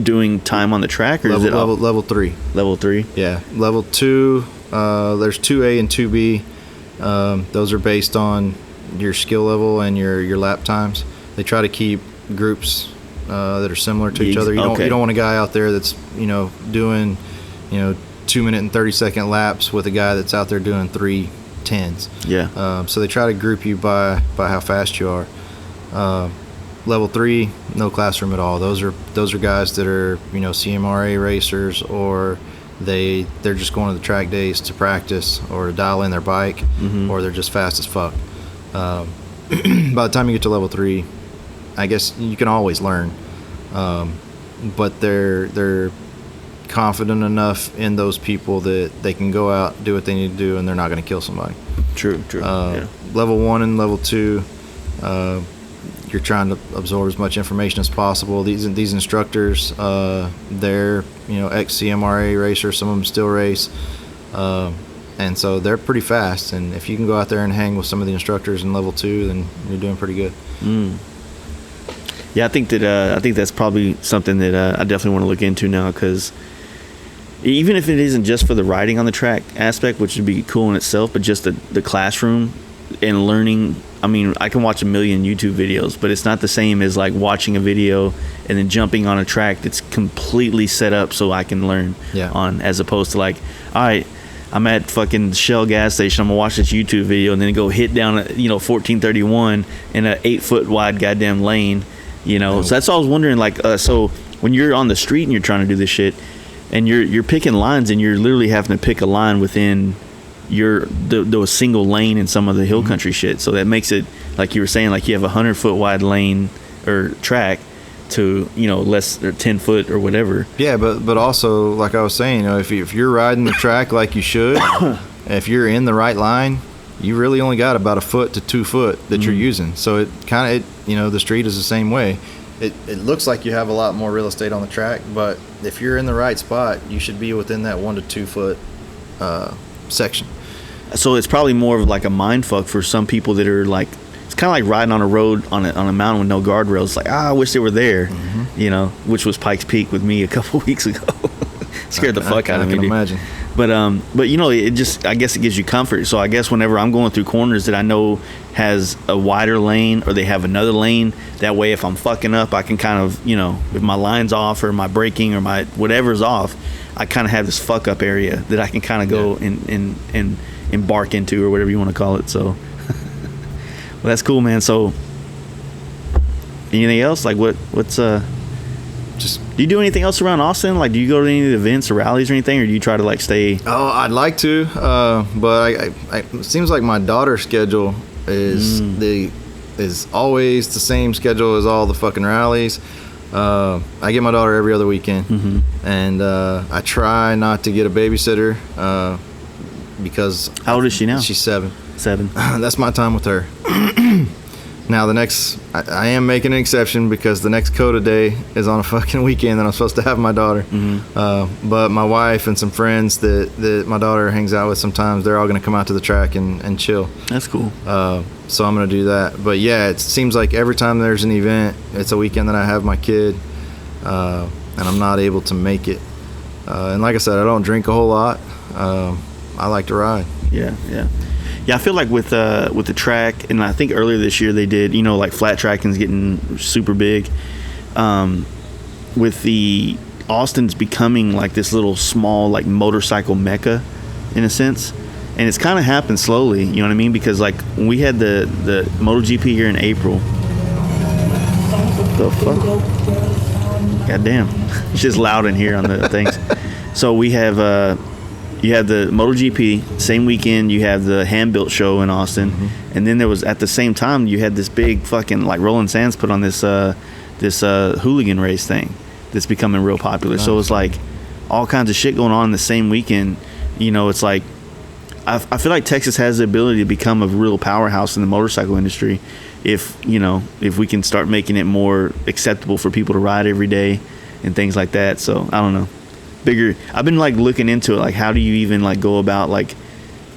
doing time on the track, or is it level 3? Level 3? Yeah, level 2. There's 2A and 2B. Those are based on your skill level and your lap times. They try to keep groups that are similar to each other. You don't want a guy out there that's doing 2 2-minute and 30-second laps with a guy that's out there doing 3:10s. Yeah. So they try to group you by how fast you are. Level 3, no classroom at all. Those are guys that are, you know, CMRA racers, or they're just going to the track days to practice or to dial in their bike, or they're just fast as fuck. By the time you get to level 3, I guess you can always learn, but they're confident enough in those people that they can go out, do what they need to do, and they're not going to kill somebody. True. Yeah. Level 1 and level 2, you're trying to absorb as much information as possible. These instructors, they're, you know, ex-CMRA racers. Some of them still race, and so they're pretty fast. And if you can go out there and hang with some of the instructors in level 2, then you're doing pretty good. Yeah, I think that's probably something that I definitely want to look into now, because even if it isn't just for the riding on the track aspect, which would be cool in itself, but just the classroom and learning. I mean, I can watch a million YouTube videos, but it's not the same as like watching a video and then jumping on a track that's completely set up so I can learn on, as opposed to like, all right, I'm at fucking Shell gas station, I'm gonna watch this YouTube video and then go hit down 1431 in a 8-foot wide goddamn lane, you know. So that's all I was wondering, like, so when you're on the street and you're trying to do this shit and you're picking lines and you're literally having to pick a line within the single lane in some of the hill country shit, so that makes it, like you were saying, like you have a 100-foot wide lane or track to, you know, less, or 10 foot or whatever. Yeah, but also, like I was saying, you know, if you're riding the track like you should, if you're in the right line, you really only got about 1 foot to 2 foot that you're using. So it kind of, you know, the street is the same way. It looks like you have a lot more real estate on the track, but if you're in the right spot, you should be within that 1 to 2 foot section. So it's probably more of like a mind fuck for some people that are like, it's kind of like riding on a road on a mountain with no guardrails. Like, I wish they were there, you know, which was Pikes Peak with me a couple weeks ago. Scared the fuck out of me, I can dude. imagine. But you know, it just, I guess it gives you comfort. So I guess whenever I'm going through corners that I know has a wider lane, or they have another lane, that way if I'm fucking up, I can kind of, you know, if my line's off or my braking or my whatever's off, I kind of have this fuck up area that I can kind of go and embark into, or whatever you want to call it. So well, that's cool, man. So anything else, like what's just, do you do anything else around Austin? Like, do you go to any of the events or rallies or anything, or do you try to like stay? Oh, I'd like to, but it seems like my daughter's schedule is always the same schedule as all the fucking rallies. I get my daughter every other weekend, and I try not to get a babysitter, because how old is she now? She's 7. That's my time with her. Now I am making an exception, because the next COTA day is on a fucking weekend that I'm supposed to have my daughter. But my wife and some friends that my daughter hangs out with sometimes, they're all going to come out to the track and chill. That's cool. So I'm going to do that. But yeah, it seems like every time there's an event, it's a weekend that I have my kid, and I'm not able to make it. And like I said, I don't drink a whole lot. I like to ride. Yeah. I feel like with the track, and I think earlier this year they did, you know, like flat tracking's getting super big. With the Austin's becoming like this little small like motorcycle mecca in a sense, and it's kind of happened slowly. You know what I mean? Because like when we had the MotoGP here in April. What the fuck? Goddamn, it's just loud in here on the things. So we have you have the MotoGP, same weekend you have the hand-built show in Austin, and then there was, at the same time, you had this big fucking, like, Roland Sands put on this hooligan race thing that's becoming real popular. Nice. So it's like all kinds of shit going on in the same weekend. You know, it's like I feel like Texas has the ability to become a real powerhouse in the motorcycle industry if we can start making it more acceptable for people to ride every day and things like that. So I don't know. I've been like looking into it, like how do you even like go about like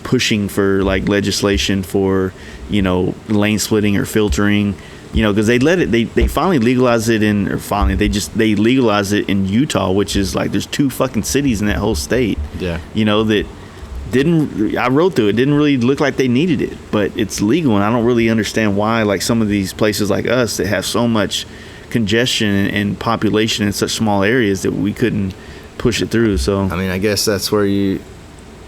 pushing for like legislation for, you know, lane splitting or filtering, you know, because they finally legalized it they legalized it in Utah, which is like there's 2 fucking cities in that whole state. Yeah. You know, that I rode through it, didn't really look like they needed it, but it's legal, and I don't really understand why like some of these places like us that have so much congestion and population in such small areas that we couldn't push it through. So I mean, I guess that's where you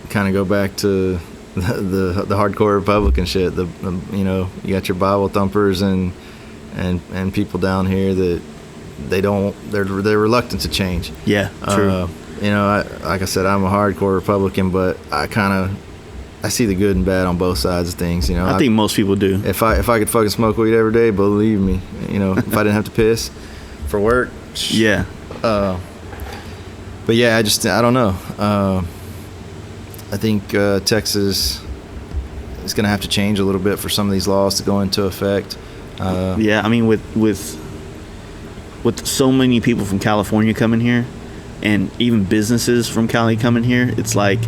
kind of go back to the hardcore Republican shit. You know, you got your Bible thumpers and people down here that they're reluctant to change. Yeah, true. You know, like I said, I'm a hardcore Republican, but I see the good and bad on both sides of things. You know, I think most people do. If I could fucking smoke weed every day, believe me, you know, if I didn't have to piss for work. Yeah. But yeah, I don't know. I think Texas is going to have to change a little bit for some of these laws to go into effect. Yeah, I mean, with so many people from California coming here, and even businesses from Cali coming here, it's like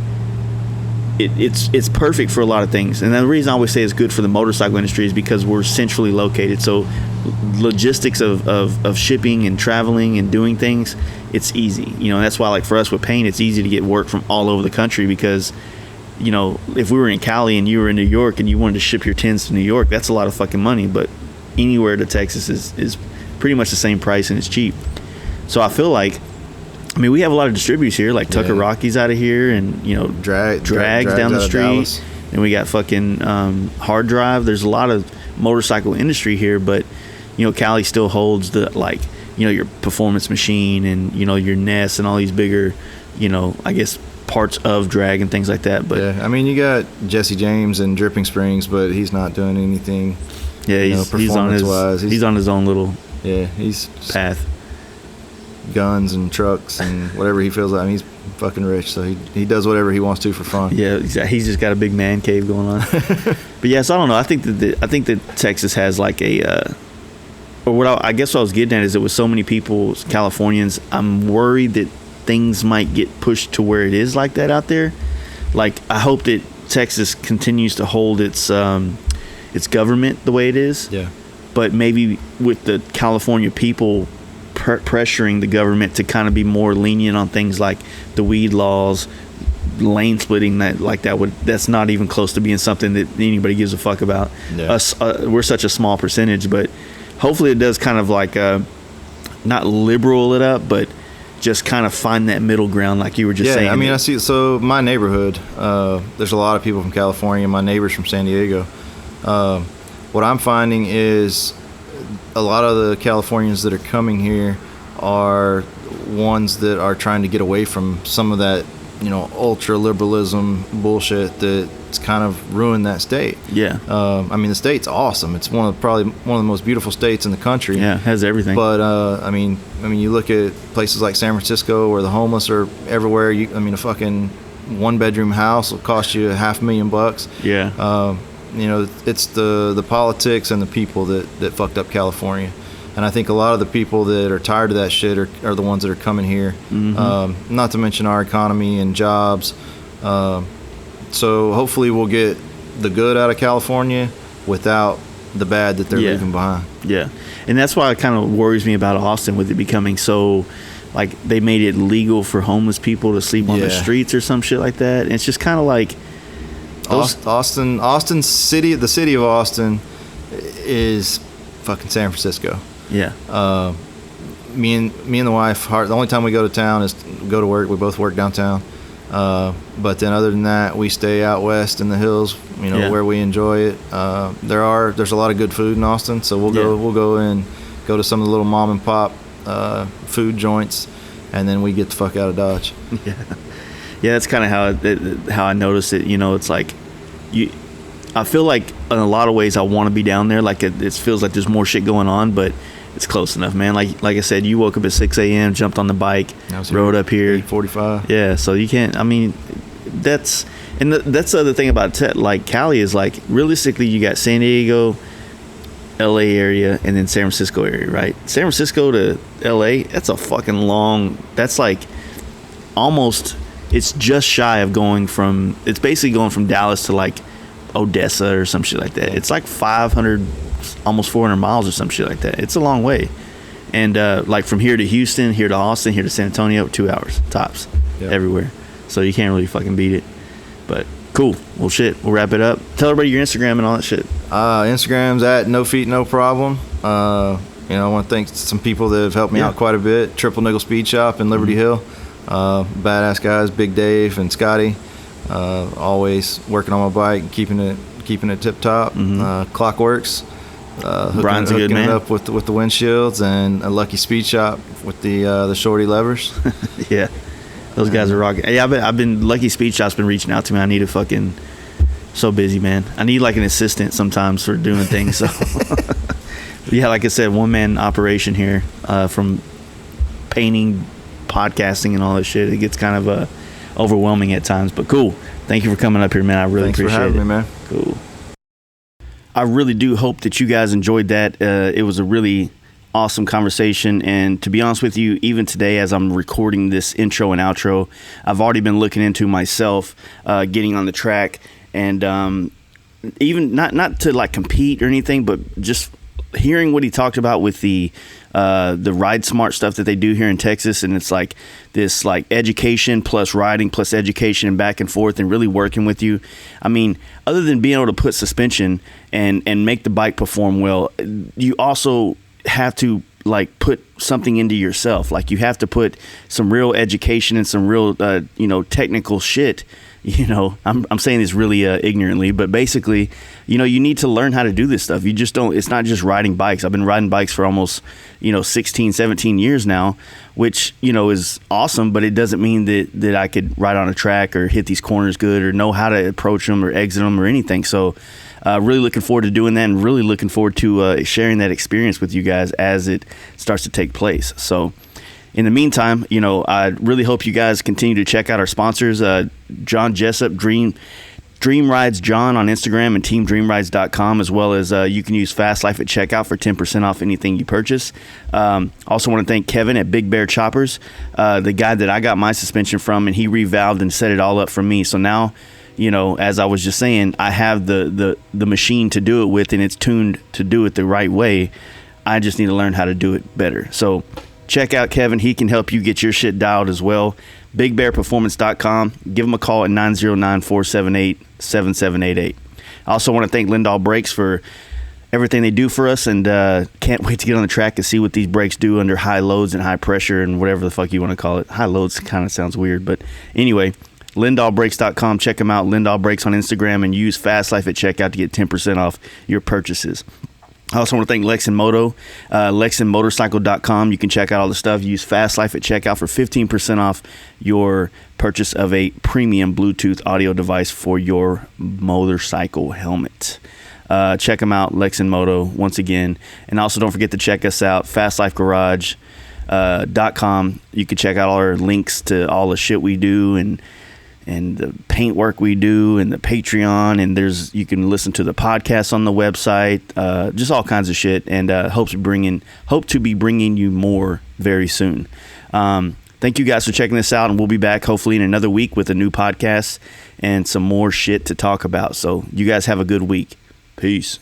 it's perfect for a lot of things. And the reason I always say it's good for the motorcycle industry is because we're centrally located. So logistics of shipping and traveling and doing things, it's easy. You know, that's why, like, for us with paint, it's easy to get work from all over the country because, you know, if we were in Cali and you were in New York and you wanted to ship your tins to New York, that's a lot of fucking money. But anywhere to Texas is pretty much the same price and it's cheap. So I feel like, I mean, we have a lot of distributors here, like Tucker Rocky's out of here, and, you know, Drags down the street, and we got fucking Hard Drive. There's a lot of motorcycle industry here, but, you know, Cali still holds the, like, you know, your Performance Machine and, you know, your Ness and all these bigger, you know, I guess parts of drag and things like that. But yeah, I mean, you got Jesse James and Dripping Springs, but he's not doing anything. Yeah, he's on his own little he's path. Guns and trucks and whatever he feels like. I mean, he's fucking rich, so he does whatever he wants to for fun. Yeah, exactly. He's just got a big man cave going on. But yeah, so I don't know. I think that Texas has like a, or what I guess what I was getting at is that with so many people, Californians, I'm worried that things might get pushed to where it is like that out there. Like, I hope that Texas continues to hold its government the way it is. Yeah. But maybe with the California people pressuring the government to kind of be more lenient on things like the weed laws, lane splitting, that's not even close to being something that anybody gives a fuck about. Yeah. We're such a small percentage, but hopefully it does kind of like not liberal it up, but just kind of find that middle ground, like you were just saying. I mean, I see. So my neighborhood, there's a lot of people from California. My neighbors from San Diego. What I'm finding is a lot of the Californians that are coming here are ones that are trying to get away from some of that, you know, ultra liberalism bullshit that's kind of ruined that state. Yeah. I mean, the state's awesome. It's probably one of the most beautiful states in the country. Yeah, it has everything. But I mean, you look at places like San Francisco where the homeless are everywhere. A fucking 1-bedroom house will cost you $500,000. Yeah. You know, it's the politics and the people that fucked up California. And I think a lot of the people that are tired of that shit are the ones that are coming here. Mm-hmm. Not to mention our economy and jobs. So hopefully we'll get the good out of California without the bad that they're leaving behind. Yeah. And that's why it kind of worries me about Austin, with it becoming so, like, they made it legal for homeless people to sleep on the streets or some shit like that. And it's just kind of like, Austin city, the city of Austin is fucking San Francisco. Yeah. Me and the wife, the only time we go to town is go to work. We both work downtown. But then other than that, we stay out west in the hills, you know, where we enjoy it. There's a lot of good food in Austin, so we'll go to some of the little mom and pop food joints, and then we get the fuck out of Dodge. Yeah, that's kind of how I noticed it. You know, it's like I feel like in a lot of ways I want to be down there. Like it feels like there's more shit going on, but it's close enough, man. Like I said, you woke up at 6 a.m., jumped on the bike, rode up here. 8:45. Yeah, so you can't. I mean, that's the other thing about like Cali is, like, realistically you got San Diego, LA area, and then San Francisco area, right? San Francisco to LA, that's a fucking long. That's like almost. It's just shy of it's basically going from Dallas to like Odessa or some shit like that. It's like 500, almost 400 miles or some shit like that. It's a long way. And like from here to Houston, here to Austin, here to San Antonio, 2 hours tops, everywhere. So you can't really fucking beat it. But cool. Well, shit, we'll wrap it up. Tell everybody your Instagram and all that shit. Instagram's at NoFeet No Problem. You know, I want to thank some people that have helped me out quite a bit. Triple Nickel Speed Shop in Liberty Hill. Badass guys, Big Dave and Scotty, always working on my bike, keeping it tip top. Clockworks, Brian's a good hooking man. it up with the windshields, and a Lucky Speed Shop with the shorty levers. Yeah, those guys are rocking. Hey, I've been Lucky Speed Shop's been reaching out to me. I need a fucking so busy, man. I need like an assistant sometimes for doing things. So yeah, like I said, one man operation here, from painting, podcasting, and all that shit. It gets kind of overwhelming at times, but cool. Thank you for coming up here, man. I really Thanks appreciate for having it. me, man. Cool. I really do hope that you guys enjoyed that. It was a really awesome conversation, and to be honest with you, even today as I'm recording this intro and outro, I've already been looking into myself getting on the track, and even not to like compete or anything, but just hearing what he talked about with the Ride Smart stuff that they do here in Texas, and it's like this like education plus riding plus education and back and forth and really working with you. I mean, other than being able to put suspension and make the bike perform well, you also have to like put something into yourself. Like you have to put some real education and some real technical shit. I'm saying this really ignorantly, but basically, you need to learn how to do this stuff. You just don't, it's not just riding bikes. I've been riding bikes for almost, 16, 17 years now, which, is awesome, but it doesn't mean that I could ride on a track or hit these corners good or know how to approach them or exit them or anything. So really looking forward to doing that, and really looking forward to sharing that experience with you guys as it starts to take place. So in the meantime, I really hope you guys continue to check out our sponsors, John Jessup, Dream Rides John on Instagram, and teamdreamrides.com, as well as you can use Fast Life at checkout for 10% off anything you purchase. Also want to thank Kevin at Big Bear Choppers, the guy that I got my suspension from, and he revalved and set it all up for me. So now, as I was just saying, I have the machine to do it with, and it's tuned to do it the right way. I just need to learn how to do it better. So check out Kevin. He can help you get your shit dialed as well. BigBearPerformance.com. Give him a call at 909-478-7788. I also want to thank Lindahl Brakes for everything they do for us, and can't wait to get on the track and see what these brakes do under high loads and high pressure and whatever the fuck you want to call it. High loads kind of sounds weird, but anyway, LindahlBrakes.com. Check them out. Lindahl Brakes on Instagram, and use Fast Life at checkout to get 10% off your purchases. I also want to thank Lex and Moto, LexandMotorcycle.com. You can check out all the stuff. Use Fast Life at checkout for 15% off your purchase of a premium Bluetooth audio device for your motorcycle helmet. Check them out, Lex and Moto, once again. And also don't forget to check us out, FastLifeGarage.com. You can check out all our links to all the shit we do, and the paint work we do, and the Patreon, and you can listen to the podcast on the website, just all kinds of shit, and hope to be bringing you more very soon. Thank you guys for checking this out, and we'll be back hopefully in another week with a new podcast and some more shit to talk about. So you guys have a good week. Peace.